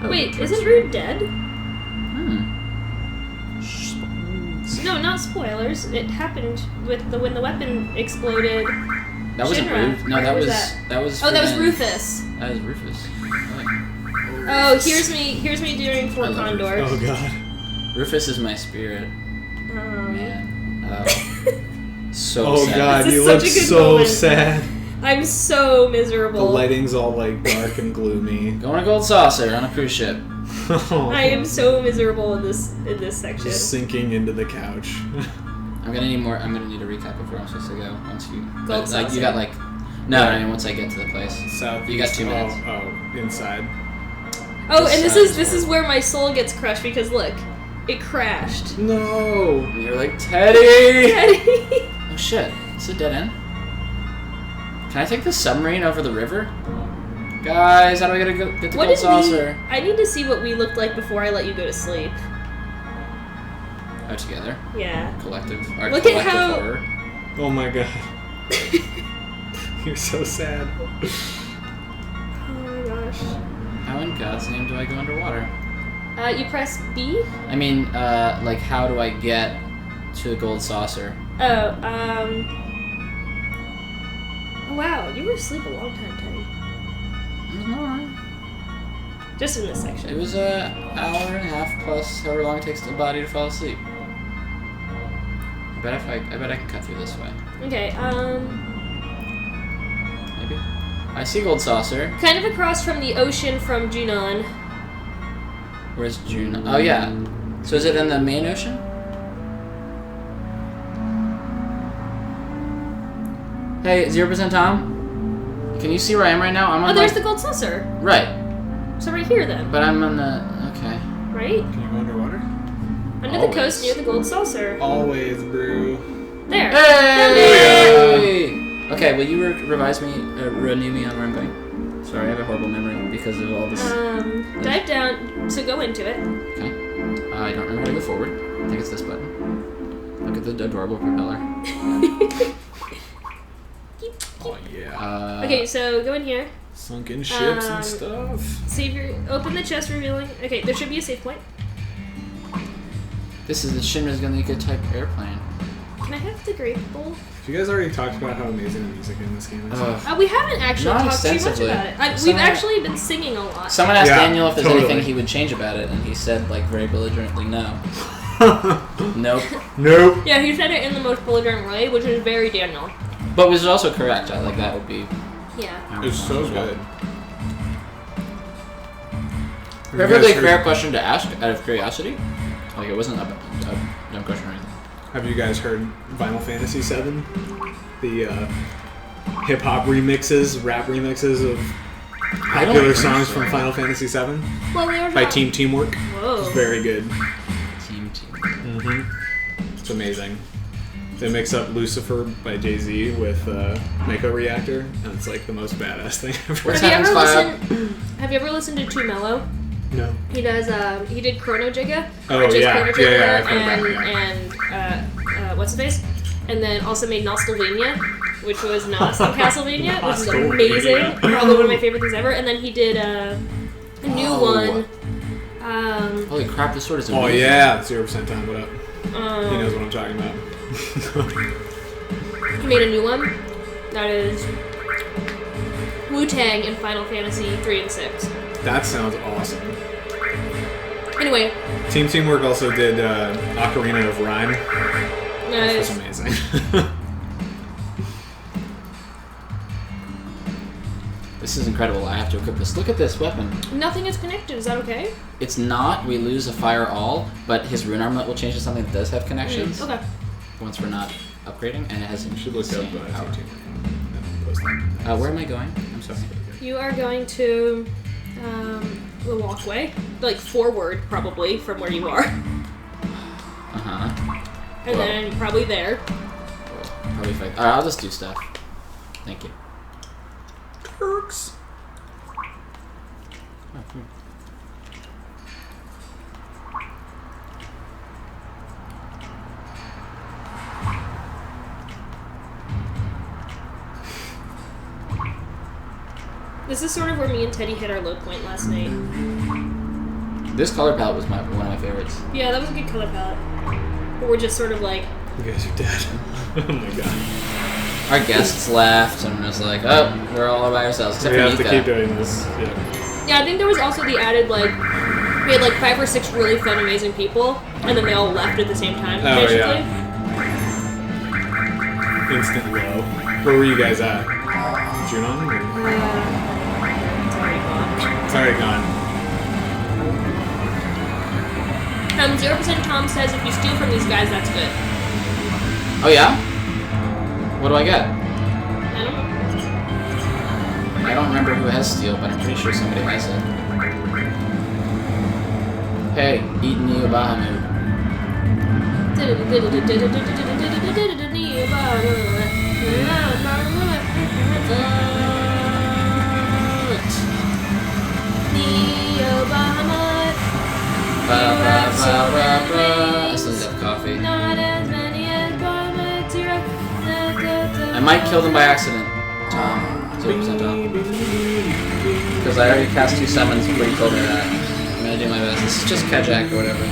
Oh, wait, isn't Rude dead? No, not spoilers. It happened with when the weapon exploded. That wasn't Shinra. Rufus. No, that was Oh, that was friggin- Rufus. That was Rufus. Oh, here's me doing Fort I love Condor. Oh god. Rufus is my spirit. Man. So Oh sad. god, This is you such look a good so moment. sad. I'm so The miserable. lighting's all like dark and gloomy. Going to Gold Saucer on a cruise ship. I am so miserable in this section. Just sinking into the couch. I'm gonna need more. I'm gonna need a recap of where I'm supposed to go once you. Gold like Saucer. you got like. No, I mean once I get to the place. South. You got 2 minutes. Oh, inside. Oh, and This this is is where my soul gets crushed because look, it crashed. No. And you're like Teddy. Teddy. Oh shit! It's a dead end. Can I take the submarine over the river? Guys, how do I get to What Gold did Saucer? I need to see what we looked like before I let you go to sleep. Oh, together. Yeah. Collective. Our Look at collective how- horror. Oh my god. You're so sad. Oh my gosh. How in God's name do I go underwater? You press B. I mean, like, how do I get to the Gold Saucer? Oh, wow, you were asleep a long time, Teddy. Just in this section. It was an hour and a half plus however long it takes the body to fall asleep. I bet I can cut through this way. Okay, Maybe. I see Gold Saucer. kind of across from the ocean from Junon. Where's June? Oh yeah. So is it in the main ocean? Hey, 0% Tom? Can you see where I am right now? I'm on Oh, there's like, the gold saucer. Right. So right here then, But I'm on the okay. right? Can you go underwater? Under the Always. coast near the gold saucer. Always, brew. There. Hey! Okay, will you revise me, renew me on where I'm going? Sorry, I have a horrible memory because of all this. Dive down, so go into it. Okay. I don't remember how to go forward. I think it's this button. Look at the adorable propeller. Oh yeah. Okay, so go in here. Sunken ships Um, and stuff. Save your, open the chest revealing. Okay, there should be a save point. This is the Shinra's Gunnika type airplane. Can I have the grape bowl? You guys already talked about how amazing the music in this game is. We haven't actually Not talked too much extensively. about it. We've Someone- actually been singing a lot. Someone asked Yeah, Daniel if there's totally. anything he would change about it, and he said, like, very belligerently, no. Nope. Nope. Yeah, he said it in the most belligerent way, which is very Daniel. But was also correct. I like that would be. Yeah. It's so good. Perfectly fair question to ask out of curiosity. Like, it wasn't a dumb question or anything. Have you guys heard Final Fantasy VII? The hip hop remixes, rap remixes of popular songs from Final Fantasy VII Well, they were by not- Team Teamwork. Whoa. It's very good. Team. Mm-hmm. It's amazing. They mix up Lucifer by Jay-Z with Mako Reactor, and it's like the most badass thing ever. Where's Have you, Heaven's ever have you ever listened to Too Mellow? No. He does. He did Chrono Jigga, Oh, which is yeah. Chrono Yeah, Trigger, yeah, I've heard that, and what's his face, and then also made Nostalvania, which was Nos on Castlevania, which is amazing, probably one of my favorite things ever. And then he did a new one. Holy crap! This sword is Oh amazing. yeah, 0% time. What up? He knows what I'm talking about. He made a new one that is Wu-Tang in Final Fantasy 3 and 6. That sounds awesome. Anyway, Team Teamwork also did Ocarina of Rhyme. nice. That's amazing. This is incredible. I have to equip this. Look at this weapon. Nothing is connected. Is that okay? It's not. We lose a fire all, but his rune armlet will change to something that does have connections. Okay. Once we're not upgrading, and it has You should look up insane power. Team Teamwork. And post that. Where am I going? I'm sorry. You are going to the walkway, like forward probably from where you are, Uh-huh. and then probably there. Probably fine. Alright, I'll just do stuff. Thank you. Perks. Oh, hmm. This is sort of where me and Teddy hit our low point last night. This color palette was one of my favorites. Yeah, that was a good color palette. But we're just sort of like... You guys are dead. Oh my god. Our guests left, and was like, "Oh, we're all by ourselves." Except We for have to Nika. keep doing this. Yeah. Yeah, I think there was also the added, like... We had like 5 or 6 really fun, amazing people, and then they all left at the same time, Oh, basically. yeah. Instant low. Where were you guys at? Junon? Or... It's already gone. It's already gone. 0% Tom says if you steal from these guys, that's good. Oh yeah? What do I get? I don't know. I don't remember who has steel, but I'm pretty sure somebody has it. Hey, eat Neo Bahamut. I still need to have coffee. I might kill them by accident. Tom. 0% Tom. Because I already cast 2 summons before you told me that. I'm gonna do my best. This is just Kajak or whatever.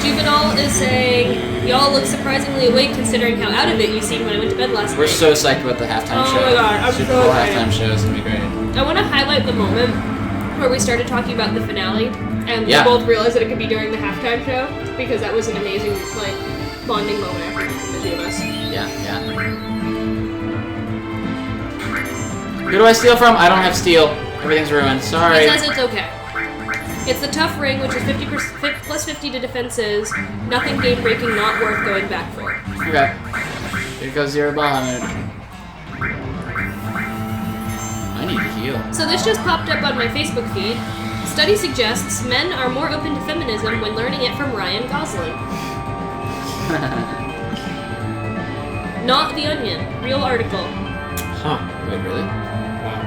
Juvenile is saying, y'all look surprisingly awake considering how out of it you seemed when I went to bed last We're night. so psyched about the halftime Oh show. my god, I'm Super so Bowl excited. halftime show is gonna be great. I want to highlight the moment where we started talking about the finale, and Yeah. we both realized that it could be during the halftime show, because that was an amazing, like, bonding moment after the 2 of us. Yeah, yeah. Who do I steal from? I don't have steel. Everything's ruined. Sorry. He says it's okay. It's the tough ring, which is 50% plus 50 to defenses. Nothing game breaking, not worth going back for. Okay. Here goes your Bahamut. I need to heal. So this just popped up on my Facebook feed. Study suggests men are more open to feminism when learning it from Ryan Gosling. Not The Onion. Real article. Huh. Wait, really? Wow.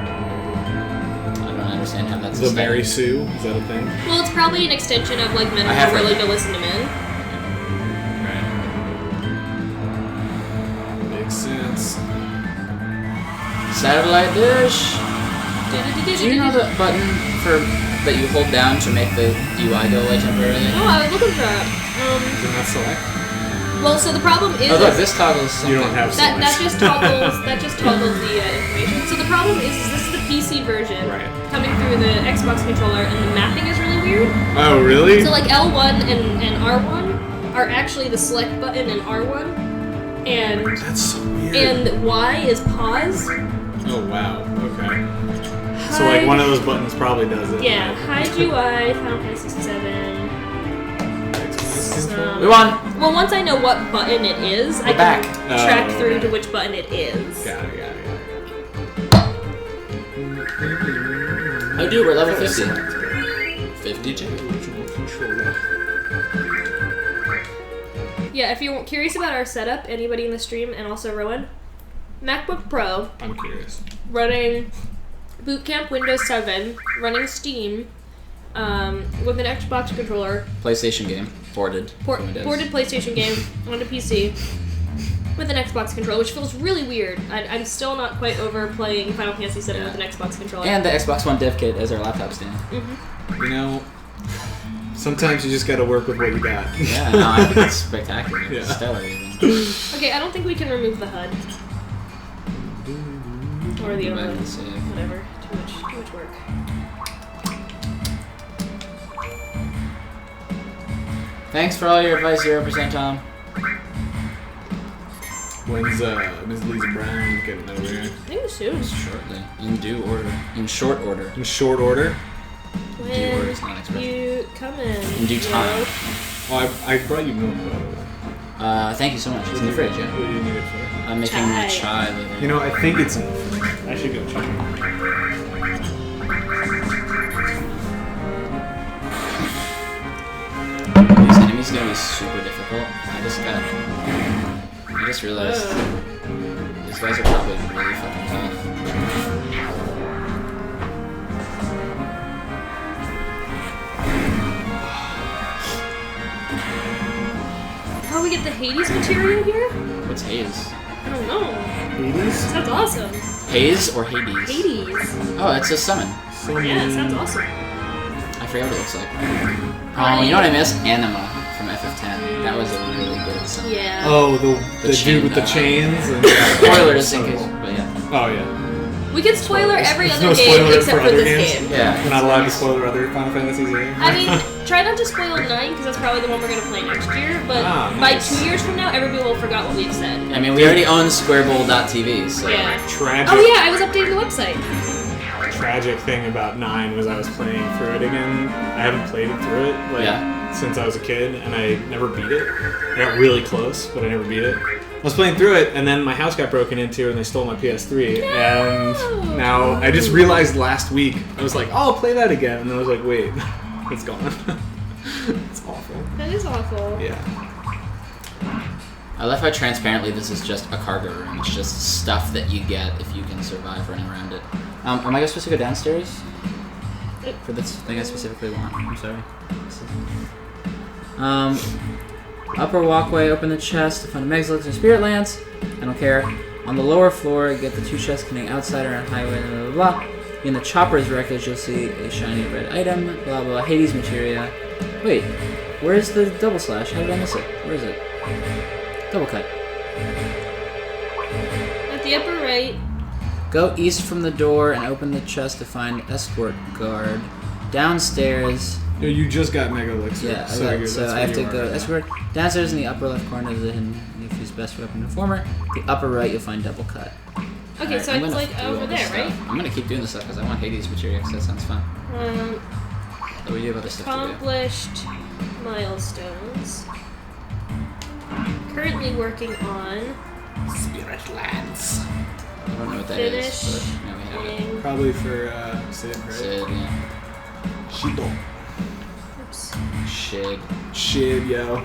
I don't understand how that's The a study. Mary Sue? Is that a thing? Well, it's probably an extension of like men I who have are heard willing that. to listen to men. Right. Makes sense. Satellite dish. Do you know the button that you hold down to make the UI go away temporarily? Oh, I was looking for that. Did not select? Well, so the problem is Oh look, this toggles something. You don't have that select. that just toggles the information. So the problem is this is the PC version Right. coming through the Xbox controller, and the mapping is really weird. Oh, really? So like L1 and R1 are actually the select button in R1, and That's so weird. and Y is pause. Oh, wow. Okay. So, like, one of those buttons probably does it. Yeah, hide UI, Final Fantasy 67. We won. Well, once I know what button it is, I We're back. can track Oh, through okay. to which button it is. Got it. Oh dude, we're level 50. 52. Original controller. Yeah, if you're curious about our setup, anybody in the stream, and also Rowan, MacBook Pro, I'm curious. running Boot Camp Windows 7, running Steam, with an Xbox controller, PlayStation game. Ported. from Windows. ported PlayStation game onto PC, with an Xbox controller, which feels really weird. I'm still not quite over playing Final Fantasy 7 with an Xbox controller. And the Xbox One dev kit as our laptop stand. You know, sometimes you just gotta work with what you got. Yeah, no, I think it's spectacular. Yeah. It's stellar even. Okay, I don't think we can remove the HUD. Or the Go back overlay. and see. Whatever. Too much work. Thanks for all your advice, 0% Tom. When's Ms. Lisa Brown getting over here? I think soon. Shortly. In due order. In short order. In short order? Due order When is not an expression. you come in. In due time. Oh, I brought you milk, by the way. Thank you so much. It's in the fridge, What yeah. do you need it for? I'm making Chai. chai later. You know, I think it's in the fridge. I should go check. These enemies are gonna be super difficult. I just realized these guys are probably really fucking tough. How we get the Hades material here? What's Haze? I don't know. Hades? Sounds awesome. Haze or Hades? Hades. Oh, it's a summon. So Yeah, it sounds awesome. I forget what it looks like. Oh, you know what I miss? Anima from FF10. That was a really good song. Yeah. Oh, the dude with the chains. And, Spoilers in case, but yeah. Oh yeah. We can spoiler every There's other no game spoiler except for for other this games? game. Yeah. We're not allowed to spoil other Final Fantasies either. I mean, try not to spoil 9 because that's probably the one we're going to play next year, but by nice. 2 years from now, everybody will have forgot what we've said. I mean, we already own SquareBowl.tv, so. Yeah. Tragic. Oh yeah, I was updating the website. Tragic thing about 9 was I was playing through it again. I haven't played it through it since I was a kid, and I never beat it. I got really close, but I never beat it. I was playing through it, and then my house got broken into, and they stole my PS3. And now I just realized last week I was like, "Oh, I'll play that again," and I was like, "Wait, it's gone." It's awful. That is awful. Yeah. I love how transparently this is just a cargo room. It's just stuff that you get if you can survive running around it. Am I supposed to go downstairs? For this thing I specifically want. I'm sorry. Upper walkway, open the chest to find a Megalithic and Spirit Lance. I don't care. On the lower floor, get the 2 chests connecting outside around highway, blah blah blah. In the chopper's wreckage, you'll see a shiny red item, blah blah. Hades materia. Wait, where's the double slash? How did I miss it? Where is it? Double cut. At the upper right. Go east from the door and open the chest to find escort guard. Downstairs. You just got Mega Elixir. Yeah, so I have to go escort. Downstairs in the upper left corner is the hidden Yuffie's best weapon informer. The upper right you'll find double cut. Okay, Alright, so I'm it's gonna like do over all this there, right? stuff. I'm gonna keep doing this stuff because I want Hades materia because that sounds fun. But we do have other stuff to Accomplished milestones. Currently working on Spirit Lance. do. I don't know what that is, but now we have it. finishing. Probably for Sid, right? Sid, yeah. Shido. Oops. Shid. Shit, yo.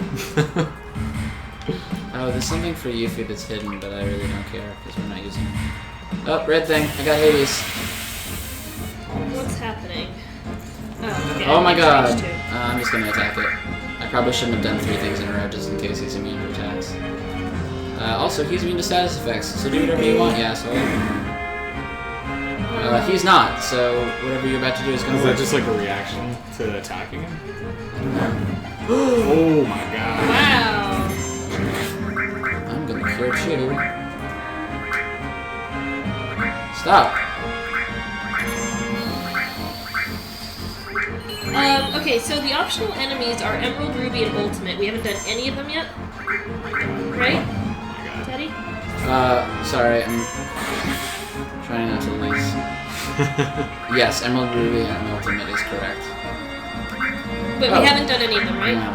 Oh, there's something for Yuffie that's hidden, but I really don't care because we're not using it. Oh, red thing. I got Hades. What's happening? Oh, okay, Oh my I god. changed too. I'm just gonna attack it. I probably shouldn't have done 3 things in a row just in case he's immune to attacks. Also, he's immune to status effects, so do whatever you want, yeah, so... he's not, so whatever you're about to do is gonna Is work. that just like a reaction to attacking him? Oh my god. Wow. I'm gonna cure you. Stop. Okay, so the optional enemies are Emerald, Ruby, and Ultimate. We haven't done any of them yet, right, Oh my god. Teddy? Sorry, I'm trying not to lose. Yes, Emerald, Ruby, and Ultimate is correct. But Oh. we haven't done any of them, right? No,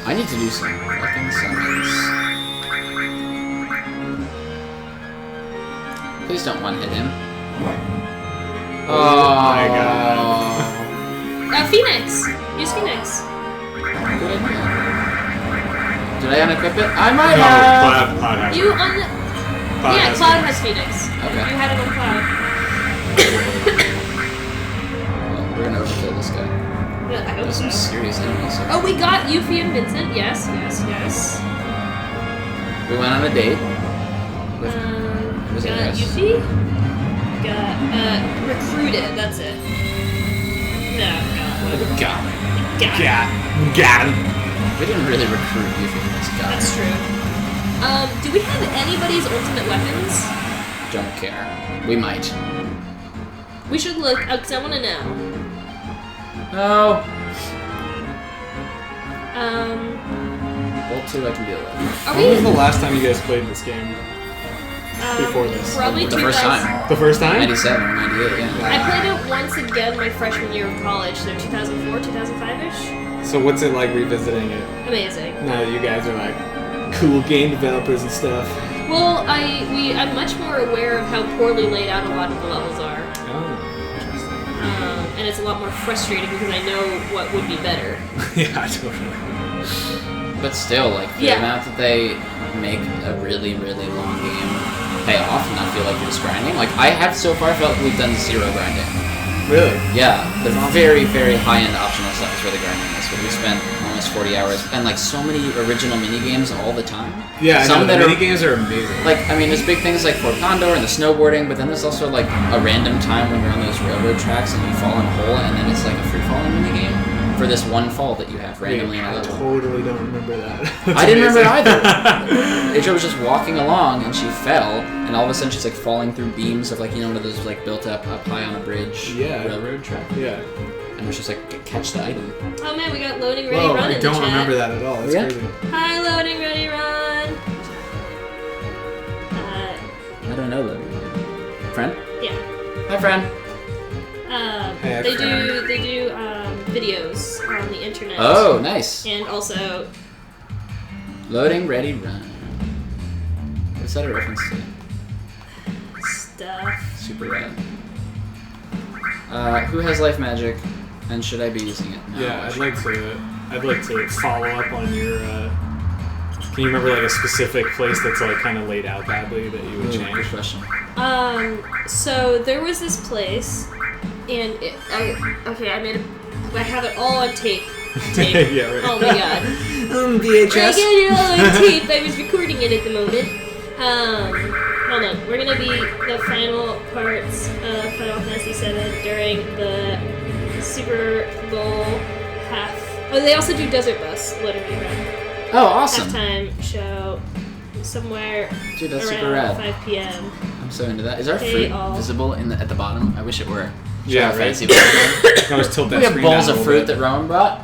I need to do some fucking summons. Please don't one-hit him. Oh my god. Phoenix! Use Phoenix. Good idea. Did I unequip it? I might No, have! Cloud has You it. on the... Cloud Yeah, has Cloud it. has Phoenix. Okay. You had it on Cloud. Well, we're gonna overkill this guy. But I hope There's so. some serious enemies here. Oh, we got Yuffie and Vincent. Yes, yes, yes. We went on a date. With, was it Got Chris? Yuffie. Got, recruited. That's it. No, God. Whatever. God. Got. Got him. We didn't really recruit you for this guy. That's true. Do we have anybody's ultimate weapons? Don't care. We might. We should look, because I want to know. No. Bolt 2 I can deal with. Are When was the we... last time you guys played this game? before this? Probably The first 2000. time. The first time? 97 or 98, yeah. I played it once again my freshman year of college, so 2004, 2005-ish. So what's it like revisiting it? Amazing. Now that you guys are like cool game developers and stuff. Well, I'm much more aware of how poorly laid out a lot of the levels are. Oh, interesting. And it's a lot more frustrating because I know what would be better. Yeah, totally. But still, like, the Yeah. amount that they make a really, really long game pay off and not feel like you're just grinding. Like, I have so far felt we've done 0 grinding. Really? Yeah, the very, very high-end optional stuff is where the grinding is, but we spent almost almost 40 hours, and like so many original mini games all the time. Yeah, I some know, that the are mini games are amazing. like, I mean, there's big things like Fort Condor and the snowboarding, but then there's also like a random time when you're on those railroad tracks and you fall in a hole, and then it's like a free falling mini game for this one fall that you have randomly in a I level. totally don't remember that. I didn't remember either. Asia was just walking along and she fell, and all of a sudden she's like falling through beams of like, you know, one of those like built up high on a bridge railroad track. Yeah. And it's just like catch the item. Oh man, we got loading ready Whoa, run I in don't the chat. remember that at all. That's Yeah? crazy. Hi, loading ready run. I don't know though. Friend? Yeah. Hi, friend. Hey, They friend. do videos on the internet. Oh, nice. And also Loading, ready, run. What's that a reference to? stuff. Super rad. Who has life magic, and should I be using it? No, Yeah, I'd like to follow up on your. Can you remember like a specific place that's like kind of laid out badly that you would Good change? question. So there was this place, and I have it all on tape. Yeah, right. Oh my god. I VHS. got it all on tape. I was recording it at the moment. Hold on. We're gonna be the final parts of Final Fantasy VII during the Super Bowl half. Oh, they also do Desert Bus, literally, right? Oh, awesome. Halftime show somewhere Dude, that's around super rad. 5 p.m. I'm so into that. Is our They fruit all- visible at the bottom? I wish it were. Yeah, Should I right. fancy it? I always tilt that We have screen bowls down a of little fruit bit. that Rowan brought.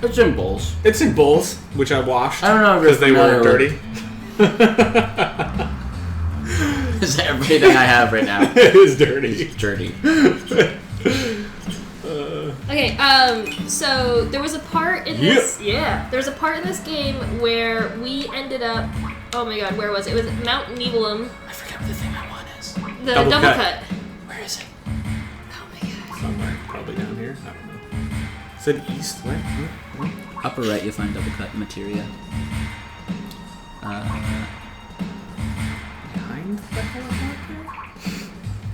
It's in bowls. It's in bowls, which I washed. I don't know if because they you're were familiar dirty. Is everything I have right now? It is dirty. Dirty. Okay, so there was a part in this. Yeah, there was a part in this game where we ended up. Oh my god, where was it? It was Mount Nibelheim, I forget what the thing I want is. the Double double cut. cut. Where is it? Oh my god. Somewhere, probably down here. I don't know. Said east. Where? Upper right, you'll find double cut materia. Behind the helicopter?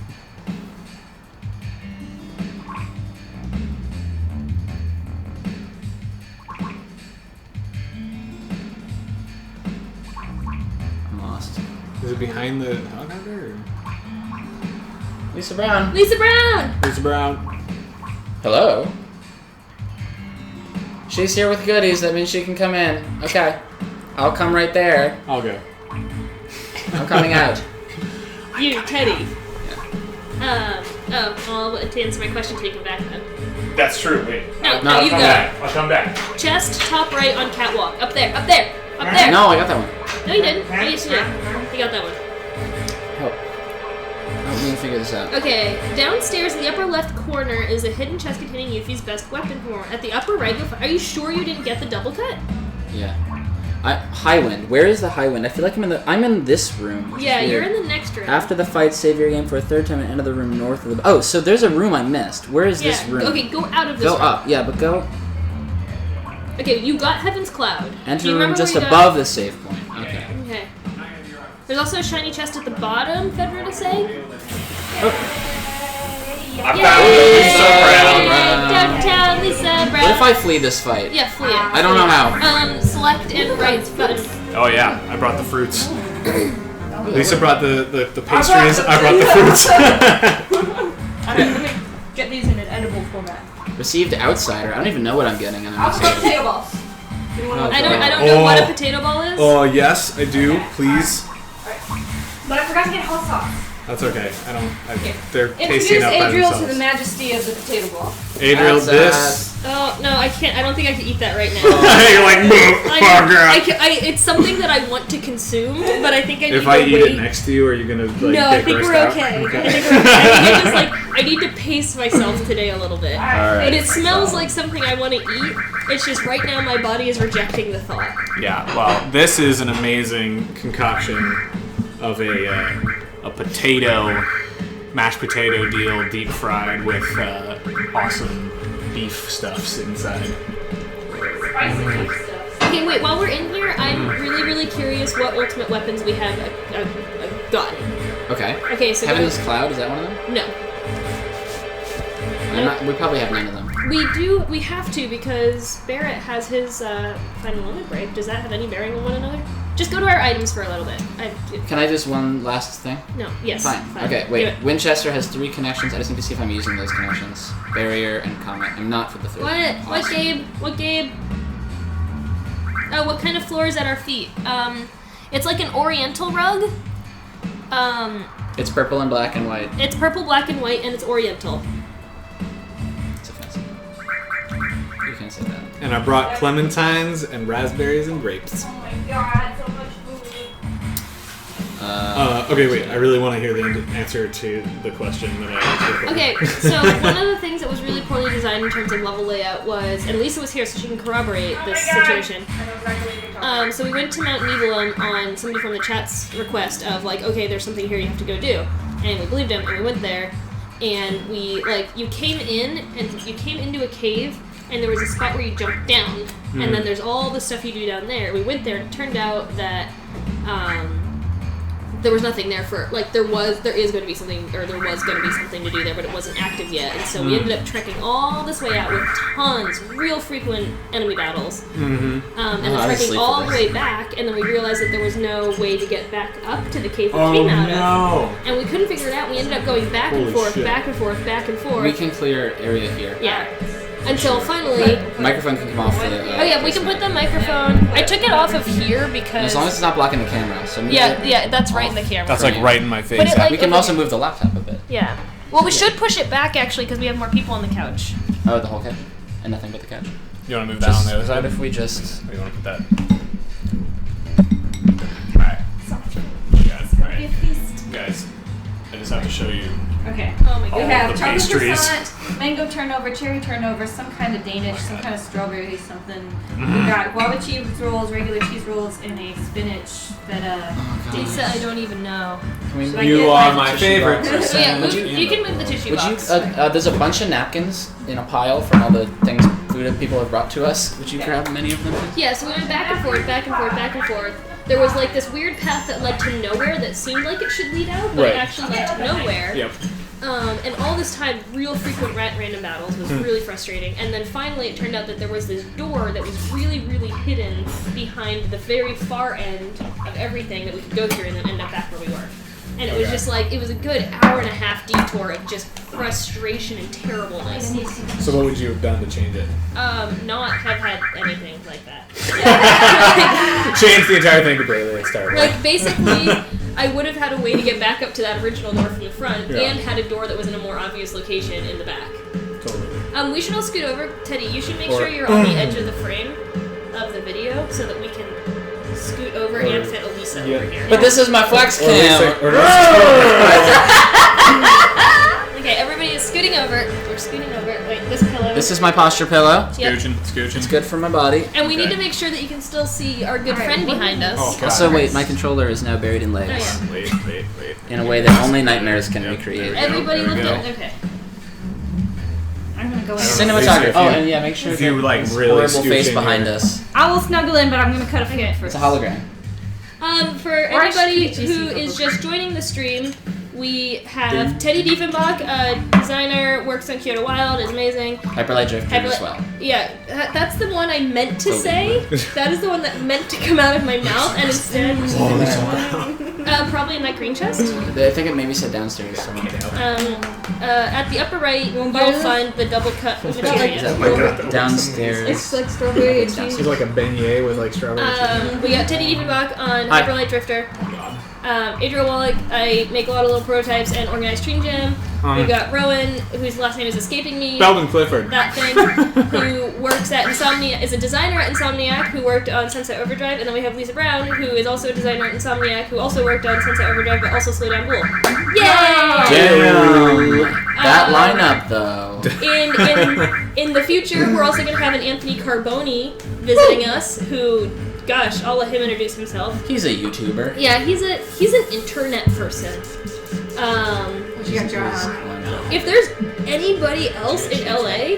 I'm lost. Is it behind the helicopter? Or? Lisa Brown. Lisa Brown. Lisa Brown. Hello. She's here with goodies. That means she can come in. Okay. I'll come right there. I'll go. I'm coming out. You, Teddy. To answer my question, take it back then. That's true. Wait. No, No, you come go. back. I'll come back. Chest, top right on catwalk. Up there, up there, up there. No, I got that one. No, you didn't. Oh, yes, you did. You got that one. Help. Help me figure this out. Okay, downstairs in the upper left corner is a hidden chest containing Yuffie's best weapon horn. At the upper right, are you sure you didn't get the double cut? Yeah. Highwind. Where is the Highwind? I feel like I'm in this room. which is Yeah, you're weird. in the next room. After the fight, save your game for a third time and enter the room north of the. Oh, so there's a room I missed. Where is this room? Okay, go out of this Go room. up. Yeah, but go. Okay, you got Heaven's Cloud. Do Enter you the room remember just where you above the save point. Okay. Okay. There's also a shiny chest at the bottom, Fedra to say. I found Lisa Brown. Downtown Lisa Brown. What if I flee this fight? Yeah, flee it. I don't know how. Select and right button. Oh yeah, I brought the fruits. Lisa brought the pastries. I brought the fruits. Alright, let me get these in an edible format. Received outsider. I don't even know what I'm getting. And I'm I'll put excited. potato balls. Oh, I don't know what a potato ball is. Oh yes, I do. Please. But I forgot to get hot sauce. That's okay. Okay. They're tasty Introduce enough by Adriel to themselves. the majesty of the potato ball. Adriel, That's, this. Oh no, I can't. I don't think I can eat that right now. You're like, It's something that I want to consume, but I think I need if to I eat wait. it next to you, are you gonna like No, I get think grossed we're out? okay. I think we're okay. I need to pace myself today a little bit. Alright. And it smells like something I want to eat. It's just right now my body is rejecting the thought. Yeah. Well, this is an amazing concoction of a mashed potato deal, deep fried with awesome beef stuffs inside. Okay, wait. While we're in here, I'm really, really curious what ultimate weapons we have gotten. Okay. Okay, so Heaven's Cloud, is that one of them? no. We probably have none of them. We have to because Barrett has his final limit break. Does that have any bearing on one another? Just go to our items for a little bit. Can I just one last thing? No. Yes. Fine. Okay, Do wait. it. Winchester has 3 connections. I just need to see if I'm using those connections. Barrier and Comet. I'm not for the 3rd. What? Awesome. What, Gabe? What, Gabe? Oh, what kind of floor is at our feet? It's like an oriental rug. It's purple and black and white. It's purple, black, and white, and it's oriental. It's offensive. You can't say that. And I brought clementines and raspberries and grapes. Oh my god, so much food. Okay, wait. I really want to hear the answer to the question that I asked before. Okay, so one of the things that was really poorly designed in terms of level layout was, and Lisa was here so she can corroborate this situation. I know exactly what you're talking So we went to Mount Nibelung on somebody from the chat's request of like, okay, there's something here you have to go do, and we believed him, and we went there, and we you came in and you came into a cave, and there was a spot where you jumped down, and then there's all the stuff you do down there. We went there, and it turned out that there was nothing there for there is going to be something, or there was going to be something to do there, but it wasn't active yet, and so we ended up trekking all this way out with tons, real frequent enemy battles, and then trekking all the way back, and then we realized that there was no way to get back up to the cave we came out of, and we couldn't figure it out. We ended up going back and forth, back and forth, back and forth. We can clear area here. Yeah. Until finally... Microphone can come off the... oh yeah, we can put the microphone... I took it off of here because... As long as it's not blocking the camera. So move it. Yeah, that's right in the camera. That's like right in my face. But it, We can also move the laptop a bit. Yeah. Well, we should push it back, actually, because we have more people on the couch. Oh, the whole couch? And nothing but the couch? You want to move that on the other What side? if we just... Or you want to put that? Alright. Guys, I just have to show you. Okay. Oh my We god. have the chocolate pastries. croissant, mango turnover, cherry turnover, some kind of Danish, some kind of strawberry, something. Mm-hmm. We got guava cheese rolls, regular cheese rolls, and a spinach feta. Lisa, I don't even know. Can we Should I move... You get are my my tissue favorite box? person. Yeah, Would you can move the tissue Would you... box. there's a bunch of napkins in a pile from all the things food people have brought to us. Would you grab many of them, please? Yeah, so we went back and forth, back and forth, back and forth. There was like this weird path that led to nowhere that seemed like it should lead out, but Right. it actually led to nowhere. Yep. And all this time, real frequent random battles was really frustrating. And then finally, it turned out that there was this door that was really, really hidden behind the very far end of everything that we could go through and then end up back where we were. And it was just like, it was a good hour and a half detour of just frustration and terribleness. So what would you have done to change it? Not have had anything like that. Change the entire thing completely and start. Like, basically, I would have had a way to get back up to that original door from the front, Yeah. and had a door that was in a more obvious location in the back. Totally. We should all scoot over. Teddy, you should make Or- sure you're on the edge of the frame of the video so that we can scoot over and fit Elisa over here. But this is my flex Or at least, cam! like, or Okay, everybody is scooting over. We're scooting over. Wait, this pillow. This is my posture pillow. Yep. Scooching. It's good for my body. And we need Okay. to make sure that you can still see our good friend behind us. Oh, God. Also, wait, my controller is now buried in legs. Oh, Wait. In a way that only nightmares can Yep. recreate. Everybody There we look go. at. Okay. I'm gonna go in. Cinematography. If Oh, you- and yeah, make sure if you, that like, this really horrible scooch face in behind here. us. I will snuggle in, but I'm gonna cut a fit first. It's a hologram. For Or I should anybody keep who GC is for just joining the stream, we have Teddy Diefenbach, a designer, works on Kyoto Wild, is amazing. Hyperlight Drifter as well. Yeah, that's the one I meant to say. Totally. That is the one that meant to come out of my mouth, and instead, probably in my green chest. I think it maybe said downstairs somewhere. At the upper right, you'll find the double cut Is materia. that like downstairs? It's like strawberry and cheese. It's like a beignet with like strawberry cheese. We got Teddy Diefenbach on Hi. Hyperlight Drifter. Adriel Wallach, I make a lot of little prototypes and organize Stream Jam. We've got Rowan, whose last name is escaping me. Belvin Clifford. That thing, who works at Insomniac, is a designer at Insomniac, who worked on Sunset Overdrive, and then we have Lisa Brown, who is also a designer at Insomniac, who also worked on Sunset Overdrive, but also Slow Down Bull. Yay! Damn! That lineup, though. In the future, we're also going to have an Anthony Carboni visiting us, who, gosh, I'll let him introduce himself. He's a YouTuber. Yeah, he's an internet person. You got your If there's anybody else in LA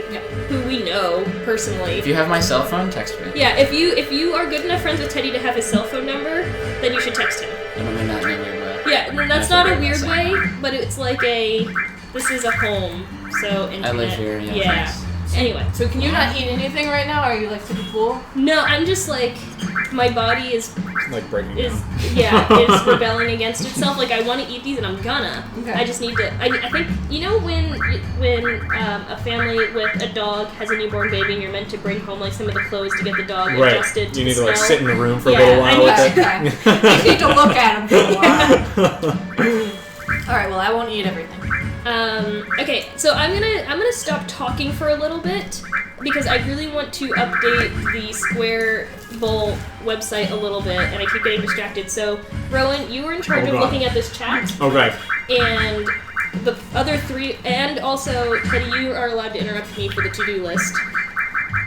who we know personally, If you have my cell phone, text me. yeah, if you are good enough friends with Teddy to have his cell phone number, then you should text him. I mean, not in a weird way. Yeah, no, that's not a weird way, but it's like this is a home, so internet. I live here, yeah. Yeah. Thanks. Anyway. So can you not eat anything right now? Or are you like super full? No, I'm just like, my body is Like breaking is down. is rebelling against itself. Like I want to eat these and I'm gonna. Okay. I just need to. I think you know when a family with a dog has a newborn baby and you're meant to bring home like some of the clothes to get the dog Right. adjusted to You need the to like smell. sit in the room for a Yeah, little I while need with to- it. Okay. You need to look at him for a while. Alright, well I won't eat everything. Okay, so I'm gonna stop talking for a little bit because I really want to update the Square Bowl website a little bit, and I keep getting distracted. So, Rowan, you were in charge Oh, of God. looking at this chat, Okay. and the other three, and also Teddy, you are allowed to interrupt me for the to-do list.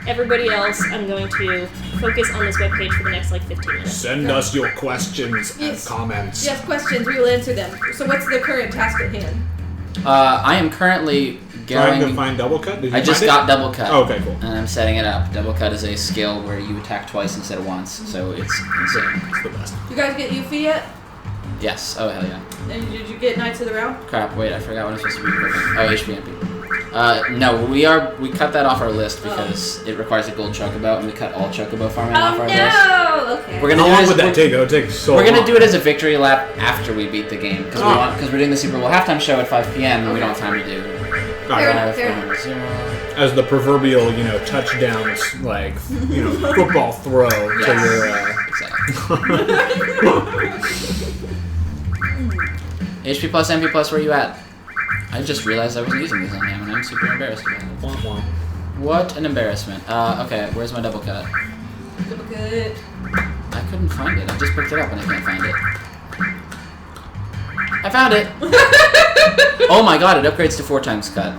Everybody else, I'm going to focus on this webpage for the next like 15 minutes. Send us your questions and Yes. comments. Yes, questions, we will answer them. So what's the current task at hand? I am currently Trying to going. find double cut. Did you I just find got double cut. Oh, okay, cool. And I'm setting it up. Double cut is a skill where you attack twice instead of once, so it's insane. It's the best. You guys get Yuffie yet? Yes. Oh hell yeah. And did you get Knights of the Round? Crap. Wait, I forgot what I'm supposed to be equipping. Oh, HPMP. No, we cut that off our list because it requires a gold chocobo, and we cut all chocobo farming off our list. Okay. We're gonna How do it long as, would that take? That would take so We're gonna long. do it as a victory lap after we beat the game because Oh. we're doing the Super Bowl halftime show at 5 p.m. and we don't have time to do. Alright. enough, fair 0. As the proverbial, touchdowns, like, football throw to your, Exactly. HP plus, MP plus, where you at? I just realized I wasn't using these on him, and I'm super embarrassed about it. womp womp. What an embarrassment. Okay, where's my double cut? Good. I couldn't find it. I just picked it up and I can't find it. I found it! Oh my god, it upgrades to 4 times cut.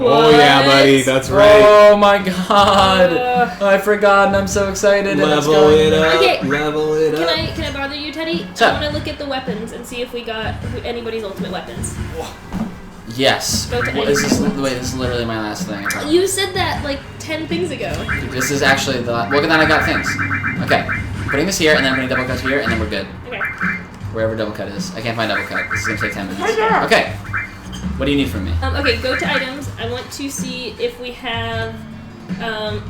Oh yeah, buddy, that's right. Oh my god! I forgot and I'm so excited. and it's Level going- it up. Okay. Level it up. Can I bother you, Teddy? What's up? I want to look at the weapons and see if we got anybody's ultimate weapons. Yes. Go to This is, anything. wait, this is literally my last thing. I promise. You said that like 10 things ago. This is actually the last. Look at that, I got things. Okay. Putting this here and then putting double cut here and then we're good. Okay. Wherever double cut is. I can't find double cut. This is gonna take 10 minutes. Okay. What do you need from me? Okay, go to items. I want to see if we have.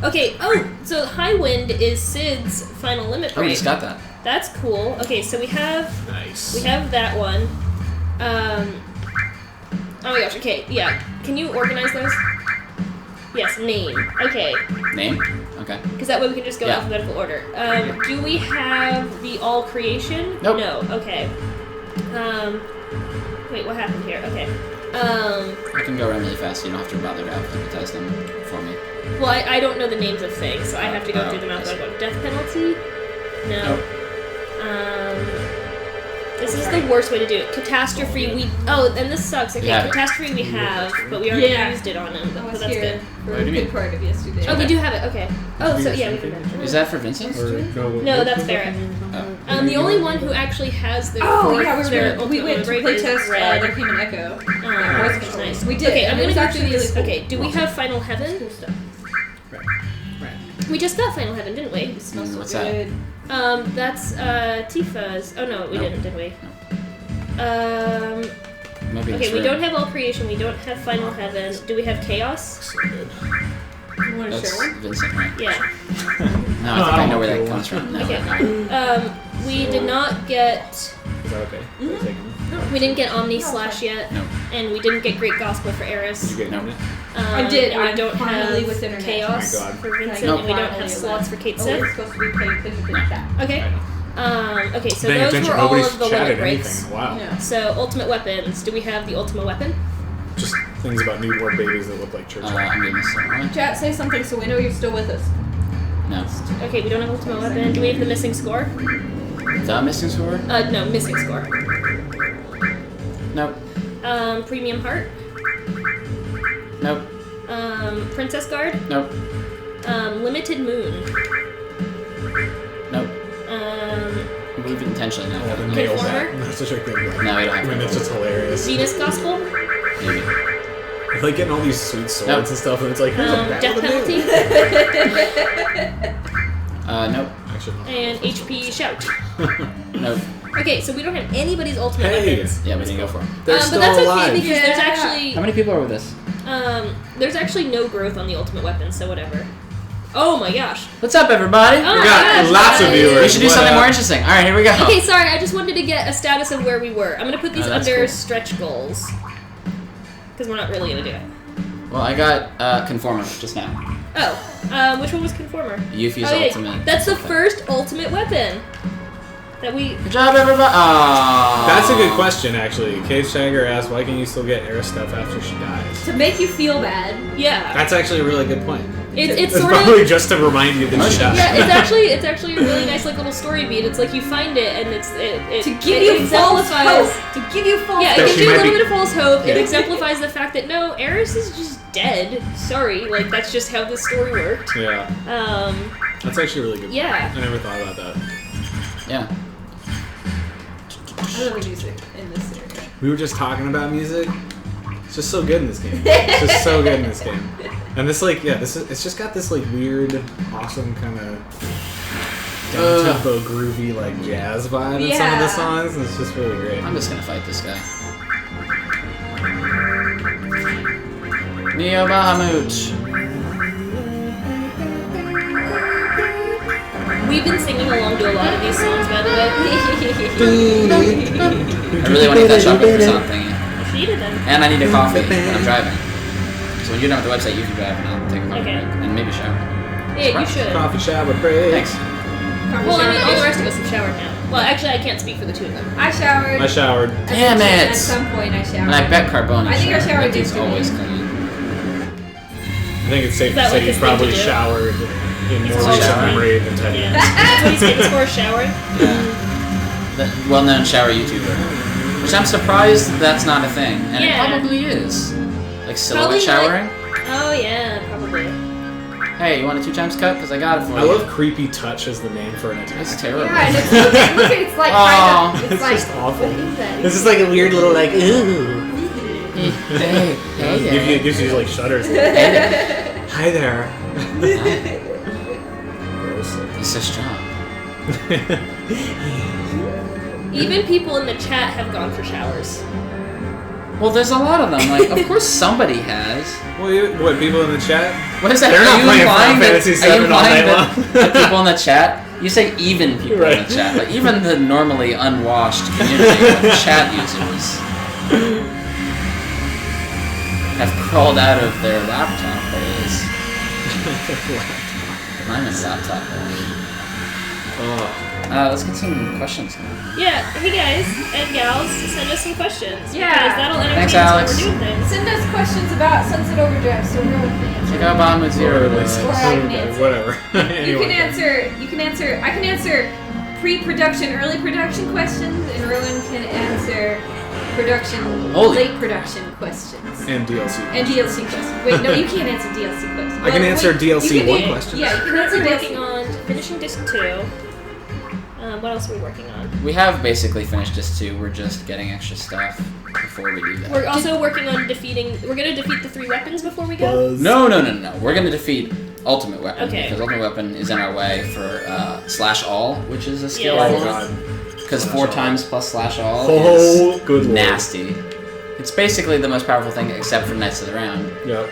Okay. Oh, so High Wind is Sid's final limit Oh, we break. just got that. That's cool. Okay, so we have Nice. that one. Oh my gosh. Okay. Yeah. Can you organize those? Yes. Name. Okay. Name? Okay. Because that way we can just go in Yeah. alphabetical order. Do we have the all creation? Nope. No. Okay. Wait, what happened here? Okay. I can go around really fast so you don't have to bother to alphabetize them for me. Well, I don't know the names of things, so I have to go Oh, through them I see. alphabetical. Death penalty? No. Nope. This is the worst way to do it. Catastrophe, and this sucks. Okay, We have it. catastrophe we have, but we already Yeah. used it on him, I but was that's here good. for What a do you good mean? part of yesterday. Oh, we do have it, okay. Oh, so yeah, we can Is that for Vincent? No, that's Barrett. The only one who actually has their Oh fourth, yeah, their we ultimate went to break play is test Red. their Human Echo. Which is nice. We did. Okay, and I'm it gonna was go actually through really these. cool. Okay, do we have Final Heaven? Cool stuff. We just got Final Heaven, didn't we? It smells so What's that? good. That's Tifa's. Oh no, we Nope. didn't, did we? Maybe Okay, it's we red. don't have All Creation. We don't have Final Heaven. Do we have Chaos? So good. You want to That's share one? Vincent, right? Yeah. No, I think I know where that comes from. No, Okay. no. We did not get. Is that okay? Did I take them? We didn't get Omni Slash yet, No. and we didn't get Great Gospel for Did Eris. you get No. it? I did. And we I'm don't finally have with internet. Chaos Oh my God. for Vincent, Nope. and we don't have Finally slots for Kate Oh, Sith. we're supposed to be paying attention to the chat. Okay. I know. Okay, so Paying those attention. were all Nobody's of the limit chatted breaks. anything. Wow. Yeah. So ultimate weapons. Do we have the ultimate weapon? Just things about newborn babies that look like church. I'm doing this one. Chat, say something so we know you're still with us. No. Okay, we don't have ultimate weapon. Do we have the missing score? The missing score? No, missing score. Nope. Premium heart. Nope. Princess guard. Nope. Limited moon. Nope. Move intentionally now. Oh, No, nails Former? that. That's such a good one. we don't have I mean, it's just hilarious. Venus gospel. Maybe. It's like getting all these sweet swords No. and stuff, and it's like, here's a battle Death of the moon. penalty. Nope. Actually, And HP shout. Nope. Okay, so we don't have anybody's ultimate Hey, weapons. Yeah, we didn't go for him. they're But still that's alive. okay because there's Yeah. actually How many people are with us? There's actually no growth on the ultimate weapon, so whatever. Oh my gosh. What's up, everybody? Oh We my got gosh, lots of guys. viewers. We should do something more interesting. All right, here we go. Okay, sorry, I just wanted to get a status of where we were. I'm gonna put these Oh, that's under cool. stretch goals. Because we're not really gonna do it. Well, I got Conformer just now. Oh, which one was Conformer? Yuffie's Oh, yeah, ultimate. that's the first ultimate weapon that we. Good job, everybody. Aww. That's a good question, actually. Cave Shagger asked, why can you still get Air stuff after she dies? To make you feel bad. Yeah, That's actually a really good point. it's It's sort probably of. just to remind you that she died. Yeah, it's actually a really nice like little story beat. It's like you find it and it To give you false exemplifies. hope. To give you false Yeah, That it hope. gives she you a might little be- bit of false hope. It Yeah. exemplifies the fact that no, Eris is just dead. Sorry, like that's just how this story worked. Yeah, that's actually a really good. Yeah. I never thought about that. Yeah. I love the music in this area. We were just talking about music. It's just so good in this game. It's just so good in this game. And this it's just got this like weird, awesome kind of down-tempo, groovy like jazz vibe in some of the Yeah. songs, and it's just really great. I'm just gonna fight this guy. Neo Bahamut. We've been singing along to a lot of these songs, by the way. I really want to eat that chocolate croissant thingy. Cheated them. And I need a coffee when I'm driving. So when you're done with the website, you can drive and I'll take a coffee Okay. break. And maybe shower. Yeah, you should. Coffee shower break. Thanks. Well, I mean, all the rest of us have showered now. Well, actually, I can't speak for the two of them. I showered. I showered. Damn At it! some point, I showered. And I bet Carboni I think I showered He's yesterday. always clean. I think it's safe Is to that say like you his thing probably to do? showered in more called recent showering? memory than 10 Yeah. years. That's what he's famous for, is showering. Yeah. The well-known shower YouTuber. Which I'm surprised that's not a thing. And Yeah. it probably is. Like silhouette Probably not. showering? Oh, yeah, probably. Hey, you want a 2 times cut? Because I got it for I you. love Creepy Touch as the name for an attack. It's terrible. Yeah, and it's, look at it's like Aw. kind of. It's It's like. just awful. What is that? This is like a weird little like ooh. Hey, hey, Gives you like shudders. hey. Hi there. He's so strong. Even people in the chat have gone for showers. Well, there's a lot of them. Like, of course somebody has. What people in the chat? What is that? They're not Are you playing implying Final Fantasy that, are you VII all implying night that long? the people in the chat? You say even people in Right. the chat. Like, even the normally unwashed community of chat users have crawled out of their laptop days. Mine is laptop days. Oh. Let's get some questions now. Yeah, hey guys and gals, send us some questions. Yeah. Because that'll entertain Thanks, us while Alex. we're doing things. Send us questions about Sunset Overdrive so we'll answer. Check out Bahamut Zero. Or I can answer. Whatever. You Anyone can answer. I can answer pre-production, early production questions, and Rowan can answer production, Holy. late production questions. And DLC. And DLC questions. Wait, no, you can't answer DLC questions. I can answer DLC you can 1 an- questions. Yeah, you can answer We're DLC. working on finishing disc 2. What else are we working on? We have basically finished this too. We're just getting extra stuff before we do that. We're also working on defeating. We're gonna defeat the 3 weapons before we go. No. We're gonna defeat Ultimate Weapon Okay. because Ultimate Weapon is in our way for /all, which is a skill. Yeah. Oh Yes. god. Because 4 times plus /all Oh, is good lord. nasty. It's basically the most powerful thing except for Knights of the Round. Yep.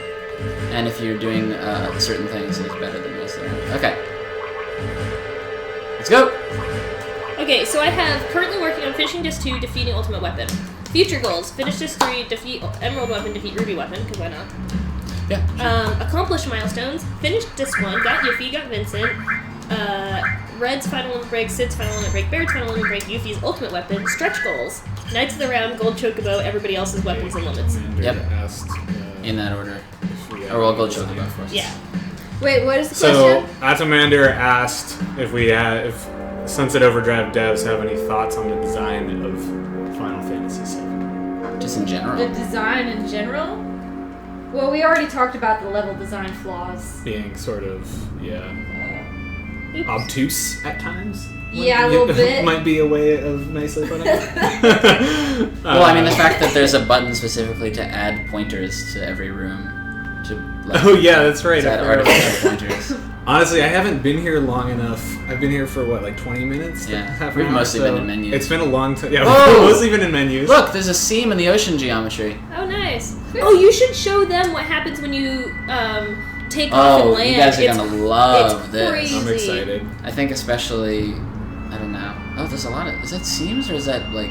And if you're doing certain things, it's better than Knights of the Round. Okay. Let's go. Okay, so I have currently working on finishing disc 2, defeating Ultimate Weapon. Future goals: finish disc 3, defeat Emerald Weapon, defeat Ruby Weapon, because why not? Yeah. Accomplish milestones: finish disc 1, got Yuffie, got Vincent. Red's final limit break, Sid's final limit break, Baird's final limit break, Yuffie's ultimate weapon. Stretch goals: Knights of the Round, Gold Chocobo, everybody else's weapons and limits. Commander Yep. asked, In that order. if we Or we'll go had- Chocobo first. Yeah. Wait, what is the So, question? Atomander asked if Sunset Overdrive devs have any thoughts on the design of Final Fantasy VII. Just in general. The design in general? Well, we already talked about the level design flaws. Being sort of, obtuse at times. Yeah, a little bit. Might be a way of nicely putting it. Well, I mean, the fact that there's a button specifically to add pointers to every room. To, like, Oh yeah, that's right. to I add forgot about artificial that. pointers. Honestly, I haven't been here long enough. I've been here for what, like 20 minutes? Yeah, Half an we've hour, mostly been so in menus. It's been a long time. Yeah, Whoa! we've mostly been in menus. Look, there's a seam in the ocean geometry. Oh, nice. Nice. Oh, you should show them what happens when you take off and Oh, land. you guys are It's- gonna love it's this. crazy. I'm excited. I think especially, I don't know. Oh, there's a lot of. Is that seams or is that like?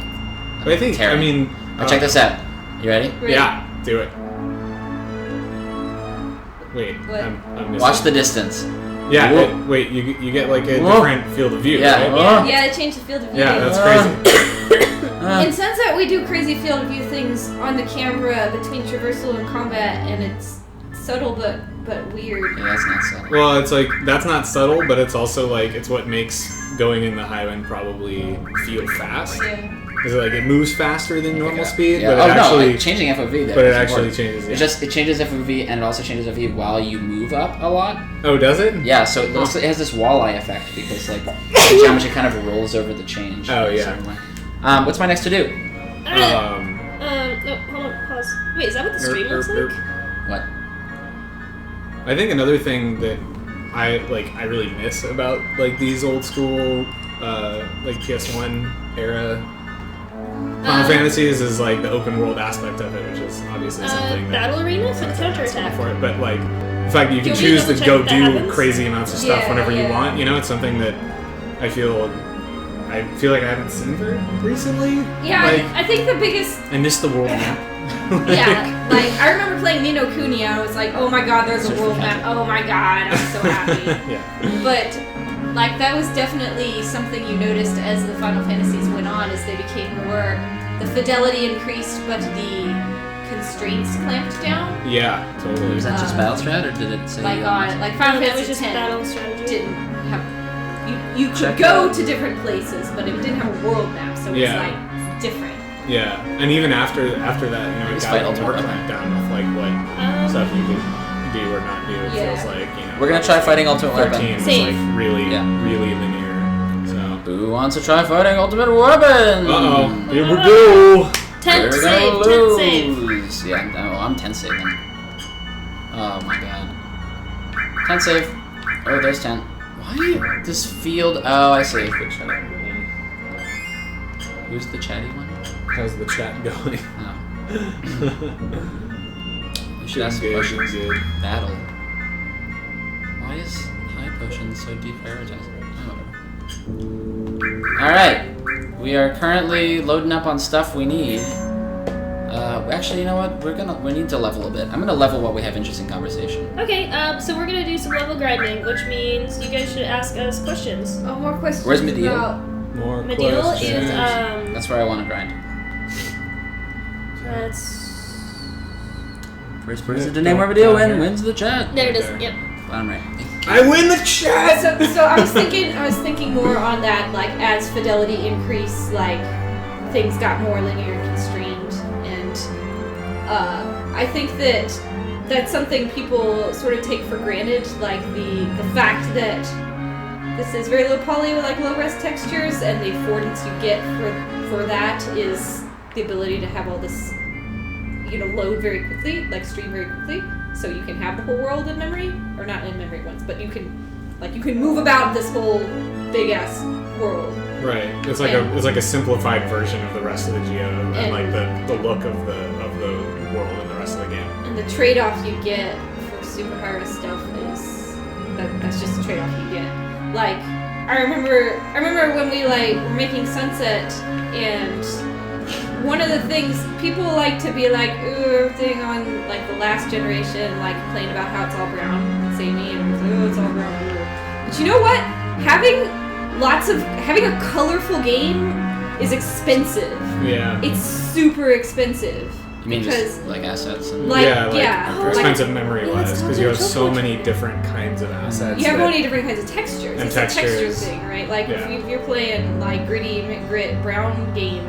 But I think, tearing? I mean... Check this out. You ready? Right. Yeah, do it. Wait, What? I'm missing. Watch the distance. Yeah, Whoa. wait, you get like a Whoa. different field of view, Yeah. right? Yeah, it changed the field of view. Yeah, that's crazy. In Sunset, we do crazy field of view things on the camera between traversal and combat, and it's subtle but weird. Yeah, that's not subtle. Well, it's like, that's not subtle, but it's also like, it's what makes going in the Highwind probably feel fast. Yeah. Is it like, it moves faster than normal Yeah. speed, Yeah. but Oh it no, actually... like changing FOV there. but it is actually important. changes, It just it changes FOV and it also changes FOV while you move up a lot. Oh, does it? Yeah, so it looks it has this walleye effect because like the geometry kind of rolls over the change. Oh, in a yeah. certain way. What's my next to do? No, hold on, pause. Wait, is that what the stream looks like? What? I think another thing that I really miss about like these old school like PS1 era Final Fantasies is like the open world aspect of it, which is obviously something that Battle arena for the counterattack. for it. But like the fact that you can Do you want me to choose to double go check if that do happens? crazy amounts of stuff Yeah, whenever you yeah. want, you know, it's something that I feel like I haven't seen very recently. Yeah, Like, I think the biggest. I miss the world map. Yeah, like I remember playing Ni no Kuni, and I was like, oh my god, there's a world map. Oh my god, I'm so happy. Yeah. But like that was definitely something you noticed as the Final Fantasies went on, as they became more. The fidelity increased, but the constraints clamped down. Yeah, totally. Was that just battle strat or did it say? Like Final No, that was Fantasy just X battle strategy. didn't have. You could Check go out. to different places, but it didn't have a world map, so it's Yeah. like different. Yeah, and even after that, you know, it Just got fight more Ultimate clamped down with like what stuff you could do or not do. It Yeah. feels like, you know. We're gonna try fighting Ultimate 13 Weapon. was Same. like really linear. So. Who wants to try fighting Ultimate Weapon? Uh-oh. Here we go. Tent We're save, gonna tent save. lose. Yeah, no, I'm 10 saving. Oh my god. 10 save. Oh, there's 10. Why this field? Oh, I see. Who's the chatty one? How's the chat going? Oh. We should ask some questions. Good. Battle. Why is high potion so deprioritized? Oh, whatever. Alright. We are currently loading up on stuff we need. Actually, you know what? We need to level a bit. I'm gonna level while we have interesting conversation. Okay, so we're gonna do some level grinding, which means you guys should ask us questions. Oh, more questions. Where's Mediel? about- More Mediel questions. is That's where I want to grind. that's First person to name where Mediel wins the chat. there it is. Okay. Yep. Bottom right. I win the chat. So I was thinking more on that, like as fidelity increased, like things got more linear constrained, and I think that that's something people sort of take for granted, like the fact that this is very low poly with like low res textures, and the affordance you get for that is the ability to have all this, you know, load very quickly, like stream very quickly, so you can have the whole world in memory, or not in memory once, but you can move about this whole big ass world. Right. It's like a simplified version of the rest of the geo and like the look of the world and the rest of the game. And the trade-off you get for super high res stuff is that's just the trade-off you get. Like I remember when we like were making Sunset, and one of the things people like to be like, ooh, everything on like the last generation, like complain about how it's all brown and samey, and it's all brown. Ooh. But you know what? Having a colorful game is expensive. Yeah. It's super expensive. You mean because just like assets and like yeah, expensive memory wise, let's because go you to have so Choco many different kinds of assets. you have that- many different kinds of textures. And It's a texture textures. thing, right? Like Yeah. if you're playing like gritty grit brown game,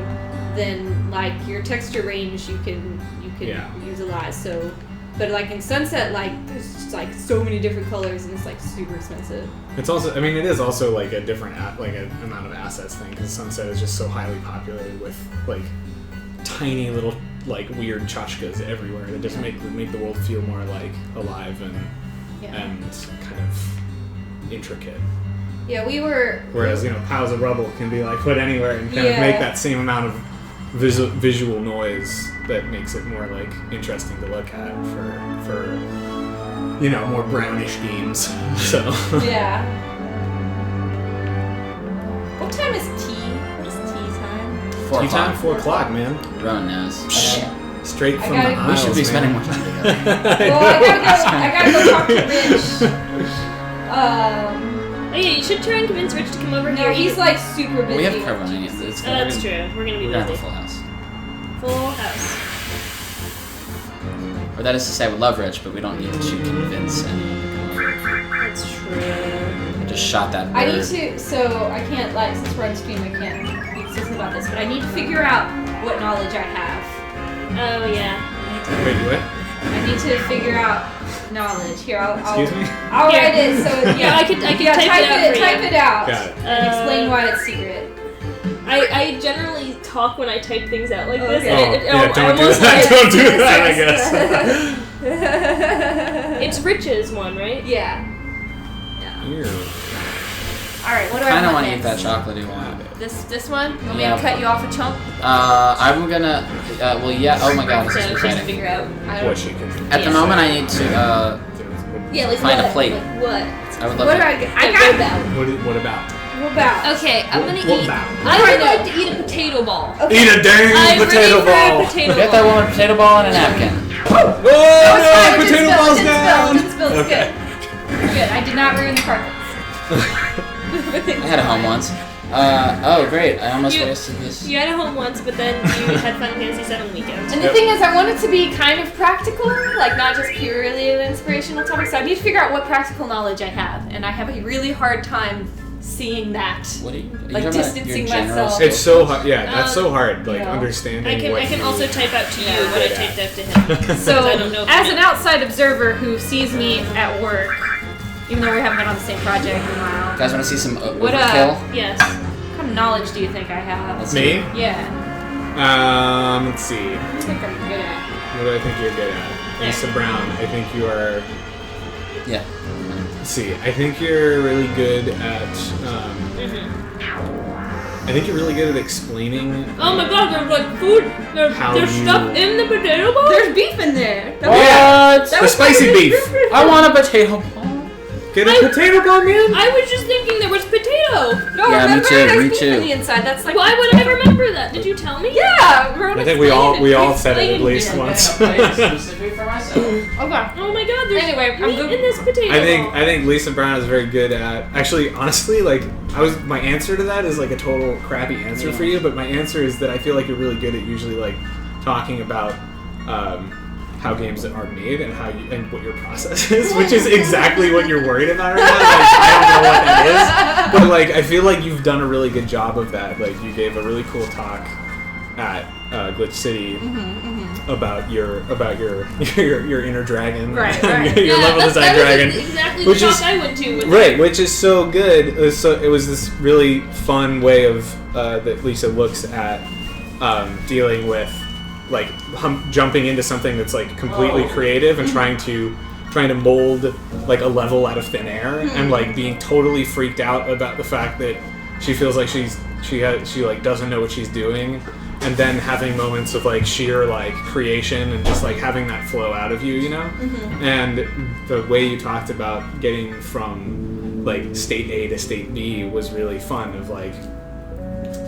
then like your texture range you can Yeah. use a lot. So, but like in Sunset, like there's just like so many different colors, and it's like super expensive. It's also, I mean, it is also like a different an amount of assets thing, because Sunset is just so highly populated with like tiny little like weird tchotchkes everywhere that just make the world feel more like alive and kind of intricate. Yeah, we were. Whereas, you know, piles of rubble can be like put anywhere and kind of Yeah. make that same amount of visual noise that makes it more like interesting to look at for more brownish games. So Yeah. What time is tea? What is tea time? 4 tea time, o'clock. 4 o'clock, man. Rowan knows. Straight I from gotta- the We aisles, We should be spending man. more time together. Well, I gotta go talk to Rich. Oh yeah, you should try and convince Rich to come over No, here. he's like super busy. We have car running. It's Oh, that's true. We're gonna be We're gonna have a busy. full house. Full house. Or that is to say, I would love Rich, but we don't need to convince anyone to come over. That's true. I just shot that bird. I need to, so I can't, like, since we're on stream, I can't be consistent about this, but I need to figure out what knowledge I have. Oh yeah. Wait, what? I need to figure out knowledge. Here, I'll Excuse me? I'll Here. write it so Yeah, I could yeah, type it out for you. type it out. Got it. And explain why it's secret. I generally talk when I type things out like this. Okay. And Yeah, don't do that. Don't do that, I guess. It's Rich's one, right? Yeah. Ew. Alright, what do I kind I of want want to eat that next? chocolatey one. This one? You want me Yeah. to cut you off a chunk? I'm gonna. Well, yeah. Oh my god, this So is just exciting. figure out. I don't What she can. At the Yeah. moment, I need to. Yeah, like Find a what? plate. Like what? I would love What do to. I get? I got that. What about? What about? Okay, I'm gonna What eat. about? I would like to eat a potato ball. Eat a dang I'm potato ready for ball. a potato Get ball. that woman a potato ball and a napkin. Oh It no! didn't Potato spill, balls it didn't down. spill, it didn't spill, it's Okay. Good. I did not ruin the carpets. I had a home once. Oh great! I almost You- wasted this. You had a home once, but then you had Final Fantasy VII weekend. And the thing is, I want it to be kind of practical, like not just purely an inspirational topic. So I need to figure out what practical knowledge I have, and I have a really hard time seeing that. What are you? Are you Like talking about distancing your general myself. skills? It's so hard. Yeah, that's so hard. Like you know. understanding. I can what also type out to you Yeah. what I typed out to him. So, I don't know if as you an know. outside observer who sees me at work, even though we haven't been on the same project in a You while, guys want to see some What, overkill? Yes. what kind of knowledge do you think I have? Let's Me? Yeah, Let's see. what do you think I'm good at? What do I think you're good at? Lisa Brown. I think you are. Yeah. Let's see. I think you're really good at. I think you're really good at explaining. Oh my god, there's like food. There's How stuff you- in the potato ball? There's beef in there. What? The spicy beef. I want a potato ball. Get a potato ball, man. I was just thinking there was potato. No, Yeah, me remember, too, there's me beef too. in the inside. That's like Why would I remember that? Did you tell me? Yeah, Rowan I think we all explained said it at explained least it. once. Specifically for myself. Okay. Oh my god, there's Anyway, I'm meat good. in this potato ball. I think Lisa Brown is very good at actually honestly like my answer to that is like a total crappy answer for you, but my answer is that I feel like you're really good at usually like talking about how games are made and how you and what your process is, which is exactly what you're worried about right now. Like, I don't know what that is, but like I feel like you've done a really good job of that. Like you gave a really cool talk at Glitch City about your inner dragon, Right. your level design dragon, That was exactly which the is- talk I went to with right, which is so good. It was this really fun way of that Lisa looks at dealing with like jumping into something that's like completely creative and trying to mold like a level out of thin air and like being totally freaked out about the fact that she feels like she like doesn't know what she's doing, and then having moments of like sheer like creation and just like having that flow out of you, you know. And the way you talked about getting from like state A to state B was really fun. Of like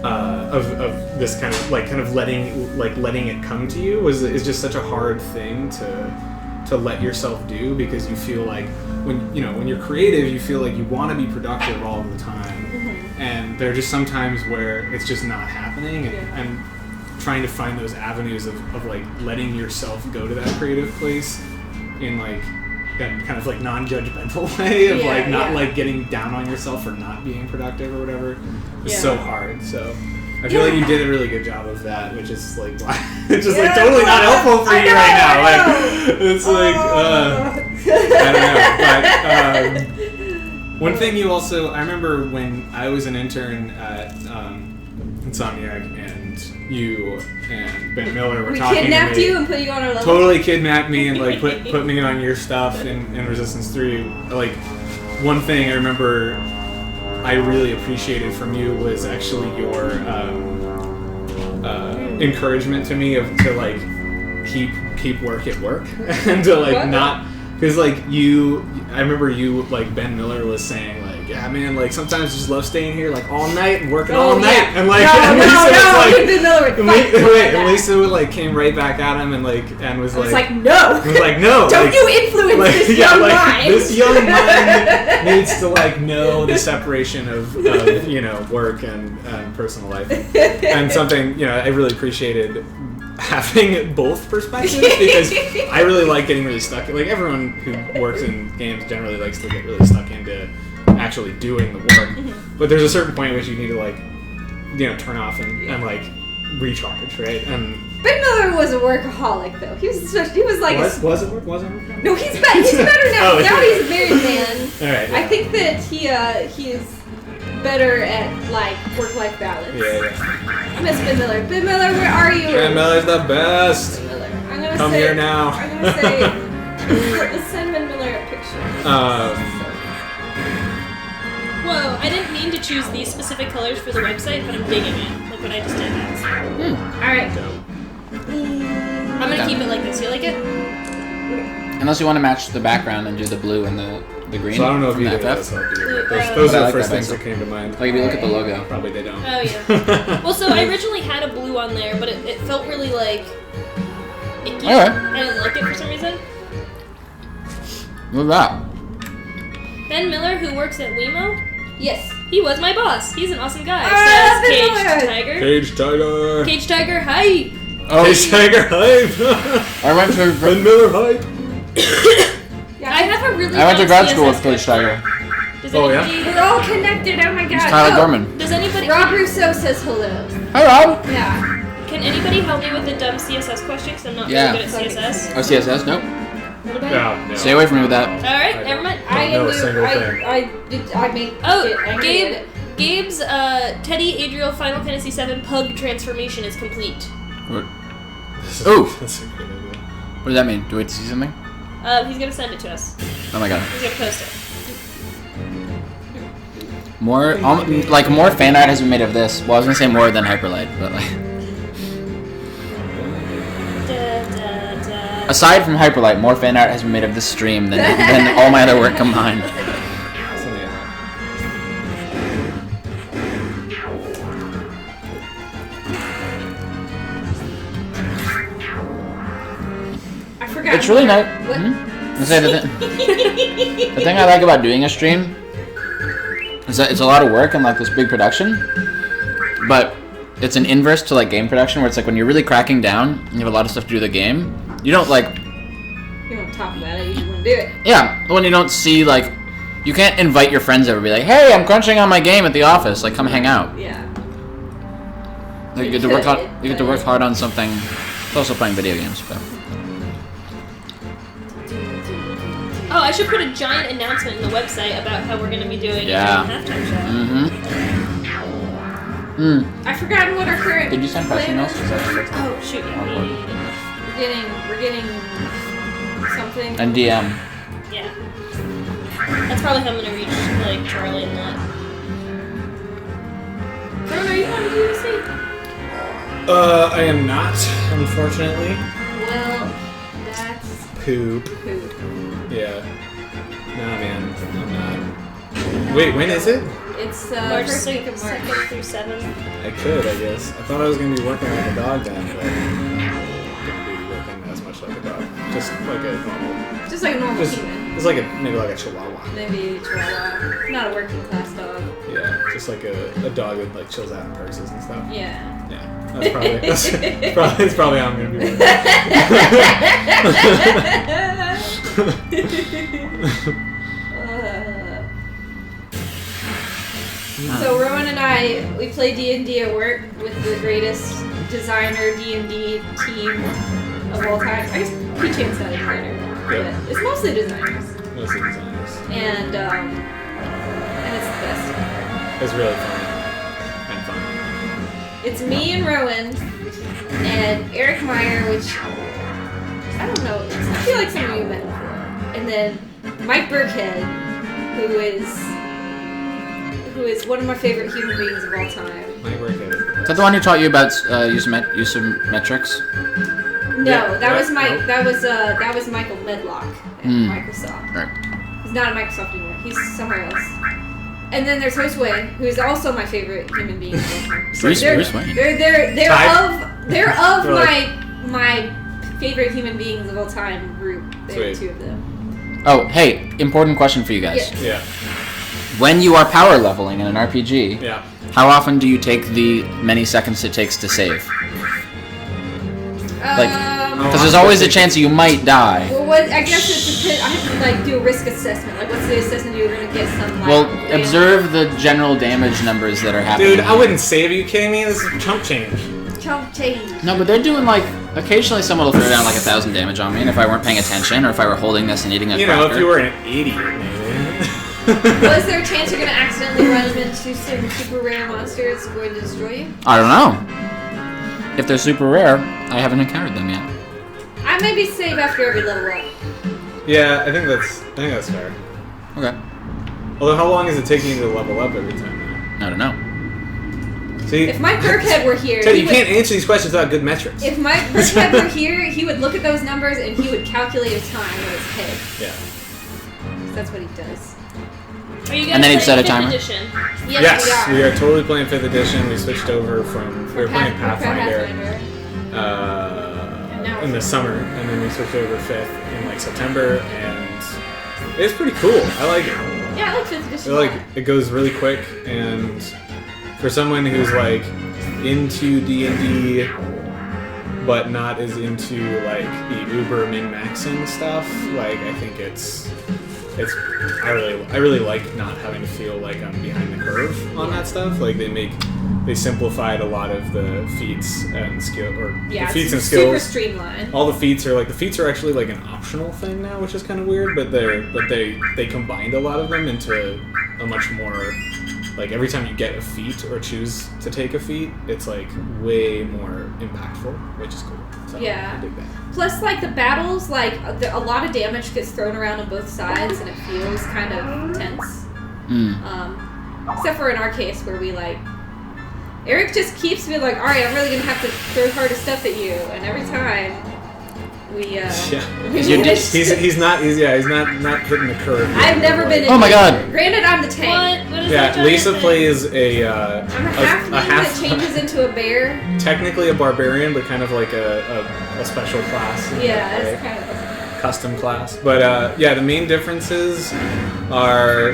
of this kind of letting it come to you is just such a hard thing to let yourself do, because you feel like when you're creative, you feel like you want to be productive all the time, and there are just some times where it's just not happening, and trying to find those avenues of like letting yourself go to that creative place in like that kind of like non-judgmental way of like not like getting down on yourself for not being productive or whatever is so hard. So I feel like you did a really good job of that, which is like it's just like totally not helpful for you right now. Like it's like I don't know. But one thing you also, I remember when I was an intern at Insomniac and you and Ben Miller were We talking kidnapped to me. you and put you on our level. Totally kidnapped me and like put me on your stuff in Resistance 3. Like one thing I remember I really appreciated from you was actually your encouragement to me to like keep work at work and to like What? not because like I remember you like Ben Miller was saying like yeah man like sometimes I just love staying here like all night and working all night and like and Lisa would like came right back at him and was I was like no. was like no Don't like, you influence like, this yeah, young like, mind. This young mind needs to like know the separation of you know work and personal life, and something I really appreciated having both perspectives because I really like getting really stuck. Like everyone who works in games generally likes to get really stuck into actually doing the work, but there's a certain point at which you need to like turn off and like recharge, right? And Ben Miller was a workaholic, though. He was like was it work? no, he's better now. Oh, Now yeah. he's a married man. All right. I think that he is better at like work-life balance. Yeah. Miss Ben Miller. Ben Miller, where are you? Ben Miller's the best. Ben Miller. I'm gonna Come say, here now. I'm gonna say let's send Ben Miller a picture. Whoa, I didn't mean to choose these specific colors for the website, but I'm digging it. Look what I just did. Alright. I'm gonna keep it like this. You like it? Unless you want to match the background and do the blue and the green. So I don't know if from the either of FF. those help you. Uh, Those I are the like first that things better. that came to mind. Like if you look at the logo. Probably they don't. Oh yeah. Well, so I originally had a blue on there, but it felt really like icky. Alright. I didn't like it for some reason. Look at that. Ben Miller, who works at Wemo, Yes. he was my boss. He's an awesome guy. Ah, Says Ben Caged Miller. Tiger. Cage Tiger. Cage Tiger, hype. Oh, Cage Tiger hype. I went to Ben Miller hype. Yeah. I have a really. I went to long grad school with CSS Cage Tiger. Does Oh, yeah? anybody? We're all connected. Oh my god. Tyler Oh, Gorman. Does anybody? Rob Rousseau says hello. Hi Rob. Yeah. Can anybody help me with the dumb CSS question? Because I'm not Yeah. really good at CSS. Oh CSS? Nope. What about? No. Stay away from me with that. All right, never mind. I know a knew. single thing. I made. Oh, it. I made it. Gabe's Teddy Adriel Final Fantasy VII Pug transformation is complete. What, Ooh. Ooh. That's a good idea. what does that mean? Do we see something? He's gonna send it to us. Oh my god. He's gonna post it. More more fan art has been made of this. Well, I was gonna say more than Hyperlight, but like aside from Hyperlight, more fan art has been made of this stream than all my other work combined. Something like that. I forgot. It's really nice. What? I say the thing I like about doing a stream is that it's a lot of work and like this big production, but it's an inverse to like game production where it's like when you're really cracking down and you have a lot of stuff to do with the game, you don't like You don't talk about it. You just want to do it. yeah when you don't see like you can't invite your friends over and be like, hey, I'm crunching on my game at the office, like come hang out. Yeah. Like, you get to work hard. You get to work hard on something. It's also playing video games, but Oh, I should put a giant announcement in the website about how we're gonna be doing Yeah. a halftime show. I forgot what our current. Did you send press plan emails? is. Is that what Oh shoot! Yeah. We're getting something. and DM. Yeah. That's probably how I'm gonna reach like Charlie and that. Ron, are you on DDC? I am not, unfortunately. Well, that's Poop. poop. Yeah. Nah, man, I'm not. Wait, when is it? It's March first week of March. 2nd through 7th. I could, I guess. I thought I was gonna be working like a dog then, but I'm not gonna be working as much like a dog. Just like a normal. Just like a normal Just, human. it's like maybe like a chihuahua. Maybe Chihuahua. Not a working class dog. Yeah, just like a dog that like chills out in purses and stuff. Yeah. Yeah, that's probably how I'm gonna be So Rowan and I, we play D&D at work with the greatest designer D&D team of all time. I guess P-Chan's not a designer, but it's mostly designers, Mostly designers. and it's the best. It's really fun and fun. It's me and Rowan and Eric Meyer, which I don't know. I feel like someone you met before, and then Mike Burkhead, who is one of my favorite human beings of all time. might work at it. Is that the one who taught you about use of metrics? No, Yeah, that was nope. that was Michael Medlock at Microsoft. Right. He's not at Microsoft anymore. He's somewhere else. And then there's Josue, who is also my favorite human being. Bruce They're Wayne. they're of They're like- my favorite human beings of all time group. There are Sweet. two of them. Oh, hey, important question for you guys. Yes. Yeah. When you are power leveling in an RPG, Yeah. how often do you take the many seconds it takes to save? Like, because there's always a chance you might die. Well, what I guess it's I have to like do a risk assessment. Like, what's the assessment you're gonna get some like? Well, damage? observe the general damage numbers that are happening. Dude, I wouldn't save. Are you kidding me? This is chump change. Chump change. No, but they're doing like occasionally someone will throw down like 1,000 damage on me, and if I weren't paying attention or if I were holding this and eating a You know, if cracker- you were an idiot, maybe. Was there a chance you're gonna accidentally run into some super rare monsters going to destroy you? I don't know. If they're super rare, I haven't encountered them yet. I maybe save after every level up. Yeah, I think that's fair. Okay. Although, how long is it taking you to level up every time? I don't know. See, If Mike Burkhead were here, Ted, he you would, can't answer these questions without good metrics. if Mike Burkhead were here, he would look at those numbers and he would calculate his time in his head. Yeah. That's what he does. Are you guys And then he'd set a playing timer. 5th edition? Yes, we are totally playing 5th edition. We switched over from we were playing Pathfinder in the summer, and then we switched over to 5th in like September, and it's pretty cool. I like it. Yeah, I like 5th I edition. like it goes really quick, and for someone who's like into D&D but not as into like the uber min-maxing stuff, like I think I really like not having to feel like I'm behind the curve on that stuff. Like they simplified a lot of the feats and Yeah, the feats and it's super skills. streamlined. All the feats are actually like an optional thing now, which is kind of weird. But they combined a lot of them into a much more like every time you get a feat or choose to take a feat, it's like way more impactful, which is cool. So Yeah. I dig that. Plus, like the battles, like a lot of damage gets thrown around on both sides, and it feels kind of tense. Except for in our case where we like. Eric just keeps being like, alright, I'm really gonna have to throw harder stuff at you, and every time we Yeah. we You're manage to- He's not not hitting the curve. I've never been in Oh my God. Granted, I'm the tank. What is that Yeah, giant Lisa thing? plays a I'm a halfling that changes into a bear. technically a barbarian, but kind of like a special class. Yeah, Like, it's kind of. custom class. But yeah, the main differences are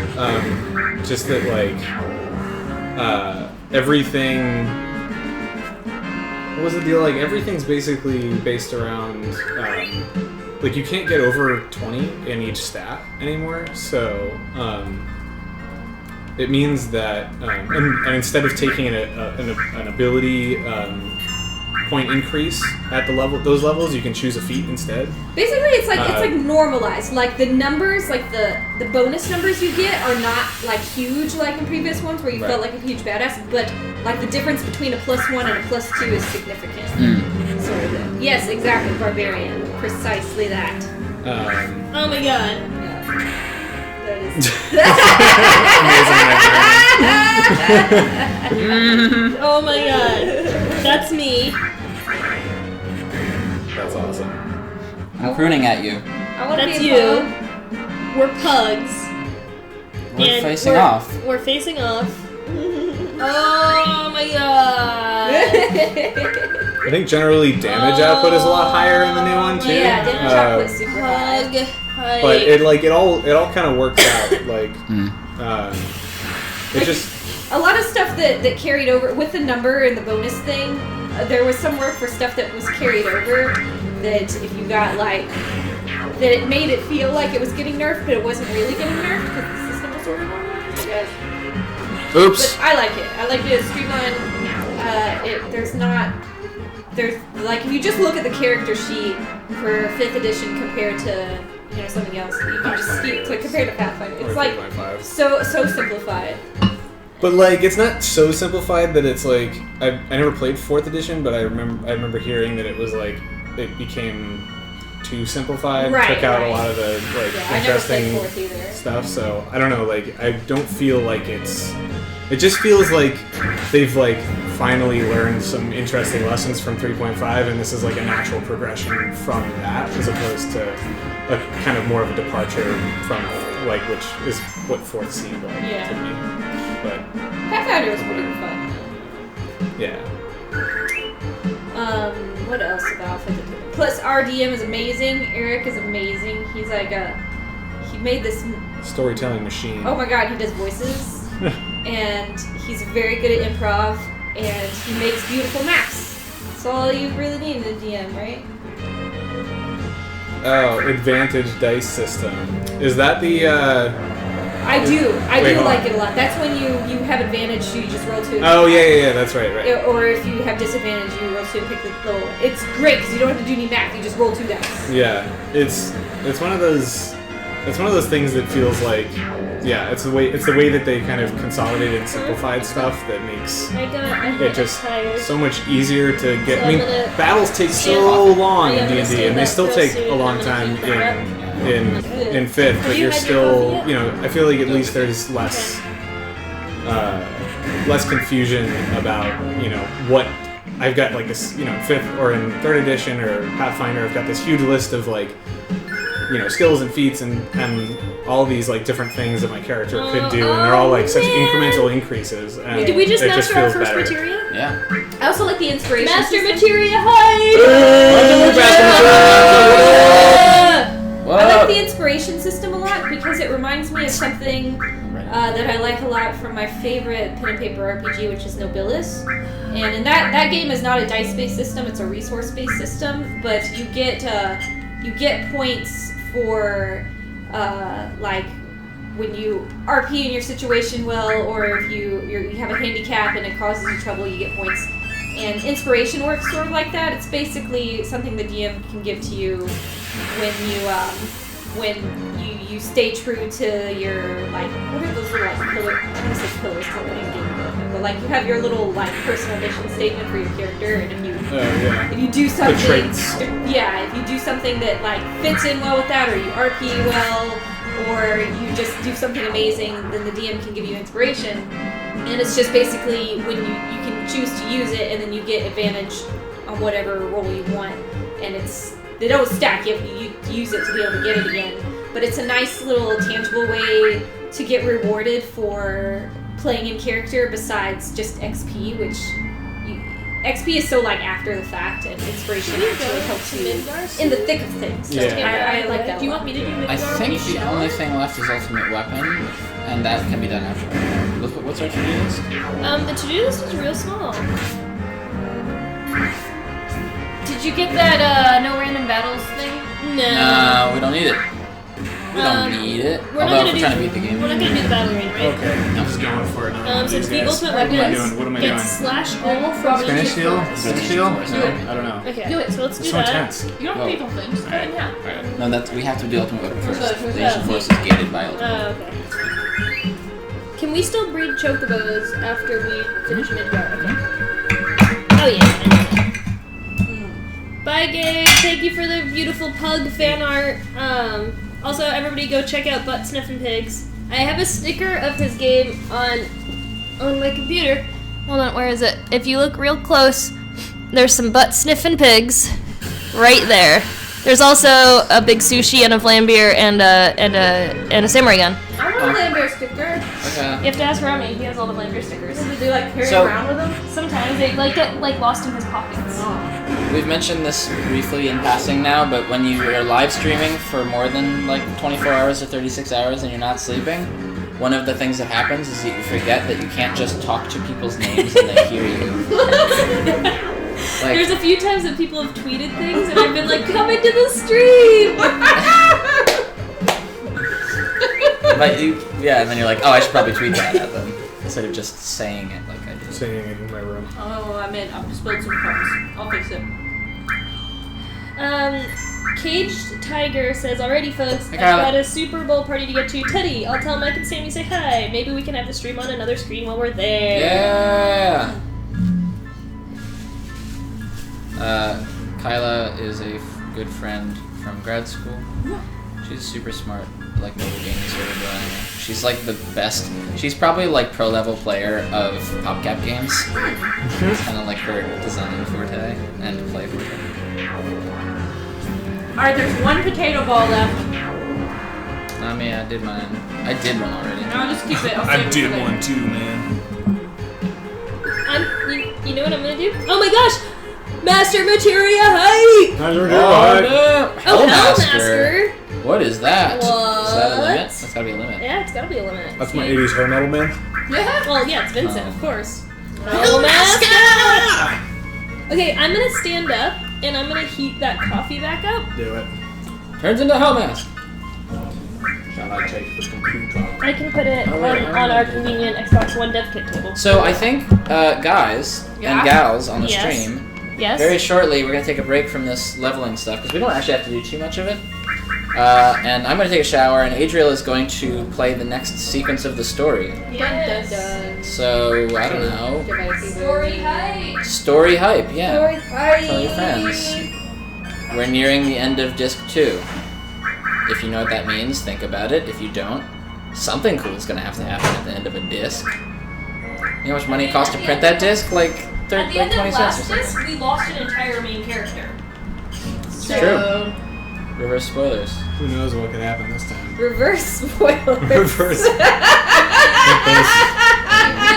just that like everything. What was the deal? Like everything's basically based around like you can't get over 20 in each stat anymore. So it means that and instead of taking an ability point increase at those levels, you can choose a feat instead. Basically, it's like normalized. Like the numbers, like the bonus numbers you get are not like huge like in previous ones where you Right. felt like a huge badass. But like the difference between a +1 and a +2 is significant. Sort of thing. Yes, exactly. Barbarian, precisely that. Oh my god. That is. Oh my god. That's me. That's awesome. I'm crooning at you. I want to That's be you. you. We're pugs. We're And facing off. We're facing off. Oh my god. I think generally damage output is a lot higher in the new one too. Yeah, damage output's super high. Hug. But it all kind of works out. Like it just A lot of stuff that carried over with the number and the bonus thing. There was some work for stuff that was carried over that if you got like that it made it feel like it was getting nerfed, but it wasn't really getting nerfed because the system was sort of normalized. Yes. Oops. But I like it. I like it as streamlined. There's like if you just look at the character sheet for 5th edition compared to something else, you can just see like compared to Pathfinder. It's like so simplified. But like it's not so simplified that it's like I never played 4th edition, but I remember hearing that it was like it became too simplified. Right, Took out a right. lot of the like Yeah, I never played interesting fourth either. stuff. So I don't know. Like I don't feel like it's. It just feels like they've like finally learned some interesting lessons from 3.5, and this is like a natural progression from that, as opposed to a kind of more of a departure from like which is what fourth seemed like Yeah. to me. But Pathfinder was pretty fun. yeah. What else about fifth? Plus, our DM is amazing. Eric is amazing. He's like he made this. Storytelling machine. Oh my god, he does voices, and he's very good at improv, and he makes beautiful maps. That's all you really need in a DM, right? Oh, advantage dice system. Is that the? I do Wait, hold like on. it a lot. That's when you have advantage, so you just roll 2. Oh yeah. That's right. Or if you have disadvantage, you roll 2 and pick the little. It's great because you don't have to do any math. You just roll 2 dice. Yeah, it's one of those things that feels like it's the way that they kind of consolidated and simplified stuff that makes I got it just tired. so much easier to get. So I mean, I'm gonna battles take so stand- long I'm in gonna D&D, stand and they up still real take soon, a and long I'm time gonna keep that in fifth, but you you're had your still, coffee yet? I feel like at least there's less confusion about what I've got, like this, fifth or in third edition or Pathfinder, I've got this huge list of like skills and feats and all these like different things that my character could do, and they're all like such incremental increases. And Did we just it master our feels first better. materia? Yeah. I also like the inspiration. Master system. materia hide! Whoa. I like the inspiration system a lot because it reminds me of something that I like a lot from my favorite pen and paper RPG, which is Nobilis. And in that game is not a dice-based system; it's a resource-based system. But you get points for like when you RP in your situation well, or if you have a handicap and it causes you trouble, you get points. And inspiration works sort of like that. It's basically something the DM can give to you when you stay true to your, like, what are those little, like, pillars? I'm gonna say pillars to in game, but like you have your little like personal mission statement for your character, and if you do something, traits. if you do something that like fits in well with that, or you RP well, or you just do something amazing, then the DM can give you inspiration. And it's just basically when you can choose to use it, and then you get advantage on whatever roll you want. And they don't stack. You have to use it to be able to get it again. But it's a nice little tangible way to get rewarded for playing in character besides just XP, which XP is so like after the fact, and inspiration actually helps you in the thick of things. So Yeah. I like that. Do you want me to do Midgar? I think the only thing left is ultimate weapon, and that can be done after. What's our to-do list? The to-do list is real small. Did you get that no random battles thing? No. No, we don't need it. We don't need it. We're not Although gonna if we're trying to beat the game. We're not gonna do the battle arena, right? Okay, I'm just going for it. So it's the ultimate What am I weapons. doing? What am I Get doing? slash all from Spanish each steel? foot. Spanish steel? Do it. I don't know. Okay. Do it. So let's It's do so that. intense. You don't have people things. Just go ahead now. No, we have to do ultimate weapon first. First. The Asian force is gated by ultimate. Okay. Can we still breed chocobos after we finish Midgar? Okay. Oh yes, I know that. Bye, Gabe. Thank you for the beautiful pug fan art. Also, everybody go check out Butt Sniffin' Pigs. I have a sticker of his game on my computer. Hold on, where is it? If you look real close, there's some butt sniffing pigs right there. There's also a big sushi and a flambeer and a samurai gun. I want a Lambert sticker. Okay. You have to ask Rami. He has all the flambeer stickers. Do they like carry So- around with them? Sometimes they get like lost in his pockets. We've mentioned this briefly in passing now, but when you are live streaming for more than like 24 hours or 36 hours and you're not sleeping, one of the things that happens is that you forget that you can't just talk to people's names and they hear you. Like, There's a few times that people have tweeted things and I've been like, come into the stream! but and then you're like, oh, I should probably tweet that at them instead of just saying it like I do. Sitting in my room. Oh, I meant I've spilled some crumbs. I'll fix it. Caged Tiger says, alrighty folks, Hey, I've Kyla. got a Super Bowl party to get to. Teddy, I'll tell Mike and Sammy say hi. Maybe we can have the stream on another screen while we're there. Yeah. Kyla is a good friend from grad school. She's super smart, like mobile gaming sort of guy. She's like the best. She's probably like pro level player of PopCap games. It's kind of like her design forte and play forte. Alright, there's one potato ball left. I mean, I did mine. I did one already. I'll just keep it. I'll I save it did for later. one too, man. You know what I'm gonna do? Oh my gosh! Master Materia Hype! How's your Oh, no. Oh, Hellmaster. Hellmaster! What is that? Is that a What? limit? That's gotta be a limit. Yeah, it's gotta be a limit. That's my 80s hair metal man. Yeah. Well, yeah, it's Vincent, Oh. of course. Hellmaster! Okay, I'm gonna stand up and I'm gonna heat that coffee back up. Do it. Turns into Hellmask. Shall I take the computer? I can put it on our convenient Xbox One dev kit table. So I think, guys Yeah? and gals on the Yes. stream, Yes? very shortly we're gonna take a break from this leveling stuff because we don't actually have to do too much of it. And I'm gonna take a shower, and Adriel is going to play the next sequence of the story. Yes. Dun, dun, dun. So I don't know, Story hype. story hype, yeah. Story hype. Tell your friends. We're nearing the end of disc 2. If you know what that means, think about it. If you don't, something cool is gonna have to happen at the end of a disc. You know how much money it costs to print that disc? Like At the end 20 of cents or last something. disc, we lost an entire main character. It's true. Reverse spoilers. Who knows what could happen this time? Reverse spoilers. Reverse.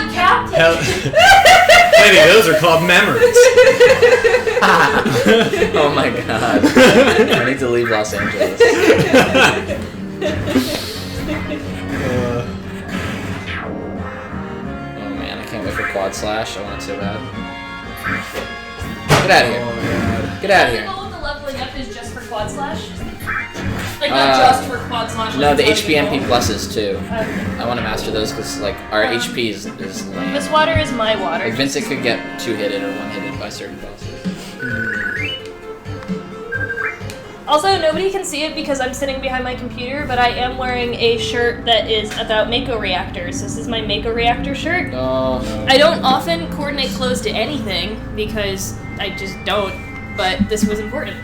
Recap. Lady, those are called memories. Oh my god. I need to leave Los Angeles. Oh man, I can't wait for Quad Slash. I want it so bad. Get out of here. Get out of I here. don't know if the leveling up is just for Quad Slash. Like, not Uh, just for Quad Slash. No, like the it's letting HPMP it go. pluses too. Okay. I want to master those because like our HP is lame. This water is my water. Like Vincent could get 2-hitted or 1-hitted by certain bosses. Also, nobody can see it because I'm sitting behind my computer, but I am wearing a shirt that is about Mako reactors. This is my Mako reactor shirt. Oh. I don't often coordinate clothes to anything because I just don't, but this was important.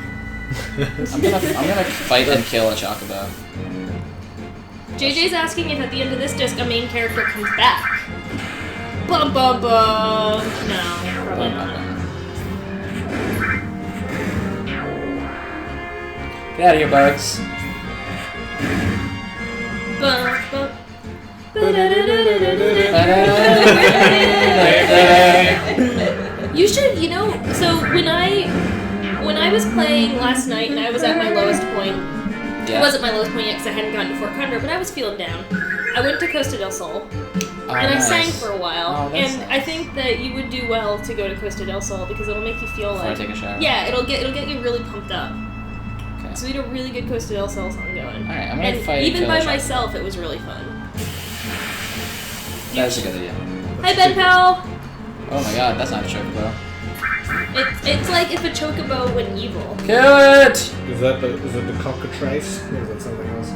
I'm gonna fight and kill a Chocobo. JJ's asking if at the end of this disc a main character comes back. Bum bum bum. No, probably not. Get out of here, bugs. Bum bum. You should, so when I was playing last night and I was at my lowest point, it wasn't my lowest point yet because I hadn't gotten to Fort Condor, but I was feeling down. I went to Costa del Sol and I sang for a while, Oh, that's and I nice. think that you would do well to go to Costa del Sol because it'll make you feel Before I like take a shower. yeah, it'll get you really pumped up. Okay. So we had a really good Costa del Sol song going. Alright, I'm gonna And fight and even kill by a Chocobo. myself, it was really fun. That is a good idea. Hi Ben Pal. Oh my god, that's not a Chocobo. It's like if a chocobo went evil. Kill it! Is it the cockatrice? Or is that something else?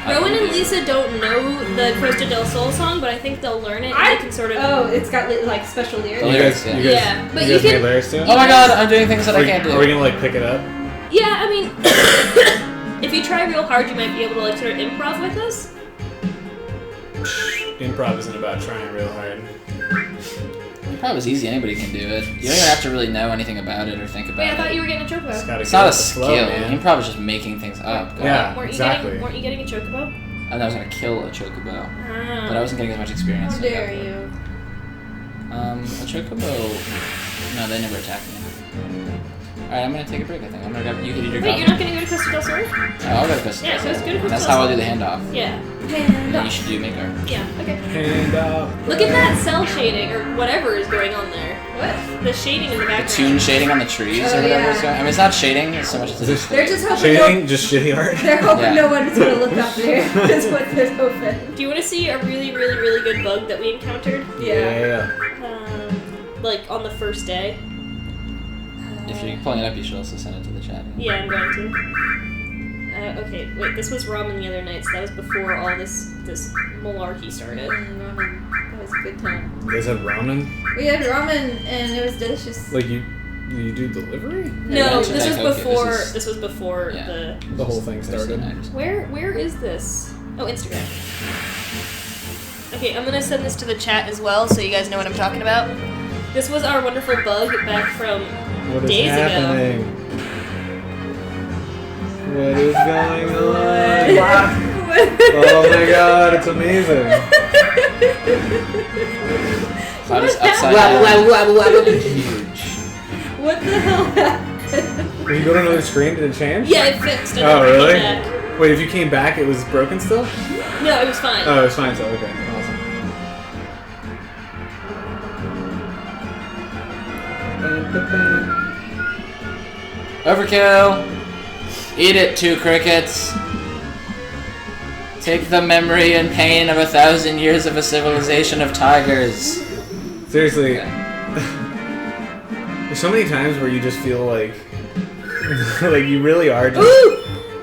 Rowan and Lisa don't know the Costa del Sol song, but I think they'll learn it and they can sort of. Oh, it's got like special lyrics. The lyrics, yeah. Yeah, but you you guys made can- lyrics to it? Oh my god, I'm doing things that I Are we- can't do. Are we gonna like pick it up? Yeah, I mean, if you try real hard, you might be able to like sort of improv with us. Improv isn't about trying real hard. Improv is easy, anybody can do it. You don't even have to really know anything about it or think about Wait, I thought it. you were getting a Just chocobo. gotta It's get not a with the skill. flow, man. Improv is just making things up. God. Yeah, Weren't exactly. you getting a chocobo? I thought I was gonna kill a Chocobo, Ah. but I wasn't getting as much experience. How as I dare got. you? A Chocobo. No, they never attack me. Alright, I'm gonna take a break, I think. I'm gonna grab you can eat your Wait, coffee. you're not gonna go to Costa del Sol? Oh, I'll go to Costa Yeah, del so it's Sol. good to Costa That's del how I'll Sol. do the handoff. Yeah. And then you should do Maker. Yeah. Okay. And Look at that cell shading or whatever is going on there. What? The shading in the The background. tune shading on the trees Oh, or whatever yeah. it's going. I mean, it's not shading so much as it's They're just hoping shading, just shitty art. they're hoping Yeah. no one's gonna look up there. That's what they're hoping. Do you want to see a really, really, really good bug that we encountered? Yeah. Like on the first day? If you're pulling it up, you should also send it to the chat. Yeah, I'm going to. Okay, wait, this was ramen the other night, so that was before all this malarkey started. Ramen. That was a good time. You guys had ramen? We had ramen and it was delicious. Like you You do delivery? No, Rancho this was Daikoku, before. this is- This was before Yeah. The whole thing There's started. the- Where is this? Oh, Instagram. Okay, I'm gonna send this to the chat as well, so you guys know what I'm talking about. This was our wonderful bug back from What is days happening? What is going on? Oh my god, it's amazing. Cloud is What upside happened? down. Huge. What the hell happened? When you go to another screen, did it change? Yeah, it fixed. I Oh, never came really? back. Wait, if you came back, it was broken still? No, it was fine. Oh, it's fine still. Okay, awesome. Overkill! Eat it, 2 crickets! Take the memory and pain of 1,000 years of a civilization of tigers. Seriously, there's so many times where you just feel like, like you really are just. Ooh!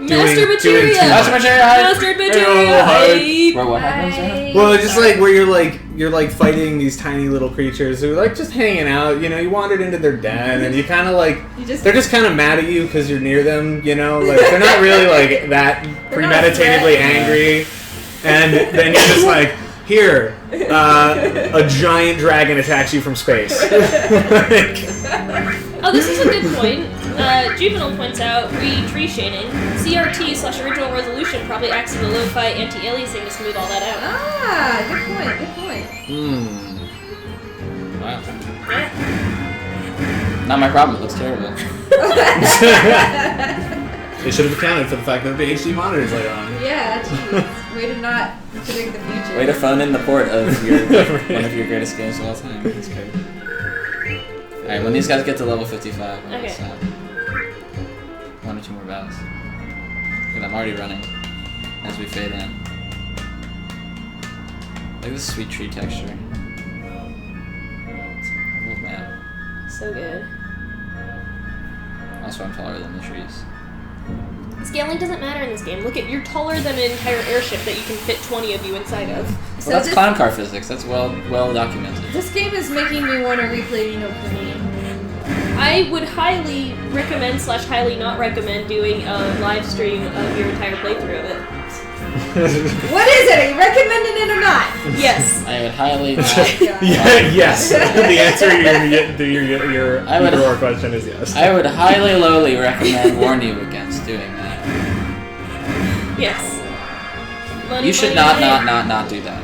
Doing- Master doing materia! too much. Master materia! Master materia! Hey, Where what happens right Well, it's just like where you're like fighting these tiny little creatures who are like just hanging out. You know, you wandered into their den and you kind of like they're just kind of mad at you because you're near them. You know, like they're not really like that premeditatedly angry. And then you're just like, here, a giant dragon attacks you from space. Like, Oh, this is a good point. Juvenile points out, tree shading. CRT/original resolution probably acts as a lo-fi anti-aliasing to smooth all that out. Ah, good point. Good point. Wow. Not my problem, it looks terrible. they should have accounted for the fact that it'd be HD monitors later on. Yeah, jeez. Way to not predict the future. Way to phone in the port of your one of your greatest games of all time. That's great. Alright, when these guys get to level 55, I'm gonna Okay. stop. 1 or 2 more battles. Look, I'm already running as we fade in. Look at this sweet tree texture. It's a little map. So good. Also, I'm taller than the trees. Scaling doesn't matter in this game. Look at, you're taller than an entire airship that you can fit 20 of you inside of. So Well, that's this, clown car physics. That's well documented. this game is making me want to replay Ni no Kuni. I would highly recommend / highly not recommend doing a live stream of your entire playthrough of it. What is it? Are you recommending it or not? Yes. I would highly not. Yeah, yes. The answer to your I would- either or question is yes. I would highly lowly warn you against doing that. Yes. Money, You should money, money. not do that.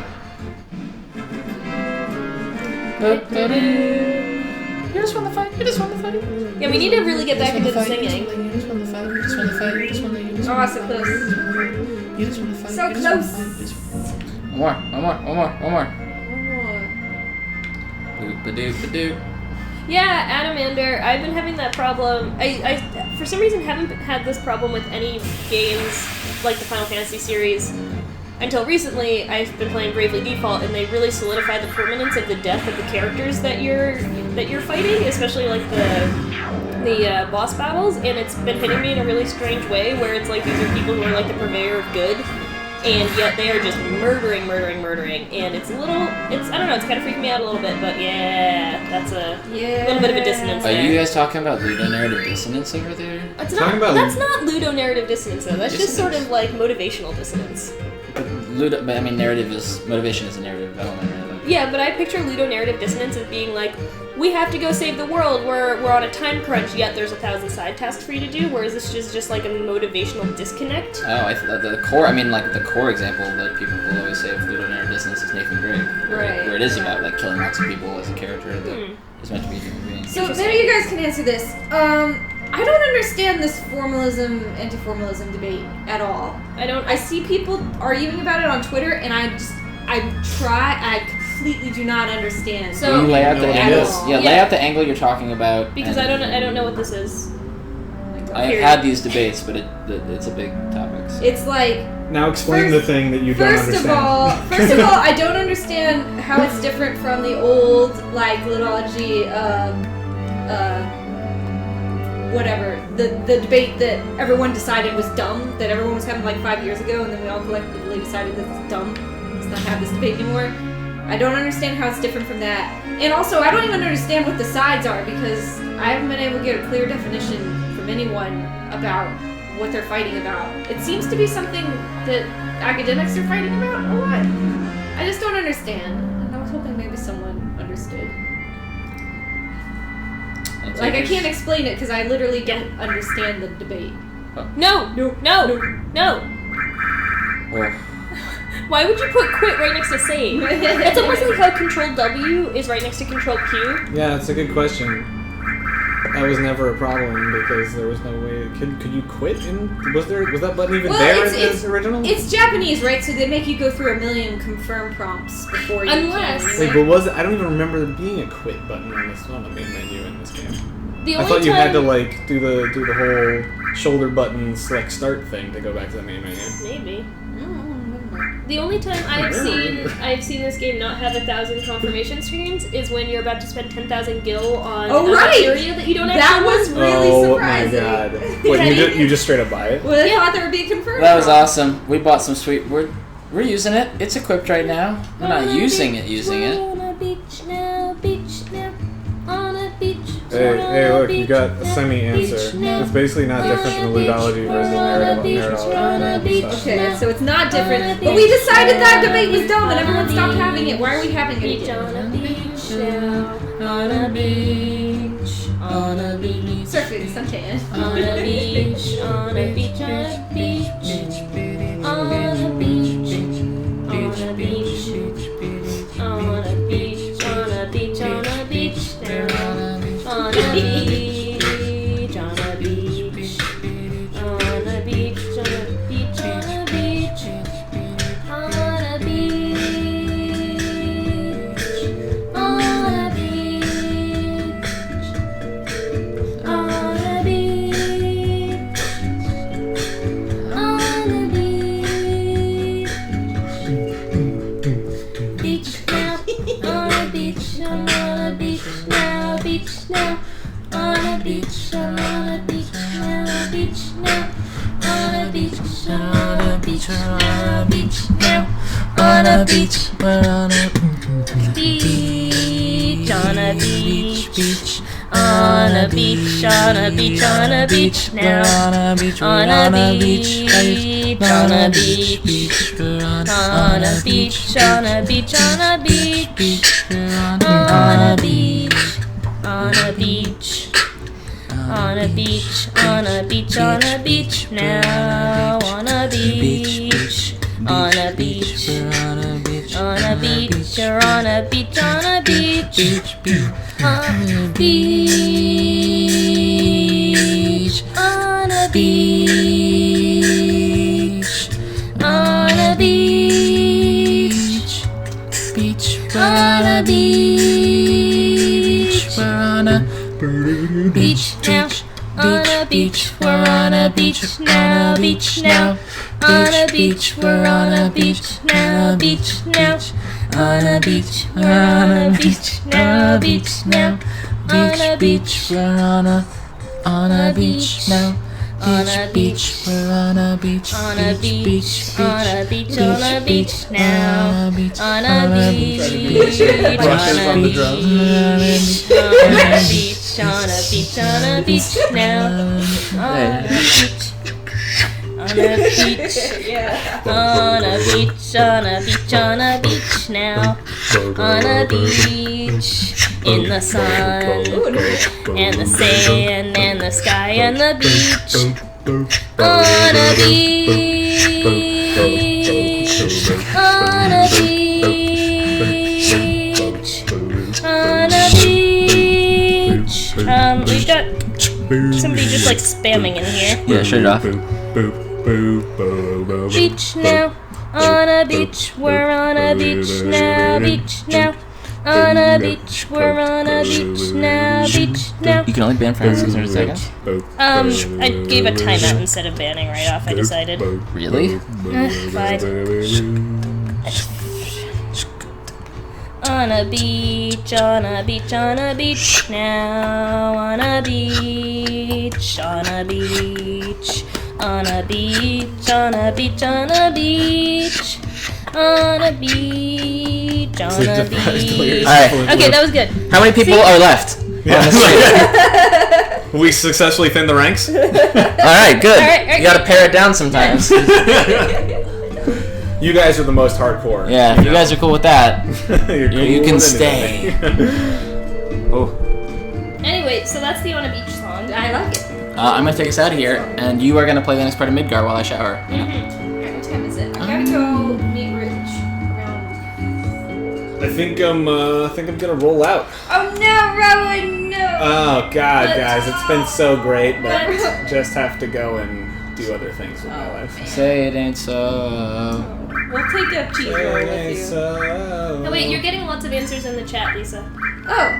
You just want to fight. You just want to fight. Yeah, we need to really get back into the singing. You just want to fight. You just want to fight. You just want to. Oh, so close. You just want to fight. So close. One more. Oh. Boop-a-doop-a-doop. Yeah, Adamander, I've been having that problem. I for some reason haven't had this problem with any games like the Final Fantasy series until recently. I've been playing Bravely Default, and they really solidify the permanence of the death of the characters that you're fighting, especially like the boss battles. And it's been hitting me in a really strange way, where it's like these are people who are like the purveyor of good, and yet they are just murdering, and it's a little, I don't know, it's kind of freaking me out a little bit, but yeah, that's a little bit of a dissonance Are there. you guys talking about ludonarrative dissonance over there? That's Talking not, about- that's not ludonarrative dissonance, though. That's just sort Dissonance. of like motivational dissonance. But I mean, motivation is a narrative element, right? Like, Yeah, but I picture ludonarrative dissonance as being like, we have to go save the world, we're on a time crunch, yet there's 1,000 side tasks for you to do, whereas this is just like a motivational disconnect. Oh, the core example that people will always say of ludonarrative dissonance is Nathan Drake, Right, where it is yeah. about like killing lots of people as a character that is meant to be a human being. So maybe you guys can answer this. I don't understand this formalism, anti-formalism debate at all. I see people arguing about it on Twitter, and I completely do not understand. So- Will you lay out the No, angles? yes. Yeah, lay out the angle you're talking about. Because and I don't know what this is. I have had these debates, but it's a big topic. So. It's like, Now explain the thing that you don't first understand. of all, I don't understand how it's different from the old, like, ludology, whatever, the debate that everyone decided was dumb, that everyone was having like 5 years ago, and then we all collectively decided this is dumb. Let's not have this debate anymore. I don't understand how it's different from that. And also, I don't even understand what the sides are because I haven't been able to get a clear definition from anyone about what they're fighting about. It seems to be something that academics are fighting about a lot. I just don't understand. And I was hoping maybe someone understood. Like, I can't explain it because I literally don't understand the debate. No! Why would you put quit right next to save? That's almost like how Control W is right next to Control Q. Yeah, it's a good question. That was never a problem because there was no way. Could you quit? Was that button even there in the original? It's Japanese, right? So they make you go through a million confirm prompts before you Unless- can. Wait, but was it? I don't even remember there being a quit button on the main menu in this game. The I only thought you had to time- like do the whole shoulder button select start thing to go back to the main menu. Maybe. The only time I've seen this game not have 1,000 confirmation screens is when you're about to spend 10,000 gil on a material that you don't That actually was really Oh surprising. my god! What, you just straight up buy it? Well, I thought there would be a confirmed. That was awesome. We bought some sweet. We're using it. It's equipped right now. We're not using it. On a beach now, on a beach. Hey, look, you got a semi-answer. It's basically not different from the Ludology versus Narrative. Okay, so it's not different. But we decided that debate was dumb and everyone stopped having it. Why are we having it again? On a beach now, on a beach, on a beach. Surfing, suntan. On a beach, on a beach, on a beach, on a beach, on a beach, on a beach, on a beach, on a beach, now. On a beach, on a beach, on a beach, on a beach, on a beach, on a beach, on a beach, on a beach, on a beach, beach now, on a beach, on a beach now, beach now, on a beach, on a beach now, beach now, on a beach, on a beach, on a beach now, on a beach, we're on a beach, on a beach, on a beach, on a beach, on a beach now, on a beach, on a beach, on a beach, on a beach, on a beach, on a beach, on a beach, on a beach, on a beach, on a beach, on a beach now, on a beach, on a beach, on a beach, on a beach, or on a beach, on a beach, on a beach, on a beach, on a beach, beach, on a beach, we're on a beach now, on a beach, we're on a beach now, beach now, on a beach, we're on a beach now, beach now, on a beach, we're on a beach now, beach now, on a beach, we're on a beach now. On a beach, we're on a beach, on a beach, on a beach, on a beach now, on a beach, Rushes on the drums. on a beach, on a beach, on a beach now, on a beach, on a beach, on a beach, on a beach, on a beach now, on a beach, in the sun, and the sand, and the sky, and the beach, on a beach, on a beach, on a beach. We've got somebody just like spamming in here. Yeah, shut it off. Beach now, on a beach, we're on a beach now, beach now, on a beach, we're on a beach now, beach now. You can only ban for 600 seconds. I gave a timeout instead of banning right off, I decided. Really? Fine. On a beach, on a beach, on a beach now, on a beach, on a beach, on a beach, on a beach, on a beach, On a beach, on Sleep a deprived beach. players. Alright. Okay, that was good. How many people are left? Yeah. We successfully thinned the ranks. All right, good. All right, You gotta pare it down sometimes. You guys are the most hardcore. Yeah, if you guys are cool with that, You're you cooler can than stay. anything. Oh. Anyway, so that's the On a Beach song. I like it. I'm gonna take us out of here, and you are gonna play the next part of Midgar while I shower. Yeah. Alright, what time is it? I gotta go meet Rich around. I think I'm gonna roll out. Oh no, Rowan, no! Oh God, But- guys, it's been so great, but But- just have to go and do other things with my life. Say it ain't so. We'll take a cheese roll with you. Oh wait, you're getting lots of answers in the chat, Lisa. Oh,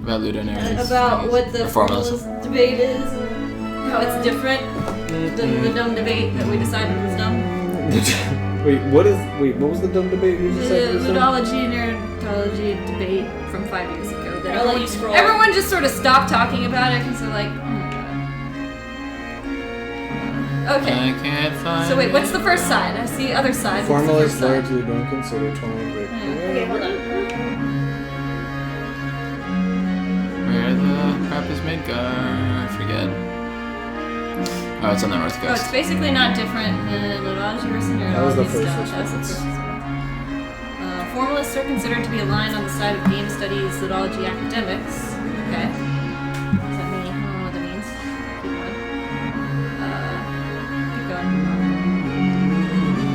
About Ludo Nerds. about what the Formulas. formulas debate is and how it's different than the dumb debate that we decided was dumb. What was the dumb debate you just said? The ludology and nerdology debate from 5 years ago. That I'll let you scroll. everyone just sort of stopped talking about it because they're like, oh my god. Okay. I can't find. So wait, what's the first side? I see other side. What's the Formulas first side? largely don't consider trying to. Okay, hold on. Where the crap is Midgar? I forget. Oh, it's on the north Oh, it's coast. basically not different than ludology versus That was the nerdology first stuff. That's the response. first response. Formalists are considered to be aligned on the side of game studies, ludology academics. Okay. What does that mean? I don't know what that means. Keep going. Keep going.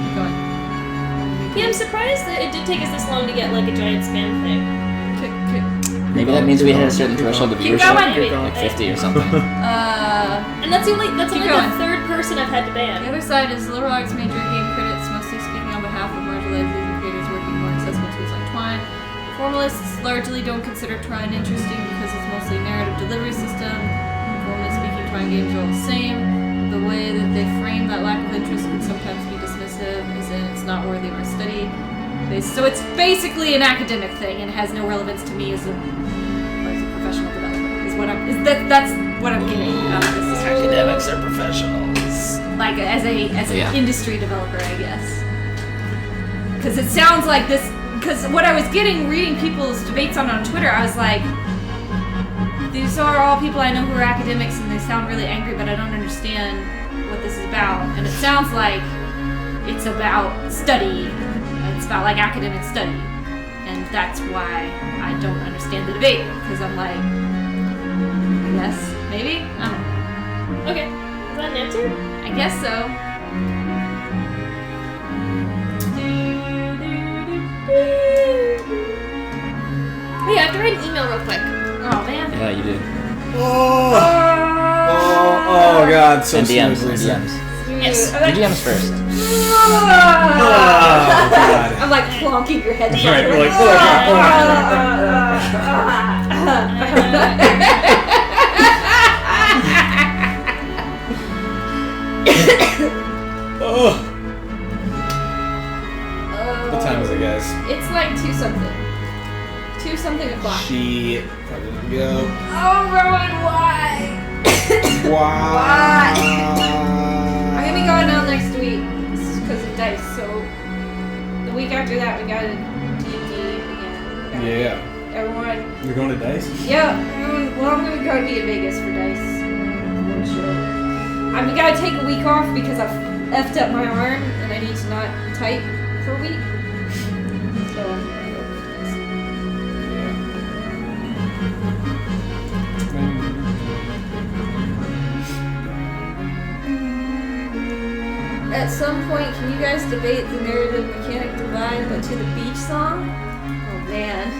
Keep going. Yeah, I'm surprised that it did take us this long to get like a giant spam thing. Maybe that means we hit a certain threshold of Keep viewership, going. like 50 or something. And that's only Keep the going. third person I've had to The ban. other side is liberal arts major game critics, mostly speaking on behalf of marginalized and creators working more accessible tools like Twine. Formalists largely don't consider Twine interesting because it's mostly a narrative delivery system. Formally speaking, Twine games are all the same. The way that they frame that lack of interest can sometimes be dismissive, as in it's not worthy of our study. So it's basically an academic thing and has no relevance to me as a professional developer. That's what I'm getting out of this discussion. Academics are professionals. Like as an Yeah. industry developer, I guess. Because it sounds like this. Because what I was getting reading people's debates on Twitter, I was like, these are all people I know who are academics, and they sound really angry, but I don't understand what this is about. And it sounds like it's about study. It's about like academic study, and that's why I don't understand the debate. Because I'm like, yes, maybe. I don't know. Okay, is that an answer? I guess so. Oh yeah, I have to write an email real quick. Oh man. Yeah, you do. Oh God, so And DMs. smooth, Lisa. DMs. Yes. Do DMs first. Oh God. I'm like plonking your head. Right, we're like, oh. What time is it, guys? It's like 2-something. 2-something o'clock. She didn't go. Oh, Rowan, why? Why? I'm gonna be going down next week because of dice. So the week after that, we got a D&D again. Yeah. Everyone. You're going to Dice? Yeah. Well, I'm gonna go be in Vegas for dice. One show. We gotta take a week off because I've effed up my arm and I need to not type for a week. So I'm gonna go for dice. At some point, can you guys debate the narrative mechanic divide but to the beach song? Oh man.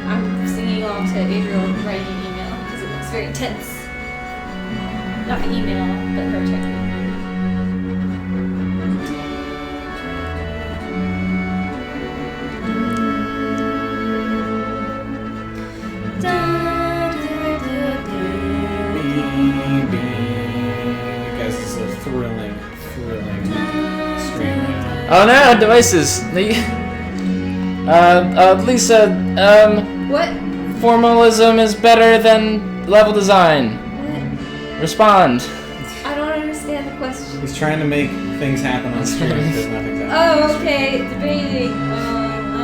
I'm singing along to Adriel writing an email because it looks very tense. Not the email, but her typing. Dun, Oh no, devices. Lisa, What? formalism is better than level design. What? Respond. I don't understand the question. He's trying to make things happen on screen because nothing's happening. Oh, okay. Debating. I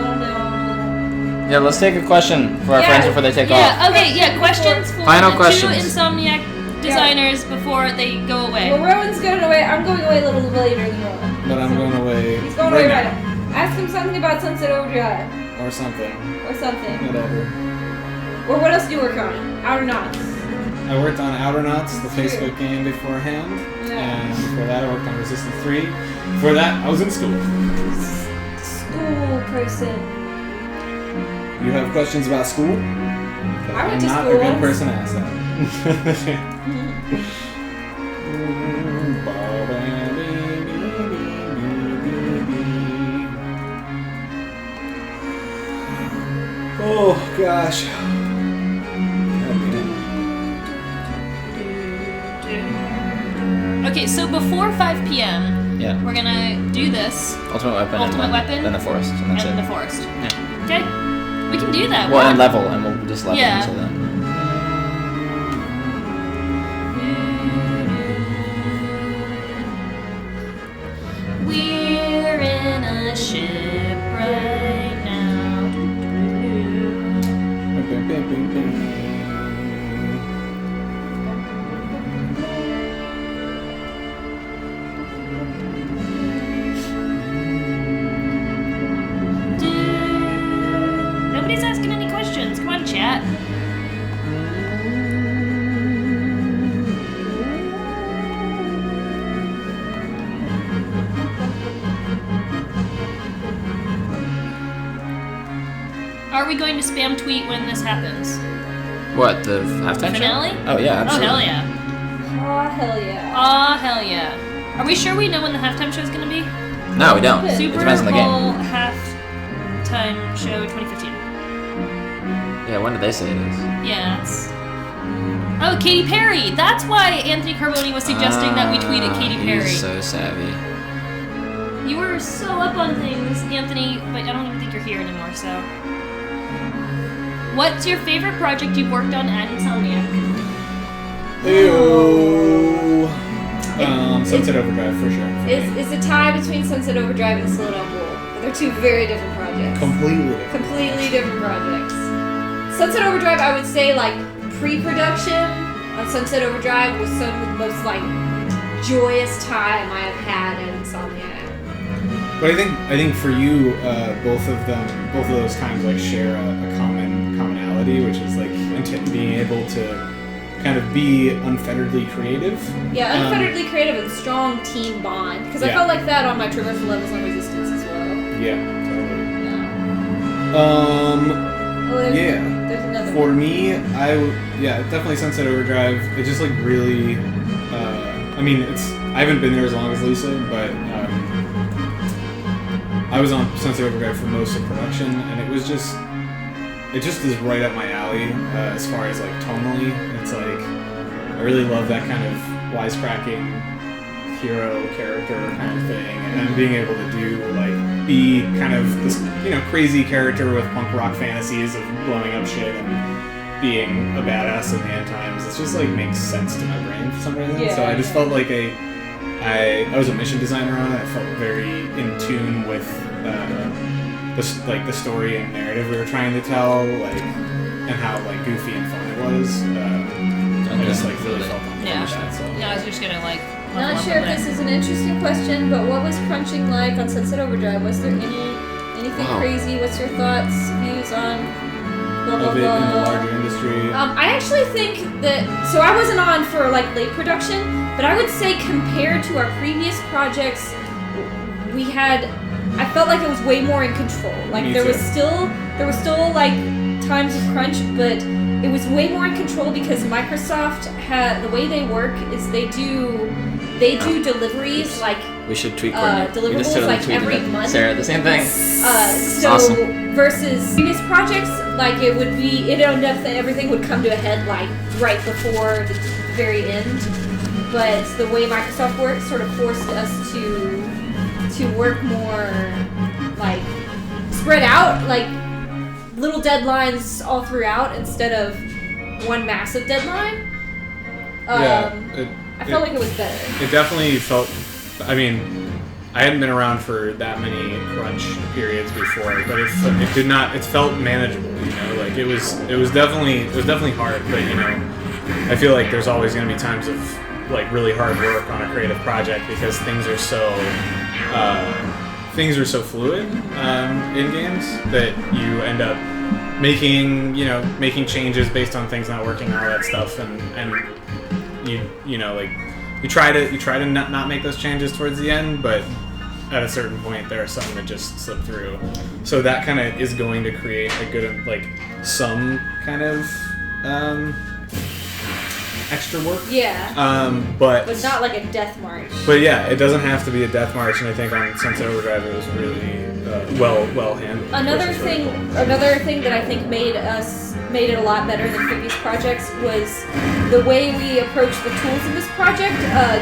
don't know. Yeah, let's take a question for our friends before they take off. Yeah, okay, yeah, questions for Final the questions. 2 Insomniac designers before they go away. Well, Rowan's going away. I'm going away a little later than Rowan. But I'm going away. He's going away right now. Ask him something about Sunset Overdrive. Or something. Or something. Whatever. Or what else do you work on? Outer Knots. I worked on Outer Knots, the Facebook game beforehand. Yeah. And before that I worked on Resistance 3. Before that I was in school. School person. You have questions about school? I went to I'm not school a good once. person to ask that. Oh gosh. Okay, so before 5 p.m., Yeah. we're gonna do this. Ultimate weapon. Ultimate and weapon? Then the forest, and that's And it. the forest. Yeah. Okay? We can do that. Well, We're- and level, and we'll just level Yeah. until then. We're in a ship right now. Nobody's asking any questions. Come on, chat. Are we going to spam tweet when this happens? What, the halftime Finale? show? Oh, yeah, Oh, absolutely. hell yeah. Oh, hell yeah. Oh, hell yeah. Are we sure we know when the halftime show is going to be? No, we don't. Super It depends on the Bowl game. halftime show 2015. Yeah, when did they say it is? Yeah, that's... Oh, Katy Perry! That's why Anthony Carboni was suggesting that we tweet at Katy Perry. He's so savvy. You were so up on things, Anthony, but I don't even think you're here anymore, so... What's your favorite project you've worked on at Insomniac? Ew. Sunset Overdrive for sure. It's a tie between Sunset Overdrive and Slowdown Bowl. But they're two very different projects. Completely different. Completely different projects. Sunset Overdrive, I would say, like, pre-production on Sunset Overdrive was some of the most, like, joyous time I have had at Insomniac. But I think for you, both of those times like share a commonality, which is like being able to kind of be unfetteredly creative. Yeah, unfetteredly creative and strong team bond. Because I Yeah. felt like that on my Traversal Levels on Resistance as well. Yeah, totally. Oh, Yeah. There's another For one. me, definitely Sunset Overdrive. It just like really, I mean, I haven't been there as long as Lisa, but I was on Sunset Overdrive for most of production, and it just is right up my alley as far as like tonally. It's like I really love that kind of wisecracking hero character kind of thing, and being able to be kind of this crazy character with punk rock fantasies of blowing up shit and being a badass in the end times. It just like makes sense to my brain for some reason. Yeah, So I just yeah. felt like I was a mission designer on it. I felt very in tune with the story and narrative we were trying to tell, and how like goofy and fun it was. I just like really felt on Yeah. with that. So. Yeah, I was just gonna like... Not sure if this is an interesting question, but what was crunching like on Sunset Overdrive? Was there anything Wow. crazy? What's your thoughts, views on blah blah Of it in the blah? larger industry. I actually think that so I wasn't on for like late production, but I would say compared to our previous projects, I felt like it was way more in control. Like Me there too. was still like times of crunch, but it was way more in control because Microsoft the way they work is they do deliveries like We should tweet coordinate. We just deliverables totally like tweeted every it. month. Sarah, the same thing. So Awesome. versus previous projects, like it ended up that everything would come to a head like right before the very end. But the way Microsoft works sort of forced us to to work more like spread out, like little deadlines all throughout instead of one massive deadline. I felt like it was better. It definitely felt. I mean, I hadn't been around for that many crunch periods before, but it did not. It felt manageable. You know, like it was definitely hard, but you know, I feel like there's always going to be times of like really hard work on a creative project because things are so fluid in games that you end up making changes based on things not working and all that stuff, and you know like you try to not make those changes towards the end, but at a certain point there are some that just slip through. So that kind of is going to create a good like some kind of extra work. Yeah. But not like a death march. But yeah, it doesn't have to be a death march, and I think on Sunset Overdrive it was really well handled. Another thing that I think made it a lot better than previous projects was the way we approached the tools in this project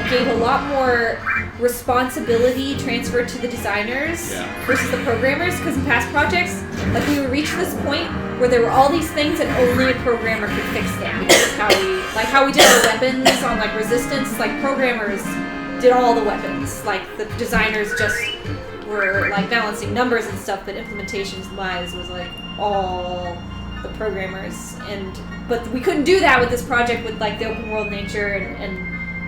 gave a lot more responsibility transferred to the designers versus the programmers, because in past projects, like we would reach this point where there were all these things and only a programmer could fix them, because how we did our weapons on like Resistance, like programmers did all the weapons, like the designers just were like balancing numbers and stuff, but implementations wise was like all the programmers, but we couldn't do that with this project with like the open world nature and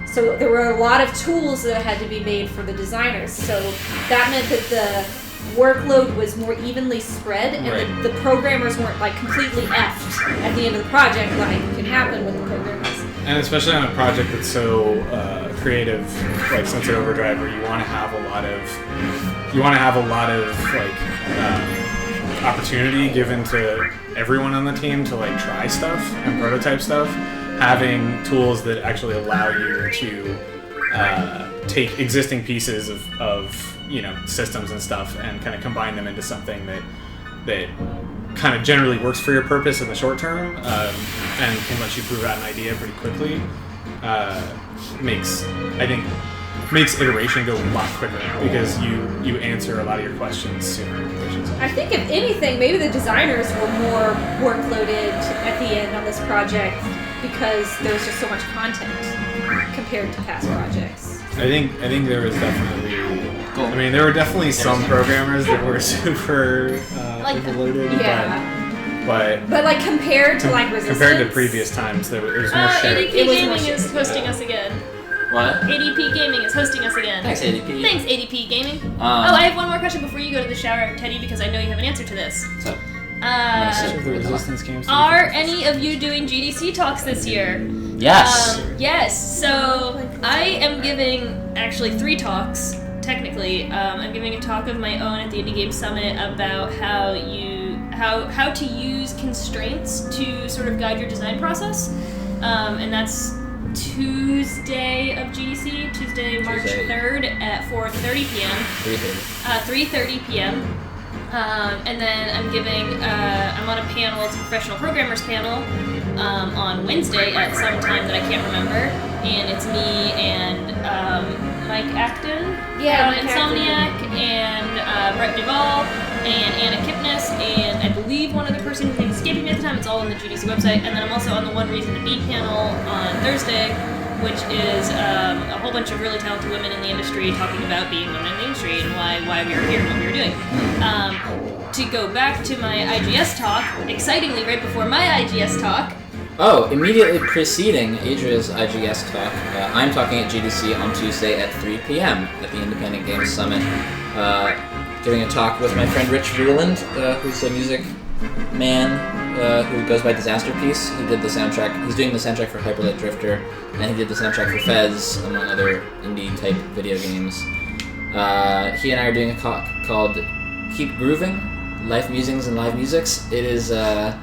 so there were a lot of tools that had to be made for the designers. So that meant that the workload was more evenly spread, and the programmers weren't like completely effed at the end of the project like can happen with the programmers. And especially on a project that's so creative, like Sunset Overdrive, where you want to have a lot of like opportunity given to everyone on the team to like try stuff and prototype stuff. Having tools that actually allow you to take existing pieces of systems and stuff and kind of combine them into something that kind of generally works for your purpose in the short term and can let you prove out an idea pretty quickly makes iteration go a lot quicker because you answer a lot of your questions sooner. I think if anything, maybe the designers were more workloaded at the end on this project because there was just so much content compared to past projects. I think there was definitely. I mean, there were definitely some programmers that were super overloaded. Yeah. But like compared to like Resistance. Compared to previous times, there was more shared. ADP Gaming is hosting us again. What? ADP Gaming is hosting us again. Thanks, ADP. Thanks, ADP Gaming. I have one more question before you go to the shower, Teddy, because I know you have an answer to this. What's up? The Resistance games. Are any of you doing GDC talks this year? Yes. Yes. So I am giving actually 3 talks. Technically, I'm giving a talk of my own at the Indie Game Summit about how to use constraints to sort of guide your design process, and that's Tuesday of GDC, Tuesday, March 3rd at 4:30 p.m. 3:30 p.m. And then I'm on a panel, it's a professional programmers panel, on Wednesday at some time that I can't remember, and it's me and Mike Acton from Insomniac, and Brett Duvall, and Anna Kipnis, and I believe one other person who was escaping me at the time. It's all on the GDC website. And then I'm also on the One Reason to Be panel on Thursday, which is a whole bunch of really talented women in the industry talking about being women in the industry and why we were here and what we were doing. To go back to my IGS talk, excitingly right before my IGS talk. Oh, immediately preceding Adria's IGS talk, I'm talking at GDC on Tuesday at 3 p.m. at the Independent Games Summit, giving a talk with my friend Rich Vreeland, who's a music man who goes by Disaster Piece. He did the soundtrack. He's doing the soundtrack for Hyper Light Drifter, and he did the soundtrack for Fez, among other indie-type video games. He and I are doing a talk called Keep Grooving, Life Musings and Live Musics. It is a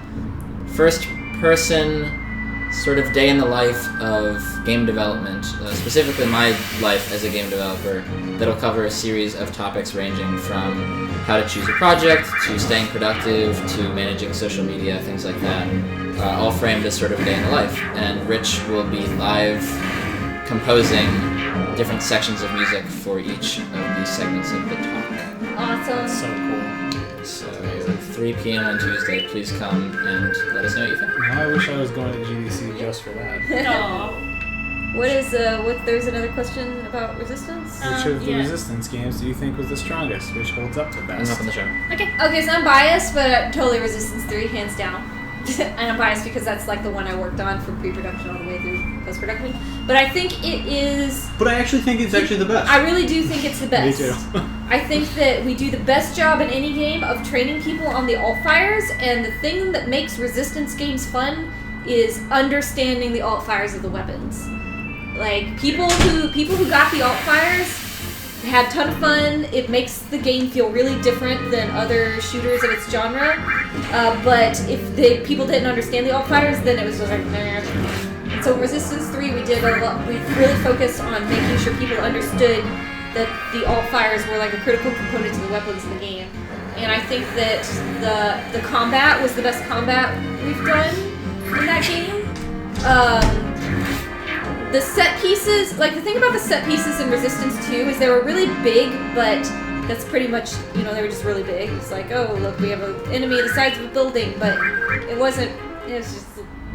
first-person sort of day in the life of game development, specifically my life as a game developer, that'll cover a series of topics ranging from how to choose a project, to staying productive, to managing social media, things like that, all framed as sort of a day in the life. And Rich will be live composing different sections of music for each of these segments of the talk. Awesome. So cool. So 3 p.m. on Tuesday, please come and let us know what you think. Now I wish I was going to GDC just for that. Aw. There's another question about Resistance? Which of the yeah. Resistance games do you think was the strongest? Which holds up the I'm best? up on the show. Okay. Okay, so I'm biased, but totally Resistance 3, hands down. And I'm biased because that's like the one I worked on from pre-production all the way through post-production. But I think it is... But I actually think it's actually the best. I really do think it's the best. Me too. I think that we do the best job in any game of training people on the alt fires, and the thing that makes Resistance games fun is understanding the alt fires of the weapons. Like people who got the alt fires had a ton of fun. It makes the game feel really different than other shooters of its genre. But if people didn't understand the alt fires, then it was just like nah. So in Resistance 3, we did a lot. We really focused on making sure people understood that the alt fires were like a critical component to the weapons in the game. And I think that the combat was the best combat we've done in that game. The set pieces, like the thing about the set pieces in Resistance 2 is they were really big, but that's pretty much, they were just really big. It's like, oh, look, we have an enemy the size of a building, but it was just,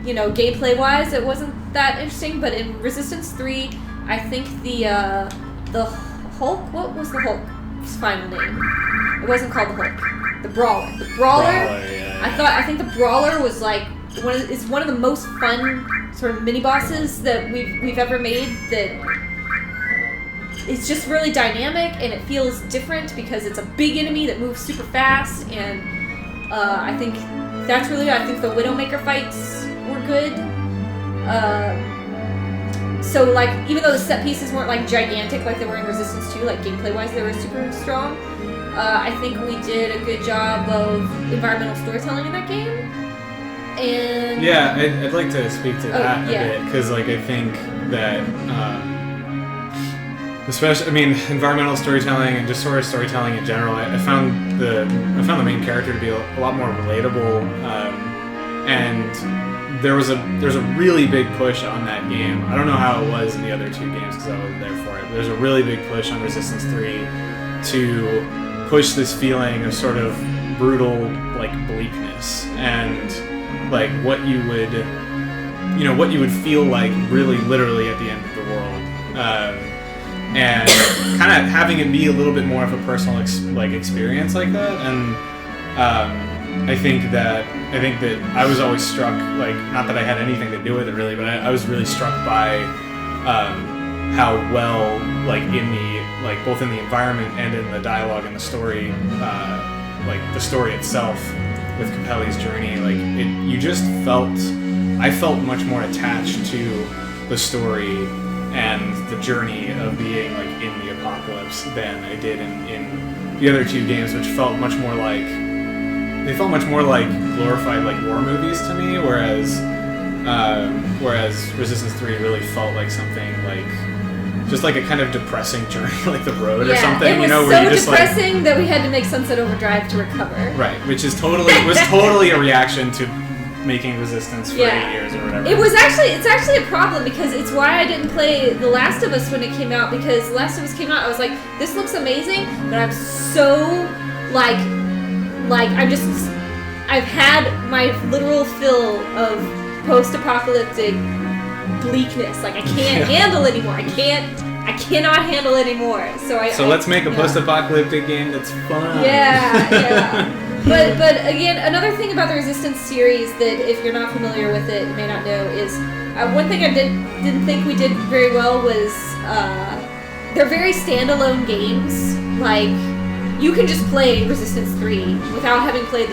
gameplay-wise, it wasn't that interesting. But in Resistance 3, I think the Hulk, what was the Hulk's final name? It wasn't called the Hulk. The Brawler. The Brawler. Yeah. I think the Brawler was like one of the most fun sort of mini bosses that we've ever made. That it's just really dynamic and it feels different because it's a big enemy that moves super fast. And I think that's really good. I think the Widowmaker fights were good. So like even though the set pieces weren't like gigantic like they were in Resistance 2, like gameplay wise they were super strong. I think we did a good job of environmental storytelling in that game. And Yeah, I'd like to speak to that yeah. a bit because, like, I think that, environmental storytelling and just sort of storytelling in general, I found the main character to be a lot more relatable, and there's a really big push on that game. I don't know how it was in the other 2 games because I wasn't there for it. But there's a really big push on Resistance 3 to push this feeling of sort of brutal, like, bleakness and like what you would feel like really literally at the end of the world, and kind of having it be a little bit more of a personal experience like that. And I think that I was always struck, like, not that I had anything to do with it really, but I was really struck by how well, like, both in the environment and in the dialogue and the story, like the story itself with Capelli's journey, like I felt much more attached to the story and the journey of being like in the apocalypse than I did in the other 2 games, which felt much more like glorified like war movies to me, whereas Resistance 3 really felt like something like just like a kind of depressing journey, like The Road or something. It was where you just depressing that we had to make Sunset Overdrive to recover. Right, which is totally a reaction to making Resistance for 8 years or whatever. It's actually a problem because it's why I didn't play The Last of Us when it came out, because The Last of Us came out, I was like, this looks amazing, but I'm so I've had my literal fill of post-apocalyptic bleakness. Like I can't handle anymore. I cannot handle anymore. So let's make a post-apocalyptic game that's fun. Yeah. But again, another thing about the Resistance series that if you're not familiar with it, you may not know is one thing I didn't think we did very well was they're very standalone games. Like you can just play Resistance 3 without having played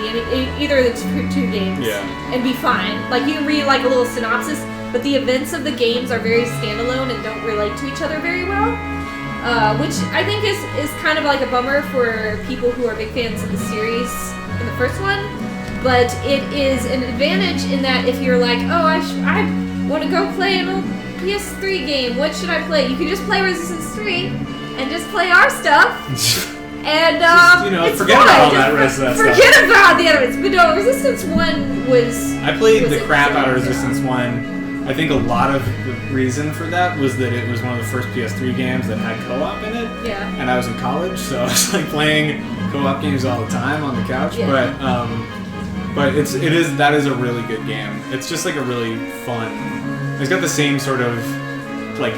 either of the 2 games and be fine. Like you can read like a little synopsis, but the events of the games are very standalone and don't relate to each other very well. Which I think is kind of like a bummer for people who are big fans of the series in the first one. But it is an advantage in that if you're like, oh, I want to go play an old PS3 game, what should I play? You can just play Resistance 3 and just play our stuff. And it's forget fine. about all that rest of that stuff. Forget about the other ones. But no, Resistance 1 was... I played the crap out of Resistance 1. I I think a lot of the reason for that was that it was one of the first PS3 games that had co-op in it. Yeah. And I was in college, so I was like playing co-op games all the time on the couch. Yeah. But that is a really good game. It's just like a really fun. It's got the same sort of like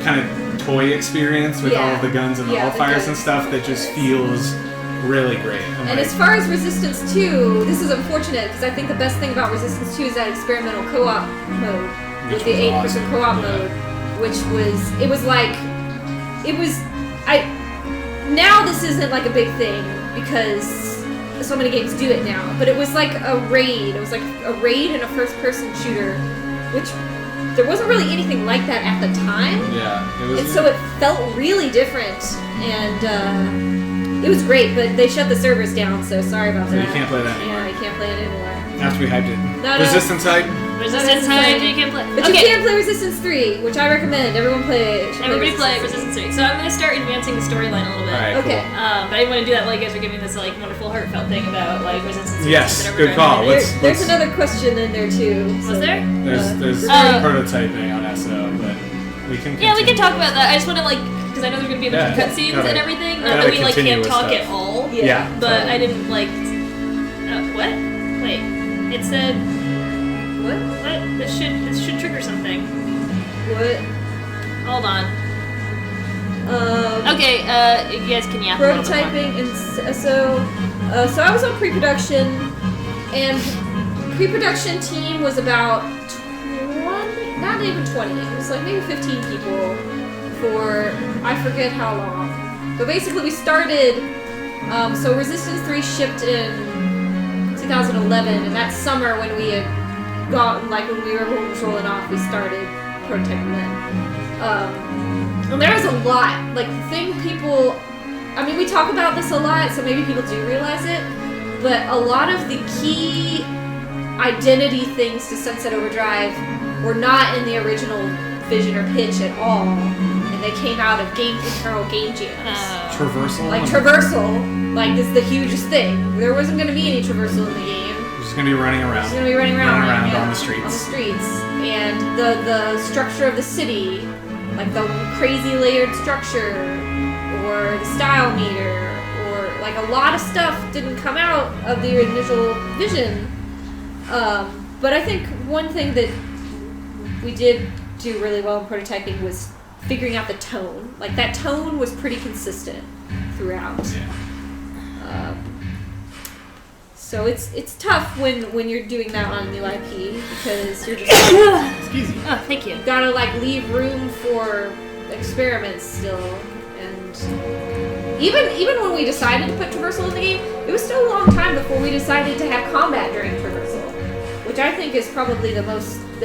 kind of toy experience with all of the guns and the Yeah, hardfires the and stuff that just feels really great. And as far as Resistance 2, this is unfortunate because I think the best thing about Resistance 2 is that experimental co-op mode with the 8-person co-op mode, which now this isn't like a big thing because so many games do it now, but it was like a raid. It was like a raid and a first-person shooter, which there wasn't really anything like that at the time. Yeah, it was. And so it felt really different, and it was great, but they shut the servers down, so sorry about So that. you can't play that anymore. Yeah, you can't play it anymore. After we hyped it. No. Resistance hype. Resistance Hype, you can play. But okay. you can play Resistance 3, which I recommend. Everyone play it. Everybody play Resistance 3. So I'm going to start advancing the storyline a little bit. Alright, Okay. But I didn't want to do that while you guys were giving this like wonderful heartfelt thing about like Resistance 3. Yes, and good call. Overdrive. There's another question in there too. Was there? There's prototyping on SO, but we can. Yeah, we can continue. talk about that. I just want to like, because I know there's going to be a bunch of Yeah, cutscenes gotta- and everything. Not gotta that we like continue can't with talk stuff. at all. Yeah. But totally. I didn't like. What? Wait. It said. What? What? This should trigger something. What? Hold on. Okay. You guys can yap a little bit more. Prototyping and so I was on pre-production, and pre-production team was about 20, not even 20. It was like maybe 15 people for I forget how long. But basically, we started. So Resistance 3 shipped in 2011, and that summer when we had gotten when we were rolling off, we started prototyping then. And there was a lot. Like the thing people. I mean, we talk about this a lot, so maybe people do realize it, but a lot of the key identity things to Sunset Overdrive were not in the original vision or pitch at all, and they came out of internal game jams. Traversal. Like traversal, like is the hugest thing. There wasn't going to be any traversal in the game. We're just gonna be running around. Just gonna be running around yeah, on the streets. On the streets, and the structure of the city, like the crazy layered structure. Or the style meter, or like a lot of stuff didn't come out of the initial vision. But I think one thing that we did do really well in prototyping was figuring out the tone. Like that tone was pretty consistent throughout. Yeah. So it's tough when you're doing that on a new IP because you're just like, Excuse me. Oh, thank you. gotta like leave room for experiments still. Even when we decided to put traversal in the game, it was still a long time before we decided to have combat during traversal, which I think is probably the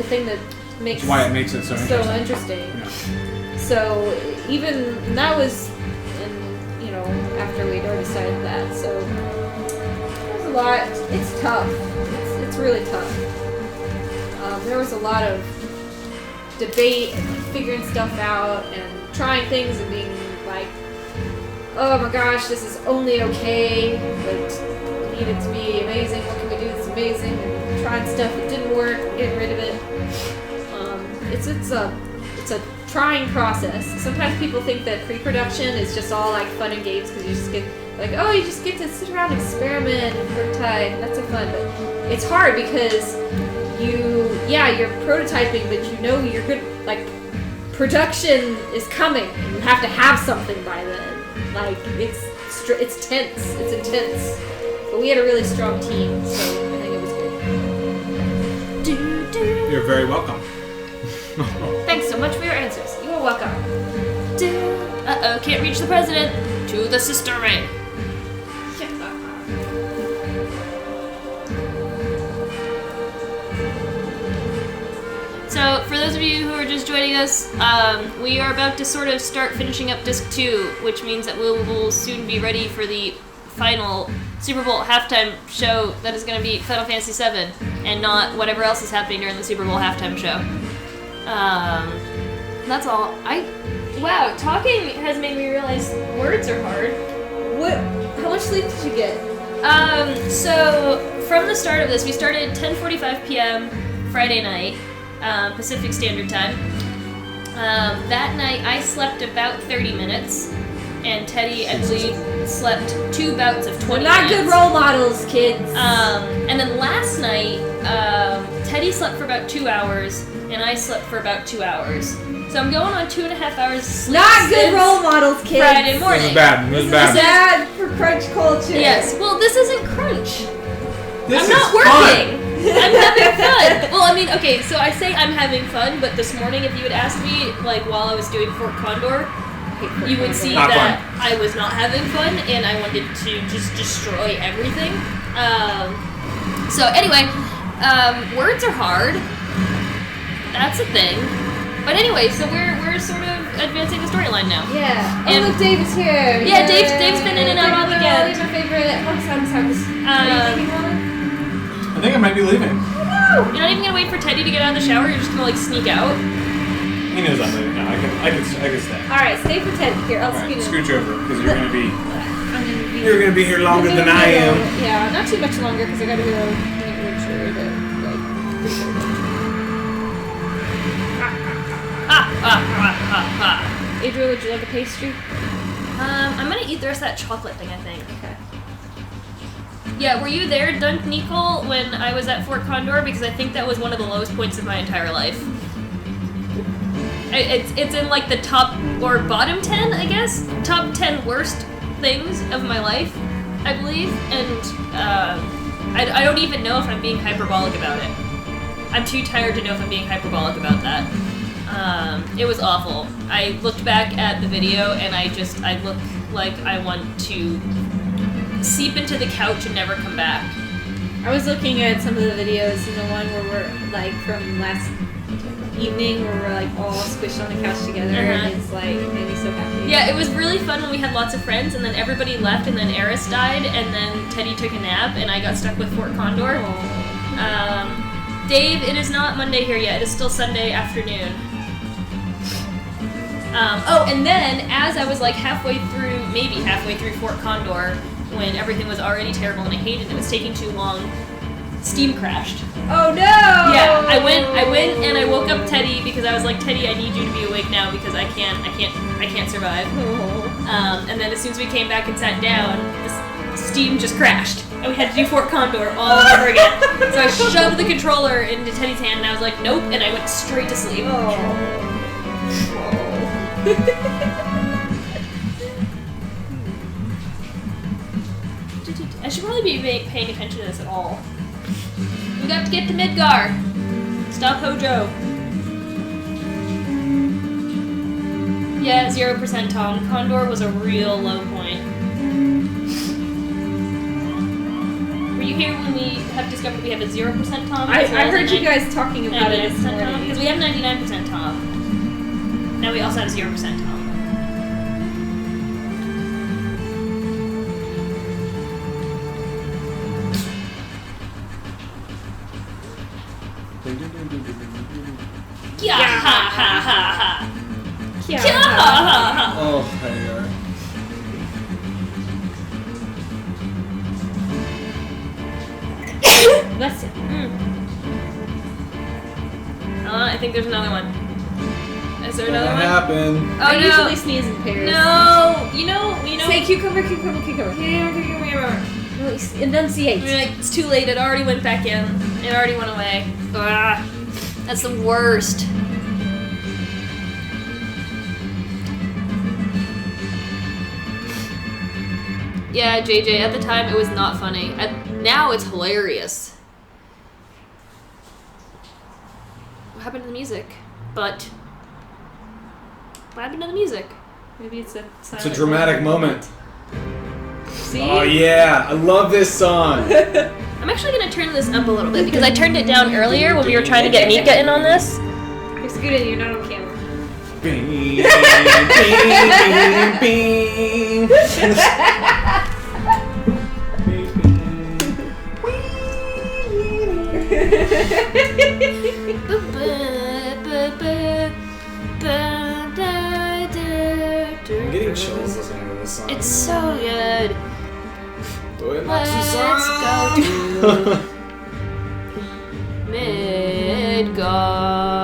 thing that makes That's why it makes it so interesting. Yeah. So even that was, after we'd already decided that. So there's a lot. It's tough. It's really tough. There was a lot of debate and figuring stuff out and trying things and being like, oh my gosh, this is only okay, but it needed to be amazing. What can we do that's amazing? And trying stuff that didn't work, getting rid of it. It's a trying process. Sometimes people think that pre-production is just all like fun and games because you just get you just get to sit around and experiment and prototype, and that's so fun. But it's hard because you're prototyping, but you're good. Like production is coming, and you have to have something by then. Like it's tense, it's intense. But we had a really strong team, so I think it was good. You're very welcome. Thanks so much for your answers. You are welcome. Uh-oh, can't reach the president. To the sister ring. So, for those of you who are just joining us, we are about to sort of start finishing up Disc 2, which means that we will soon be ready for the final Super Bowl halftime show that is going to be Final Fantasy VII, and not whatever else is happening during the Super Bowl halftime show. That's all. Wow, talking has made me realize words are hard. How much sleep did you get? So from the start of this, we started 10:45 p.m. Friday night, Pacific Standard Time. That night, I slept about 30 minutes, and Teddy, I believe, slept 2 bouts of 20 Not minutes. good role models, kids. And then last night, Teddy slept for about 2 hours, and I slept for about 2 hours. So I'm going on 2.5 hours of sleep. Not good since role models, kids. Friday morning. This is bad. This is bad. Bad for crunch culture. Yes. Well, this isn't crunch. This I'm is not fun. working. I'm having fun. Well, I mean, okay, so I say I'm having fun, but this morning, if you had asked me, like, while I was doing Fort Condor, you would see Not that fun. I was not having fun, and I wanted to just destroy everything. So anyway, words are hard. That's a thing. But anyway, so we're sort of advancing the storyline now. Yeah. And- Oh, look, David's here. Yeah, Dave's been in and out all weekend. He's my favorite House. Are you thinking about it? I think I might be leaving. You're not even gonna wait for Teddy to get out of the shower. You're just gonna like sneak out. He knows I'm leaving. No, I can stay. All right, stay for Ted. Here, I'll Alright, scoot in. scooch over because you're gonna be I'm gonna be here longer than I am. Yeah, not too much longer because I gotta go make Richard Adriel, would you like a pastry? I'm gonna eat the rest of that chocolate thing, I think. Okay. Yeah, were you there, Dunk Nicole, when I was at Fort Condor? Because I think that was one of the lowest points of my entire life. It's in like the top or bottom 10, I guess? Top 10 worst things of my life, I believe. And I don't even know if I'm being hyperbolic about it. I'm too tired to know if I'm being hyperbolic about that. It was awful. I looked back at the video and I look like I want to seep into the couch and never come back. I was looking at some of the videos, and the one where we're like from last evening, where we're like all squished on the couch together, and it's like made me so happy. Yeah, it was really fun when we had lots of friends, and then everybody left, and then Eris died, and then Teddy took a nap, and I got stuck with Fort Condor. Dave, it is not Monday here yet. It is still Sunday afternoon. And then as I was like maybe halfway through Fort Condor, when everything was already terrible and I hated it, was taking too long, Steam crashed. Oh no! Yeah, I went and I woke up Teddy because I was like, Teddy, I need you to be awake now because I can't survive. And then as soon as we came back and sat down, Steam just crashed. And we had to do Fort Condor all over again. So I shoved the controller into Teddy's hand and I was like, nope, and I went straight to sleep. I should probably be paying attention to this at all. We got to get to Midgar. Stop Hojo. Yeah, 0% Tom. Condor was a real low point. Were you here when we have discovered we have a 0% Tom? I heard you guys talking about it this 99% Tom? morning. Because we have 99% Tom. Now we also have 0% Tom. Yeah, ha ha ha ha. Yeah. Yeah, ha ha ha. Oh, there you are. Bless you. I think there's another one. Is there another one? happened? Oh I no. usually sneeze in pairs. No. You know. Say cucumber. No, enunciate. It's too late. It already went back in. It already went away. Ugh. That's the worst. Yeah, JJ, at the time it was not funny. Now it's hilarious. What happened to the music? What happened to the music? Maybe it's a. It's a dramatic moment. See? Oh yeah, I love this song. I'm actually gonna turn this up a little bit because I turned it down earlier when we were trying to get Mika in on this. It's good and you're not on camera. Bing, bing, bing, bing. I'm getting chills listening to this song. It's so good. Let's go to Midgar.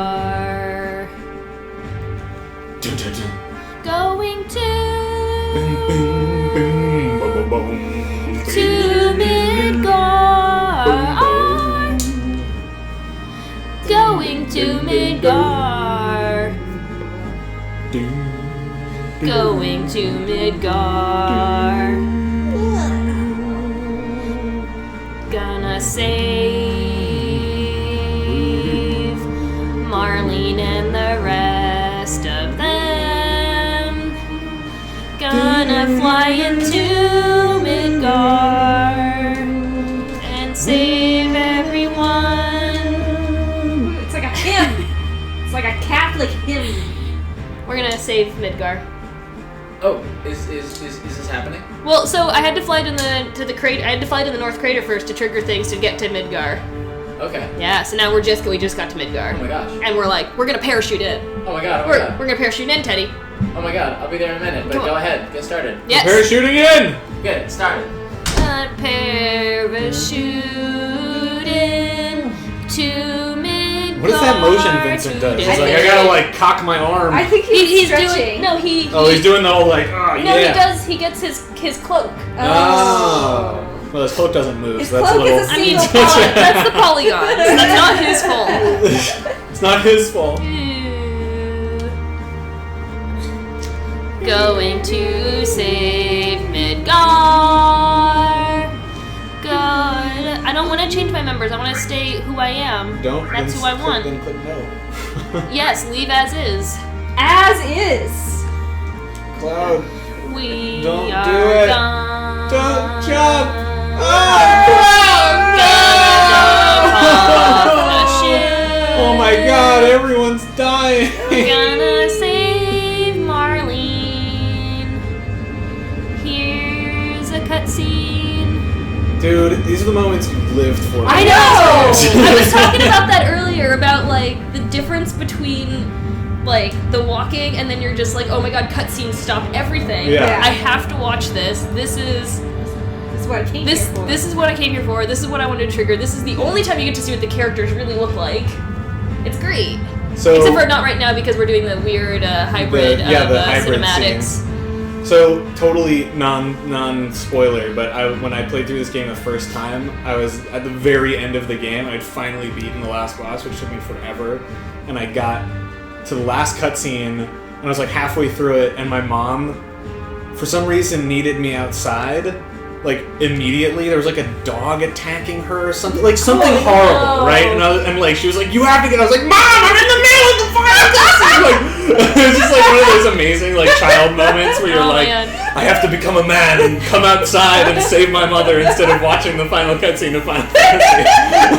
Going to Midgar. Gonna save Marlene and the rest of them. Gonna fly into Midgar and save everyone. It's like a hymn. It's like a Catholic hymn. We're gonna save Midgar. Oh, is this happening? Well, so I had to fly to the crater. I had to fly to the North Crater first to trigger things to get to Midgar. Okay. Yeah, so now we just got to Midgar. Oh my gosh. And we're gonna parachute in. Oh my god. We're gonna parachute in, Teddy. Oh my god. I'll be there in a minute. But Come on. go ahead. Get started. Yes. Parachuting in! Good. Started. Parachute in to Midgar. What is that motion Vincent does? It's like, I gotta cock my arm. I think He's stretching. doing. No, he. Oh, he's doing the whole yeah. No, he does. He gets his cloak. Oh. Well, his cloak doesn't move, His so that's a cloak little... is a I mean, single poly- that's the polygons. That's not his fault. It's not his fault. Going to save Midgar. God, I don't want to change my members. I want to stay who I am. Don't. That's then who I click- want. Then click no. Yes, leave as is. As is. Cloud. We Don't are do it. gone. Don't jump. Oh my god, everyone's dying. Gonna save Marlene. Here's a cutscene. Dude, these are the moments you lived for. I know. I was talking about that earlier about the difference between the walking and then you're just oh my god, cutscenes stop everything. Yeah. I have to watch this. This is what I came here for. This is what I came here for. This is what I wanted to trigger. This is the only time you get to see what the characters really look like. It's great. So, Except for not right now because we're doing the weird hybrid the of hybrid cinematics. So totally non spoiler, but when I played through this game the first time, I was at the very end of the game. I'd finally beaten the last boss, which took me forever, and I got to the last cutscene, and I was halfway through it, and my mom, for some reason, needed me outside. Immediately, there was a dog attacking her or something, something horrible, no. right? And she was you have to get. I was Mom, I'm in the middle of the final cutscene. It's just one of those amazing child moments where you're man. I have to become a man and come outside and save my mother instead of watching the final cutscene of Final Fantasy.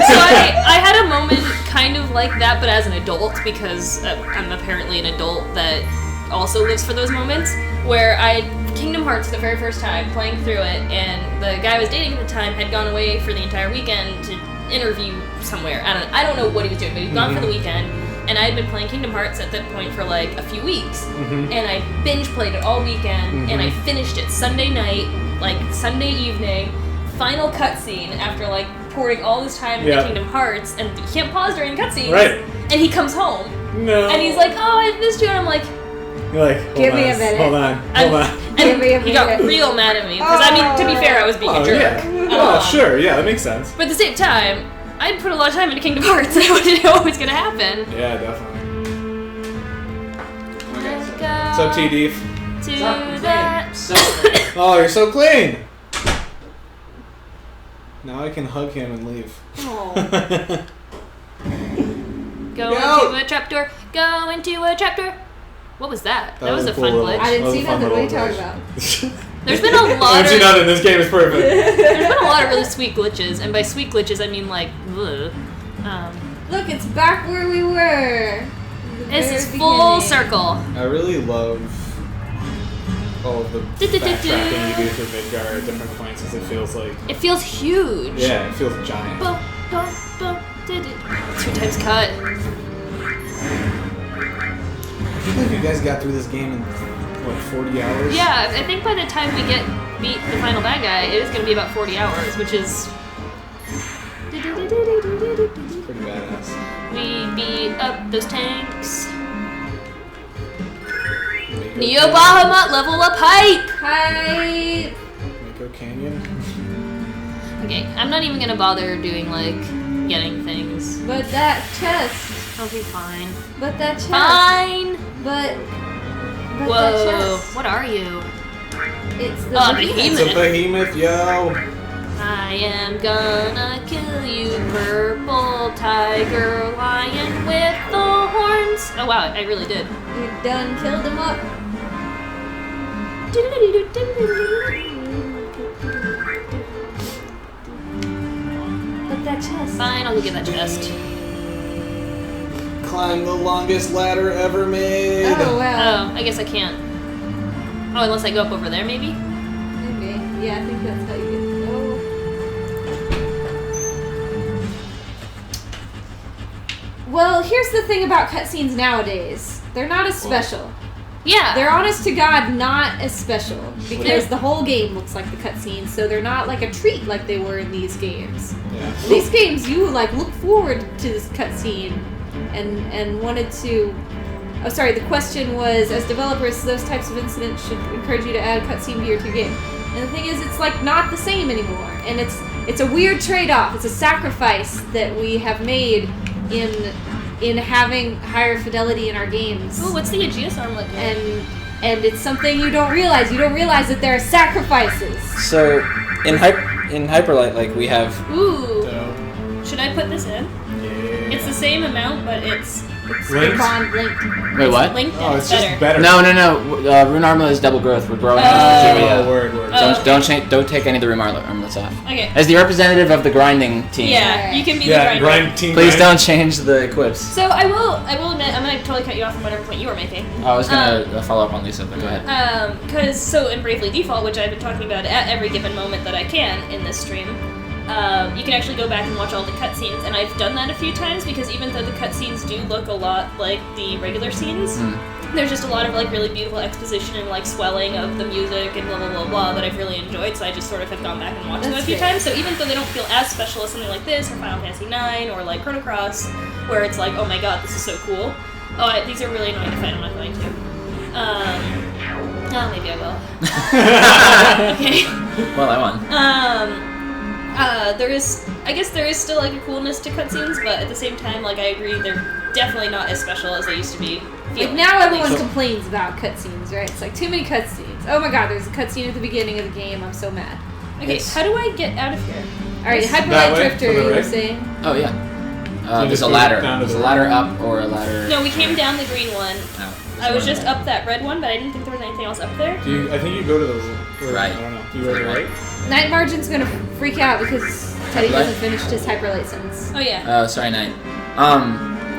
So I had a moment kind of like that, but as an adult, because I'm apparently an adult that also lives for those moments, where I Kingdom Hearts the very first time, playing through it, and the guy I was dating at the time had gone away for the entire weekend to interview somewhere. I don't know what he was doing, but he'd gone for the weekend, and I had been playing Kingdom Hearts at that point for a few weeks, and I binge played it all weekend, and I finished it Sunday night, Sunday evening, final cutscene after pouring all this time into Kingdom Hearts, and you can't pause during the cutscenes, Right. and he comes home, No. and he's oh, I missed you, and I'm You're Give me a minute. Hold on. Give me a and he got minute. real mad at me, because to be fair, I was being a jerk. Yeah. Oh, sure. Yeah, that makes sense. But at the same time, I'd put a lot of time into Kingdom Hearts, and I wanted to know what was going to happen. Yeah, definitely. Let's go What's up, T-Deef? to that. Oh, you're so clean. Now I can hug him and leave. Go No. into a trapdoor. Go into a trapdoor. What was that? That was a cool fun little- glitch. I didn't see That was a nothing. What are you fun talking little about? There's been a lot I of see nothing. This game is perfect. there's been a lot of really sweet glitches, and by sweet glitches I mean ugh. Look, it's back where we were. This is full circle. I really love all of the backtracking you do through Midgar at different points, as it feels It feels huge. yeah, it feels giant. Boom, boom, boom, did it. 2 times cut. I feel like you guys got through this game in 40 hours. Yeah, I think by the time we beat the final bad guy, it is going to be about 40 hours, which is. Pretty badass. We beat up those tanks. Mako Neo Bahamut, level up hype! Hi. Mako Canyon. Okay, I'm not even gonna bother doing getting things. But that chest. I'll be fine. But that chest. Fine! But About that Whoa, chest. what are you? It's the Oh, behemoth. It's a behemoth, yo. I am gonna kill you, purple tiger lion with the horns. Oh wow, I really did. You done killed him up. But that chest. Fine, I'll go get that chest. Climb the longest ladder ever made. Oh wow. Oh, I guess I can't. Oh, unless I go up over there, maybe? Maybe. Yeah, I think that's how you get to go. Well, here's the thing about cutscenes nowadays. They're not as special. Yeah. They're honest to God not as special because the whole game looks like the cutscenes, so they're not like a treat like they were in these games. Yeah. In these games, you like look forward to this cutscene and wanted to. Oh, sorry. The question was, as developers, those types of incidents should encourage you to add cutscene gear to your game. And the thing is, it's like not the same anymore, and it's a weird trade-off. It's a sacrifice that we have made in having higher fidelity in our games. Ooh, what's the Aegeus armlet doing? And it's something you don't realize. You don't realize that there are sacrifices. So in Hyperlight, like we have. Ooh. So, Should I put this in? yeah. It's the same amount, but it's Linked? Bond linked. Wait, what? linked and Oh, it's it's better. just better. No. Rune Armlet is double growth. We're growing. Oh. Word. Oh. Don't take any of the Rune Armlets off. Okay. As the representative of the grinding team, Yeah, you can be the Yeah, grinder. grind team. please grind. don't change the equips. So I will admit, I'm gonna totally cut you off from whatever point you were making. I was gonna follow up on Lisa, but go ahead. Because so in Bravely Default, which I've been talking about at every given moment that I can in this stream, you can actually go back and watch all the cutscenes, and I've done that a few times because even though the cutscenes do look a lot like the regular scenes, there's just a lot of like really beautiful exposition and like swelling of the music and blah blah blah blah that I've really enjoyed. So I just sort of have gone back and watched them a That's few fair. times. So even though they don't feel as special as something like this or Final Fantasy IX or like Chrono Cross, where it's like, oh my god, this is so cool. Oh, these are really annoying to fight. I'm not going to. Oh, maybe I will. Okay. Well, I won. I guess there is still like a coolness to cutscenes, but at the same time, like I agree, they're definitely not as special as they used to be. Like now everyone complains about cutscenes, right? It's like too many cutscenes. Oh my god, there's a cutscene at the beginning of the game. I'm so mad. Okay, It's- how do I get out of here? All right, That Hyperlight way, Drifter, to the you were right. saying? Oh yeah. You There's just a go ladder. down to There's a the ladder right. up or a ladder. No, we came down the green one. No, I was there's just one up that red one, but I didn't think there was anything else up there. I think you go to the Right. I don't know. You go to the right. Night Margin's gonna freak out because Teddy Hyperlight? hasn't finished his Hyperlight sentence. Oh yeah. Oh, sorry, Knight.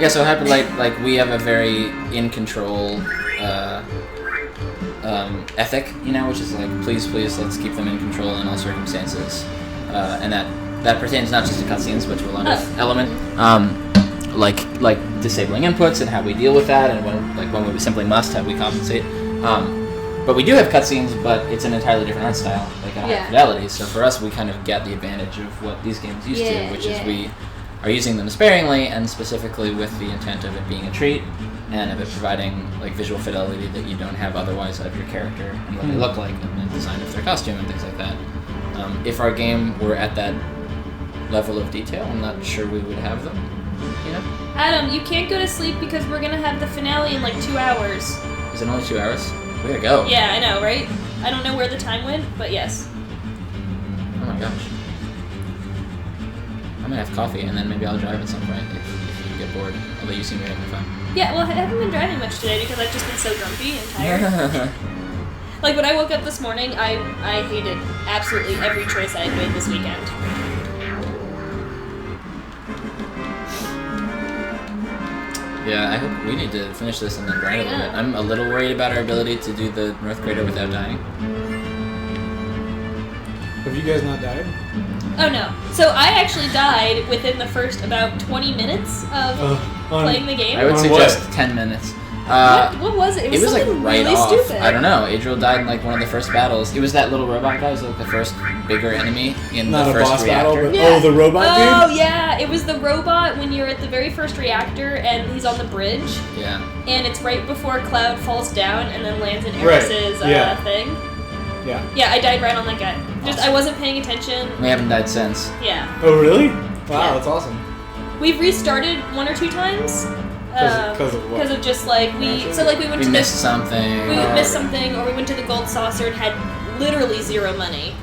Yeah, so Hyperlight, like, we have a very in control ethic, you know, which is like, please, let's keep them in control in all circumstances. And that pertains not just to cutscenes, but to a lot of element. Like disabling inputs and how we deal with that, and when we simply must, how we compensate. But we do have cutscenes, but it's an entirely different art style, like at high fidelity. So for us, we kind of get the advantage of what these games used to, which is we are using them sparingly and specifically with the intent of it being a treat and of it providing like visual fidelity that you don't have otherwise of your character and what they look like and the design of their costume and things like that. If our game were at that level of detail, I'm not sure we would have them. You know? Adam, you can't go to sleep because we're gonna have the finale in like 2 hours. Is it only 2 hours? Way to go. Yeah, I know, right? I don't know where the time went, but yes. Oh my gosh. I'm gonna have coffee and then maybe I'll drive at some point if you get bored. Although you seem to be having fun. Yeah, well, I haven't been driving much today because I've just been so grumpy and tired. Like, when I woke up this morning, I hated absolutely every choice I had made this weekend. Yeah, I hope we need to finish this and then grind a little bit. I'm a little worried about our ability to do the North Crater without dying. Have you guys not died? Oh no. So I actually died within the first about 20 minutes of playing the game. I would On suggest what? 10 minutes. What was it? It was like something right really off. stupid. I don't know. Adriel died in like one of the first battles. It was that little robot guy. It was like the first bigger enemy in Not the a first boss reactor. battle, but Yeah. the robot Oh dude. yeah, it was the robot when you're at the very first reactor and he's on the bridge, Yeah. and it's right before Cloud falls down and then lands in Right, Eris's yeah. thing. Yeah. Yeah, I died right on that guy. Just I wasn't paying attention. We haven't died since. Yeah. Oh really? Wow, Yeah. that's awesome. We've restarted 1 or 2 times, 'Cause of what? Because of just like we went We to missed this. something. We missed something, or we went to the Gold Saucer and had literally zero money.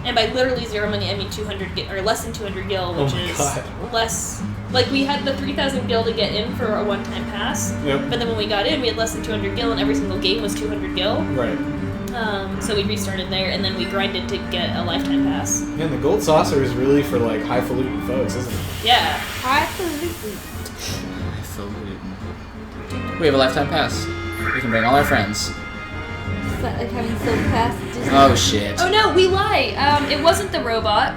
And by literally zero money, I mean 200 or less than 200 gil, which Oh my is God. less. Like we had the 3,000 gil to get in for a one-time pass, Yep. but then when we got in, we had less than 200 gil, and every single game was 200 gil. Right. So we restarted there, and then we grinded to get a lifetime pass. Man, the gold saucer is really for like highfalutin folks, isn't it? Yeah. We have a lifetime pass. We can bring all our friends. It's not like having so past Disney. Oh shit. Oh no, we lie. It wasn't the robot.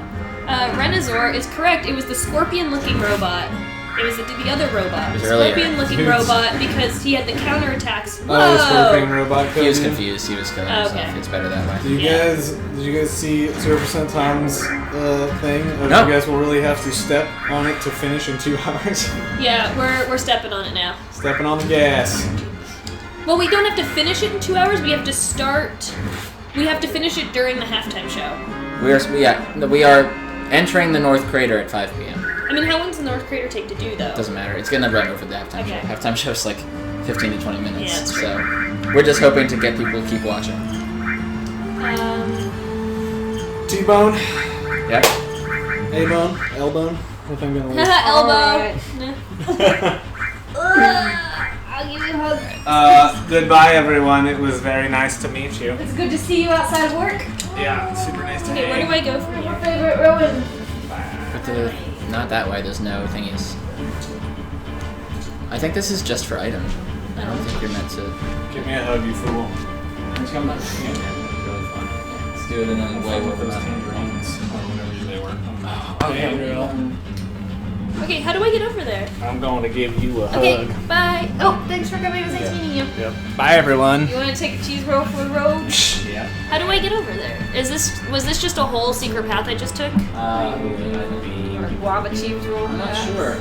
Renazor is correct. It was the scorpion-looking robot. It was the other robot. It was The earlier. scorpion-looking Dude. robot because he had the counterattacks. Whoa! Oh, the scorpion robot He was code. confused. He was killing Oh, himself. okay. It's better that way. Did you guys see 0% Tom's thing? No. You guys will really have to step on it to finish in 2 hours. Yeah, we're stepping on it now. Stepping on the gas. Well, we don't have to finish it in 2 hours. We have to start. We have to finish it during the halftime show. We are entering the North Crater at 5 p.m. I mean, how long does the North Crater take to do, though? Doesn't matter. It's gonna run over the halftime Okay. show. Halftime show's like 15 to 20 minutes. Yeah, that's so we're just hoping to get people to keep watching. T-bone, Yep. A-bone, L-bone. If I'm gonna leave. Elbow. I'll give you a hug. Goodbye, everyone. It was very nice to meet you. It's good to see you outside of work. Yeah, super nice to Okay, where do I go from My here? favorite Rowan. But not that way. There's no thingies. I think this is just for item. I don't think you're meant to. Give me a hug, you fool. Let's come on. Really fun. Let's do it in a way where we're not. Oh, yeah. Okay, how do I get over there? I'm going to give you a Okay, hug. bye. Oh, thanks for coming. It was nice meeting you. Yep. Bye, everyone. You want to take a cheese roll for the road? Yeah. How do I get over there? Was this just a whole secret path I just took? Or guava cheese roll? I'm not sure.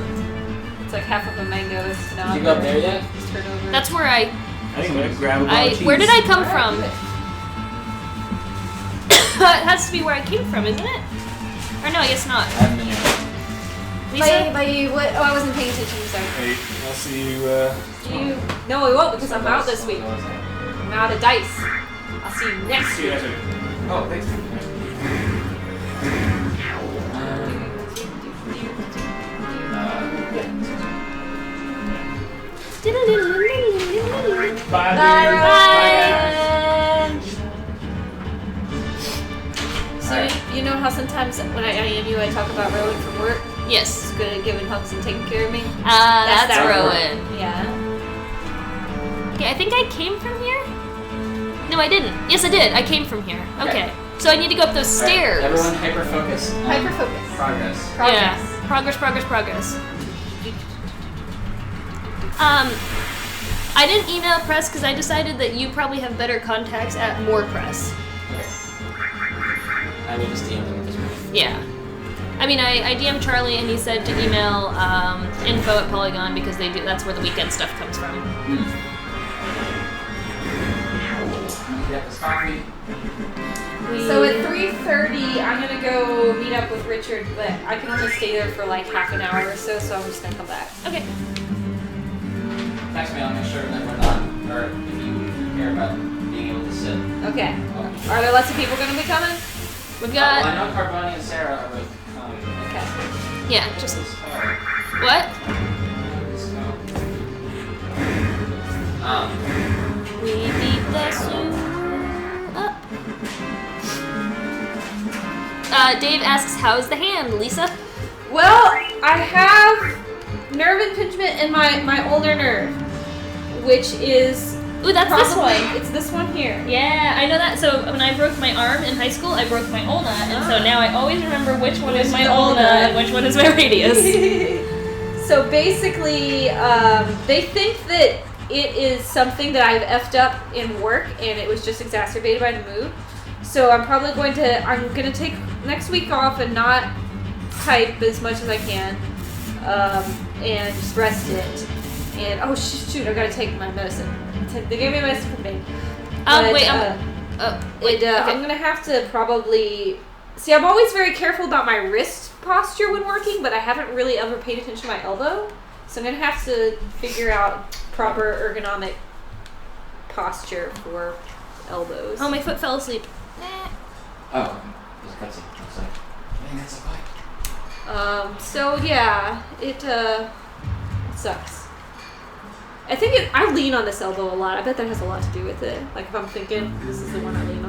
It's like half of a mango. It's not. Did you go up there yet? Just turn over. That's where I Anyway, grab a bottle of cheese. where did I come from? It has to be where I came from, isn't it? Or no, I guess not. I haven't been here. Lisa? By what? Oh, I wasn't paying attention. Sorry. Hey, I'll see you, Do you? No, I won't because I'm out this week. I'm out of dice. I'll see you next week. Oh, thanks. Bye. So you know how sometimes when I IM you, I talk about Rowan from work. Yes. He's good at giving hugs and taking care of me. That's that Rowan. Yeah. Okay, I think I came from here. No, I didn't. Yes, I did. I came from here. Okay. So I need to go up those stairs. Everyone hyper focus. Hyper focus. Progress. Yeah. Progress. I didn't email press because I decided that you probably have better contacts at more press. I will just DM them at this point. Yeah. I mean, I DM'd Charlie and he said to email info at Polygon because that's where the weekend stuff comes from. Get this coffee. So at 3:30, I'm gonna go meet up with Richard, but I can only stay there for like half an hour or so, so I'm just gonna come back. Okay. Text me, I'll make sure that we're not, or if you care about being able to sit. Okay. Are there lots of people gonna be coming? We've Well, I got. know Carboni and Sarah are both coming. Okay. Yeah, just. Let's go. What? We beat the zoo up. Dave asks, how's the hand, Lisa? Well, I have nerve impingement in my ulnar nerve, which is Ooh, that's this probably one. it's this one here. Yeah, I know that. So when I broke my arm in high school, I broke my ulna, and so now I always remember which one is my the ulna ulna. and which one is my radius. So basically, they think that it is something that I've effed up in work, and it was just exacerbated by the move. So I'm going to take next week off and not type as much as I can, and just rest it. And oh shoot, I gotta take my medicine. They gave me medicine for me. Wait, okay. I'm gonna have to probably see. I'm always very careful about my wrist posture when working, but I haven't really ever paid attention to my elbow. So I'm gonna have to figure out proper ergonomic posture for elbows. Oh, my foot fell asleep. Oh, there's a cutscene. I was like, dang, that's a bike. So yeah, it sucks. I think I lean on this elbow a lot. I bet that has a lot to do with it. Like if I'm thinking, this is the one I lean